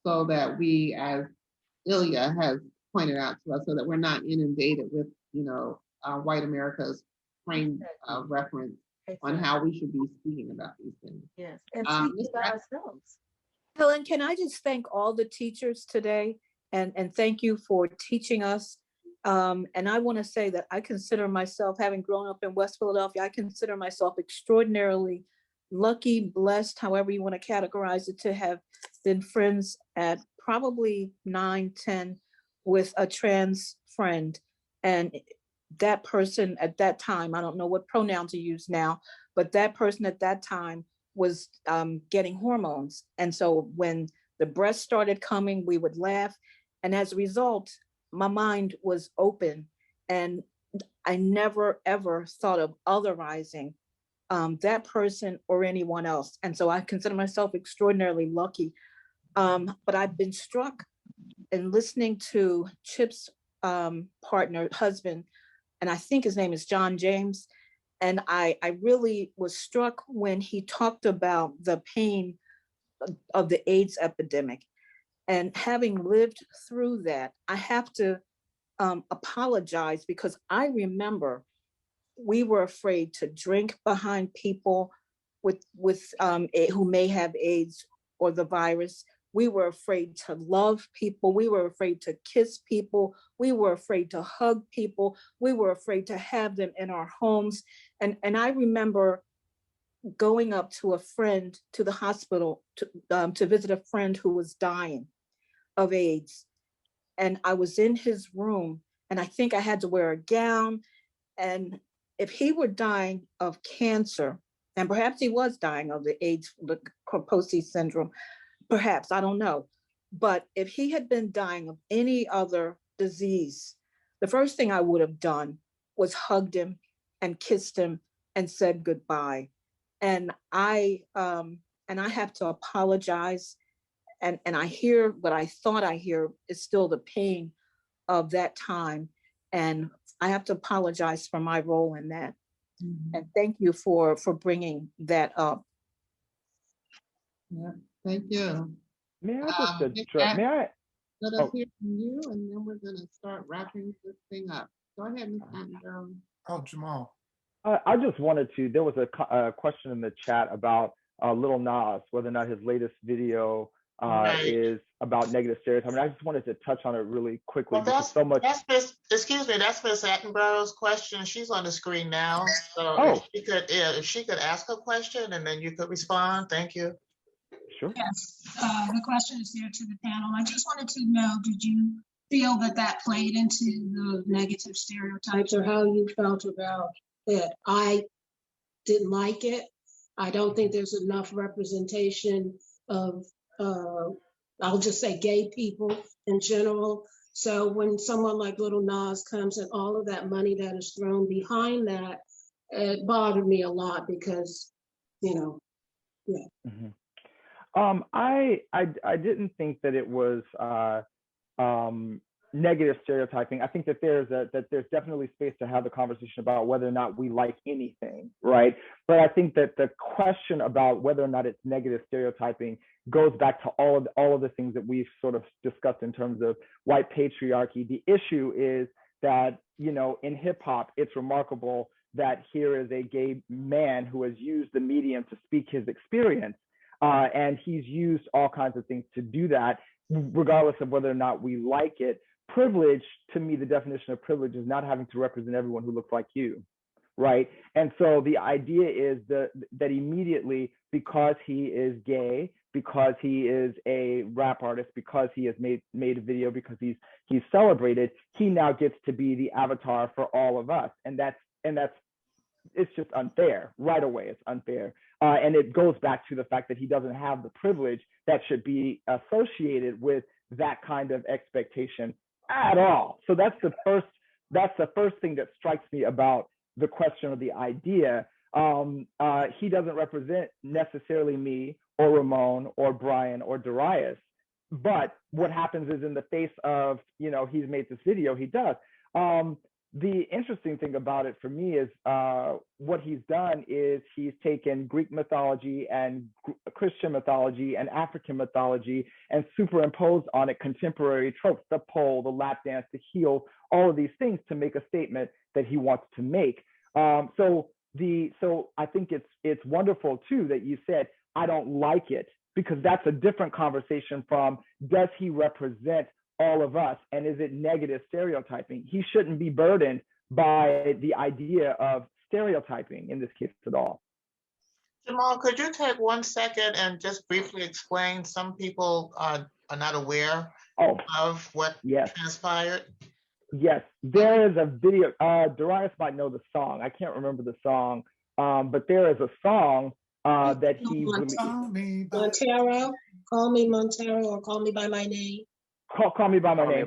so that we, as Ilya has pointed out to us, so that we're not inundated with, white America's frame of reference on how we should be speaking about these things. Yes, and speaking about ourselves. Helen, can I just thank all the teachers today and thank you for teaching us. And I want to say that I consider myself, having grown up in West Philadelphia, I consider myself extraordinarily lucky, blessed, however you want to categorize it, to have been friends at probably 9, 10 with a trans friend. And that person at that time, I don't know what pronoun to use now, but that person at that time was getting hormones. And so when the breasts started coming, we would laugh. And as a result, my mind was open, and I never, ever thought of otherizing that person or anyone else. And so I consider myself extraordinarily lucky. But I've been struck in listening to Chip's partner, husband, and I think his name is John James. And I really was struck when he talked about the pain of the AIDS epidemic. And having lived through that, I have to apologize, because I remember we were afraid to drink behind people with who may have AIDS or the virus. We were afraid to love people. We were afraid to kiss people. We were afraid to hug people. We were afraid to have them in our homes. And I remember going up to a friend to the hospital to visit a friend who was dying. of AIDS. And I was in his room, and I think I had to wear a gown. And if he were dying of cancer, and perhaps he was dying of the AIDS, the Kaposi syndrome, perhaps, I don't know. But if he had been dying of any other disease, the first thing I would have done was hugged him and kissed him and said goodbye. And I have to apologize. And I hear what I thought I hear is still the pain of that time. And I have to apologize for my role in that. Mm-hmm. And thank you for bringing that up. Yeah, thank you. May I just address, Let us hear from you, and then we're going to start wrapping this thing up. Go ahead, Ms. Attenborough. Oh, Jamal. I just wanted to, there was a question in the chat about Lil Nas, whether or not his latest video is about negative stereotyping. I just wanted to touch on it really quickly. Well, that's Miss Attenborough's question. She's on the screen now. So if she could ask her question and then you could respond. Thank you. Sure. Yes, the question is here to the panel. I just wanted to know, did you feel that played into the negative stereotypes, or how you felt about it? I didn't like it. I don't think there's enough representation of, I'll just say gay people in general. So when someone like Lil Nas comes and all of that money that is thrown behind that, it bothered me a lot because, yeah. Mm-hmm. I didn't think that it was negative stereotyping. I think that there's definitely space to have the conversation about whether or not we like anything, right? But I think that the question about whether or not it's negative stereotyping goes back to all of the things that we've sort of discussed in terms of white patriarchy. The issue is that, in hip hop, it's remarkable that here is a gay man who has used the medium to speak his experience. And he's used all kinds of things to do that, regardless of whether or not we like it. Privilege, to me, the definition of privilege is not having to represent everyone who looks like you, right? And so the idea is that immediately, because he is gay, because he is a rap artist, because he has made a video, because he's celebrated, he now gets to be the avatar for all of us, and that's it's just unfair right away. It's unfair. And it goes back to the fact that he doesn't have the privilege that should be associated with that kind of expectation at all. So that's the first thing that strikes me about the question of the idea. He doesn't represent necessarily me or Ramon or Brian or Darius, but what happens is in the face of, he's made this video, he does. The interesting thing about it for me is what he's done is he's taken Greek mythology and Christian mythology and African mythology and superimposed on it contemporary tropes, the pole, the lap dance, the heel, all of these things to make a statement that he wants to make. So I think it's wonderful too that you said, I don't like it, because that's a different conversation from, does he represent all of us, and is it negative stereotyping? He shouldn't be burdened by the idea of stereotyping in this case at all. Jamal, could you take 1 second and just briefly explain? Some people are not aware of what transpired. Yes, there is a video. Darius might know the song. I can't remember the song, but there is a song that he released. Montero, call me Montero, or call me by my name. Call me by my name.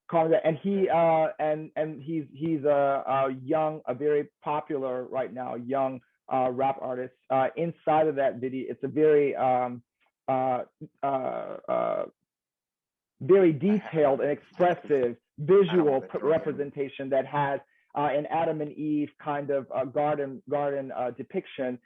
Call me by, and he and he's a young, a very popular right now young rap artist. Inside of that video, it's a very very detailed and expressive visual representation that has an Adam and Eve kind of garden depiction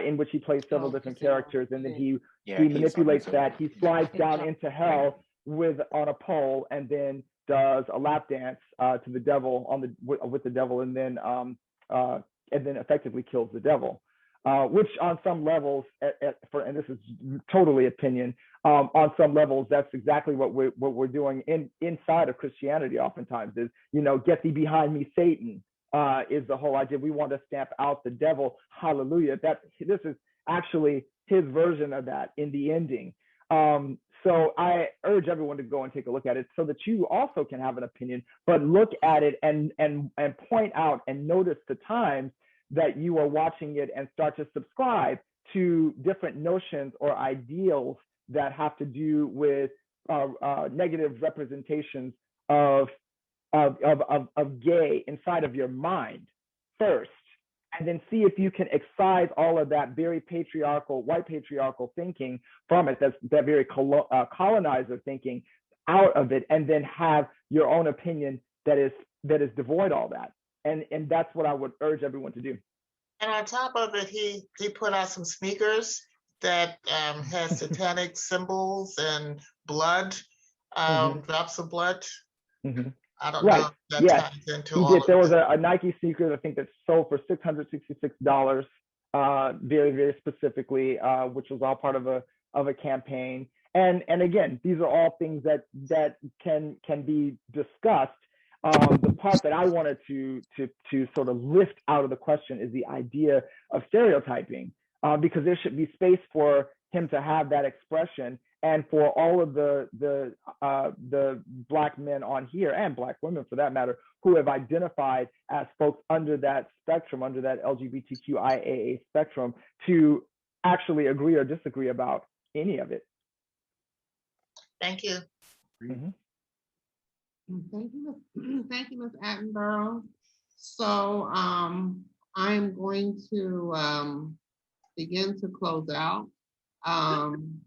in which he plays several different characters, and then he manipulates that. He slides down into hell on a pole, and then does a lap dance to the devil with the devil, and then effectively kills the devil, which on some levels, and this is totally opinion, on some levels that's exactly what we're doing inside of Christianity. Oftentimes is, get thee behind me, Satan, is the whole idea. We want to stamp out the devil. Hallelujah. This is actually his version of that in the ending. So I urge everyone to go and take a look at it so that you also can have an opinion, but look at it and point out and notice the times that you are watching it and start to subscribe to different notions or ideals that have to do with negative representations of gay inside of your mind first, and then see if you can excise all of that very patriarchal, white patriarchal thinking from it, that very colonizer thinking out of it, and then have your own opinion that is devoid of all that. And that's what I would urge everyone to do. And on top of it, he put out some sneakers that has satanic symbols and blood, drops of blood. I don't know if that ties into all of There was a Nike sneaker, I think, that sold for $666, very, very specifically, which was all part of a campaign. And again, these are all things that can be discussed. The part that I wanted to sort of lift out of the question is the idea of stereotyping, because there should be space for him to have that expression, and for all of the Black men on here, and Black women for that matter, who have identified as folks under that spectrum, under that LGBTQIA spectrum, to actually agree or disagree about any of it. Thank you. Thank you, Ms. Attenborough. So I'm going to begin to close out. On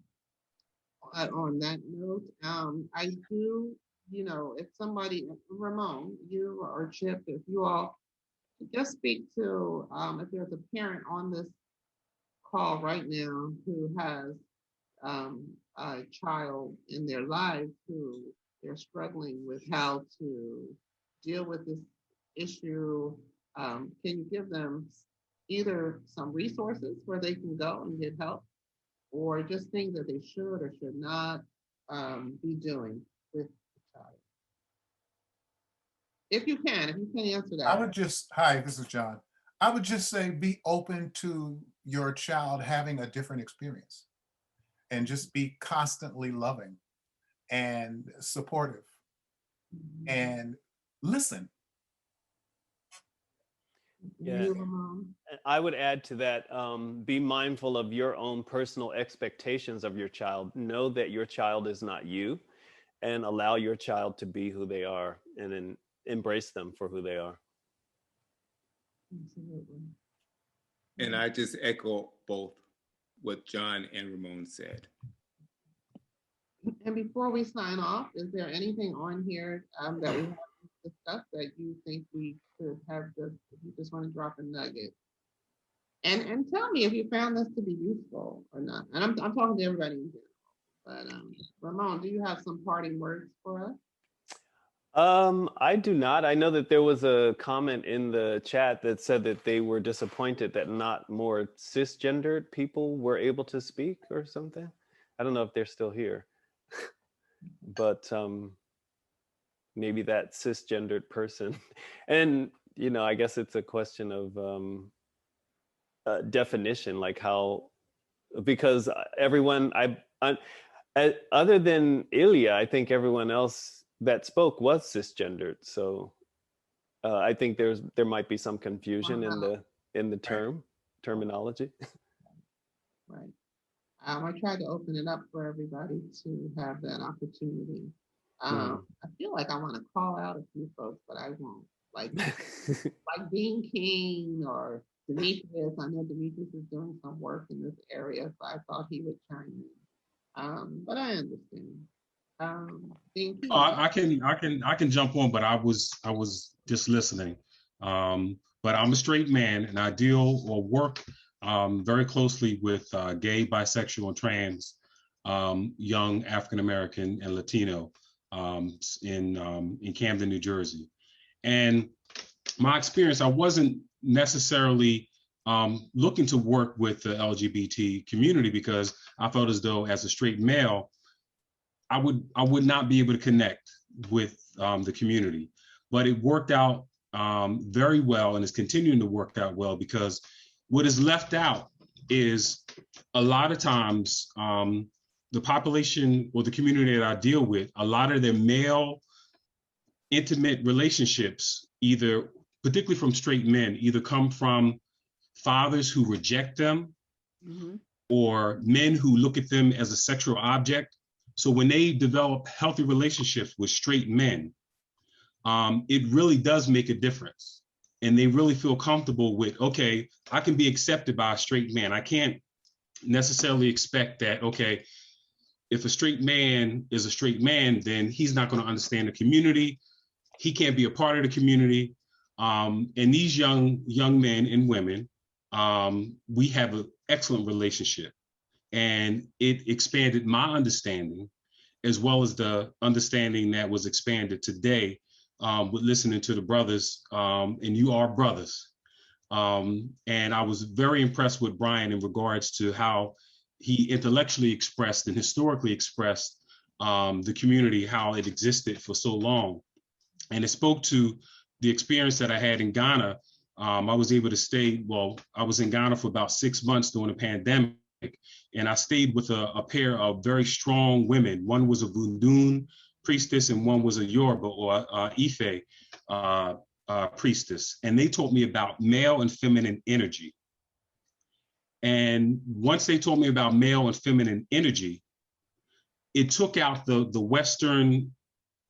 that note, I do, if somebody, Ramón, you or Chip, if you all just speak to, if there's a parent on this call right now who has a child in their lives who they're struggling with how to deal with this issue, can you give them either some resources where they can go and get help, or just things that they should or should not be doing with the child? If you can answer that. I would just, hi, this is John. I would just say be open to your child having a different experience, and just be constantly loving and supportive and listen. Yeah, I would add to that, be mindful of your own personal expectations of your child. Know that your child is not you, and allow your child to be who they are, and then embrace them for who they are. Absolutely. And I just echo both what John and Ramón said. And before we sign off, is there anything on here that we have discussed that you think we could have if you just want to drop a nugget? And tell me if you found this to be useful or not. And I'm talking to everybody in general. But Ramón, do you have some parting words for us? I do not. I know that there was a comment in the chat that said that they were disappointed that not more cisgendered people were able to speak or something. I don't know if they're still here. But maybe that cisgendered person. And, I guess it's a question of definition, like how, because everyone, other than Ilya, I think everyone else that spoke was cisgendered. So I think there might be some confusion in the terminology. Right. I tried to open it up for everybody to have that opportunity. I feel like I want to call out a few folks, but I won't. Like Dean King or Demetrius. I know Demetrius is doing some work in this area, so I thought he would chime in. But I understand. Dean King. I can jump on, but I was just listening. But I'm a straight man, and I deal or work very closely with gay, bisexual, and trans young African American and Latino in Camden, New Jersey. And my experience, I wasn't necessarily looking to work with the LGBT community, because I felt as though as a straight male, I would not be able to connect with the community. But it worked out very well, and is continuing to work out well, because what is left out is a lot of times the population or the community that I deal with, a lot of their male intimate relationships, either particularly from straight men, either come from fathers who reject them or men who look at them as a sexual object. So when they develop healthy relationships with straight men, it really does make a difference. And they really feel comfortable with, okay, I can be accepted by a straight man. I can't necessarily expect that, okay, if a straight man is a straight man, then he's not going to understand the community. He can't be a part of the community. And these young men and women, we have an excellent relationship. And it expanded my understanding, as well as the understanding that was expanded today with listening to the brothers, and you are brothers. And I was very impressed with Brian in regards to how he intellectually expressed and historically expressed the community, how it existed for so long. And it spoke to the experience that I had in Ghana. I was able to stay, I was in Ghana for about 6 months during the pandemic, and I stayed with a pair of very strong women. One was a Vundun priestess and one was a Yoruba or Ife priestess. And they taught me about male and feminine energy. And once they told me about male and feminine energy, it took out the Western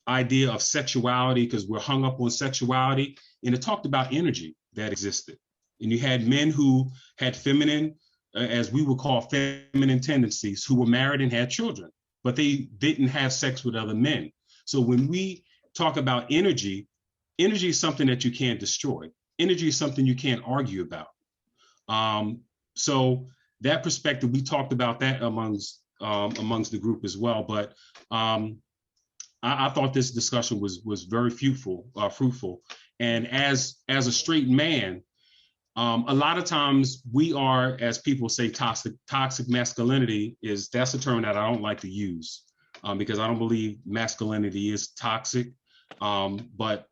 idea of sexuality, because we're hung up on sexuality, and it talked about energy that existed. And you had men who had feminine, as we would call feminine tendencies, who were married and had children, but they didn't have sex with other men. So when we talk about energy, energy is something that you can't destroy. Energy is something you can't argue about. So that perspective, we talked about that amongst the group as well. But I thought this discussion was very fruitful. And as a straight man, a lot of times we are, as people say, toxic masculinity that's a term that I don't like to use because I don't believe masculinity is toxic. But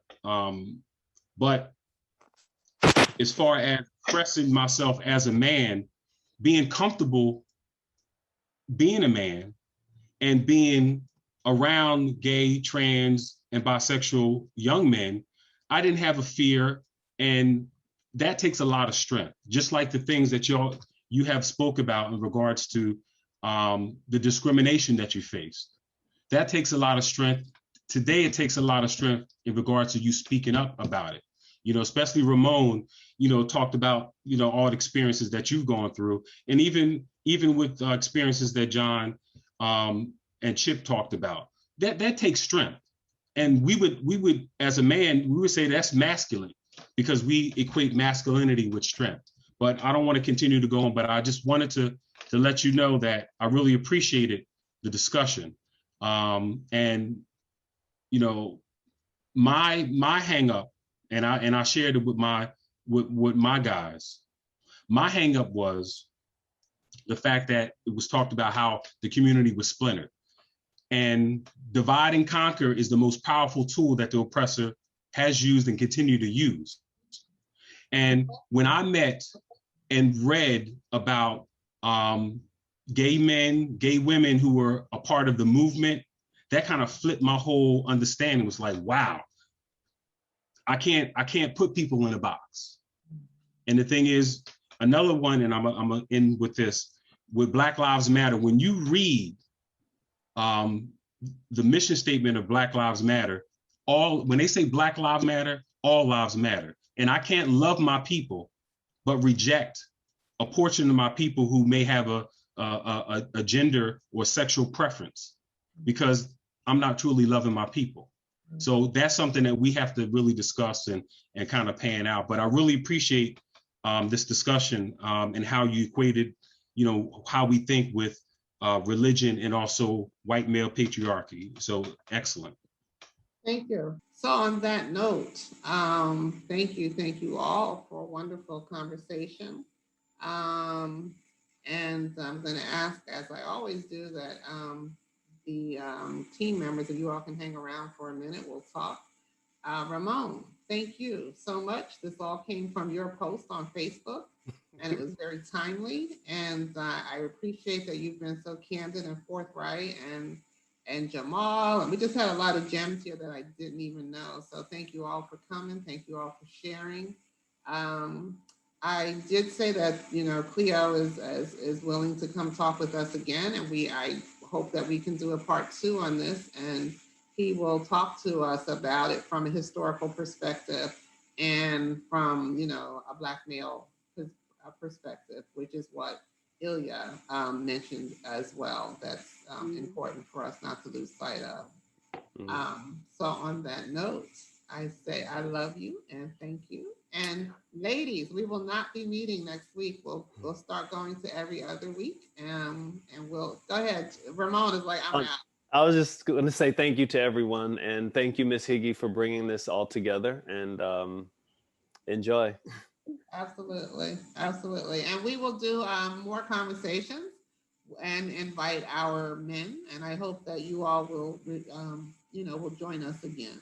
as far as expressing myself as a man, being comfortable being a man and being around gay, trans, and bisexual young men, I didn't have a fear, and that takes a lot of strength. Just like the things that you have spoke about in regards to the discrimination that you faced. That takes a lot of strength. Today, it takes a lot of strength in regards to you speaking up about it. Especially Ramón, talked about, all the experiences that you've gone through, and even with experiences that John and Chip talked about. That takes strength. And we would, as a man, we would say that's masculine because we equate masculinity with strength. But I don't want to continue to go on, but I just wanted to let you know that I really appreciated the discussion. And, my hang up, and I shared it with my guys. My hang up was the fact that it was talked about how the community was splintered. And divide and conquer is the most powerful tool that the oppressor has used and continue to use. And when I met and read about gay men, gay women who were a part of the movement, that kind of flipped my whole understanding. It was like, wow, I can't put people in a box. And the thing is, another one, and I'm gonna end with this, with Black Lives Matter, when you read the mission statement of Black Lives Matter, when they say Black Lives Matter, all lives matter. And I can't love my people, but reject a portion of my people who may have a gender or sexual preference, because I'm not truly loving my people. So that's something that we have to really discuss and kind of pan out. But I really appreciate this discussion and how you equated, how we think with religion and also white male patriarchy. So excellent. Thank you. So on that note, thank you all for a wonderful conversation. And I'm going to ask, as I always do, that the team members, if you all can hang around for a minute, we'll talk. Ramon, thank you so much. This all came from your post on Facebook, and it was very timely. And I appreciate that you've been so candid and forthright. And Jamal, and we just had a lot of gems here that I didn't even know. So thank you all for coming. Thank you all for sharing. I did say that, you know, Cleo is willing to come talk with us again, and I hope that we can do a part 2 on this, and he will talk to us about it from a historical perspective and from, you know, a Black male perspective, which is what Ilya mentioned as well. That's important for us not to lose sight of. So on that note, I say I love you and thank you. And ladies, we will not be meeting next week. We'll start going to every other week. And we'll go ahead. Ramon is like, I'm out. I was just going to say thank you to everyone, and thank you, Miss Higgy, for bringing this all together. And enjoy. Absolutely, absolutely. And we will do more conversations and invite our men. And I hope that you all will, you know, will join us again.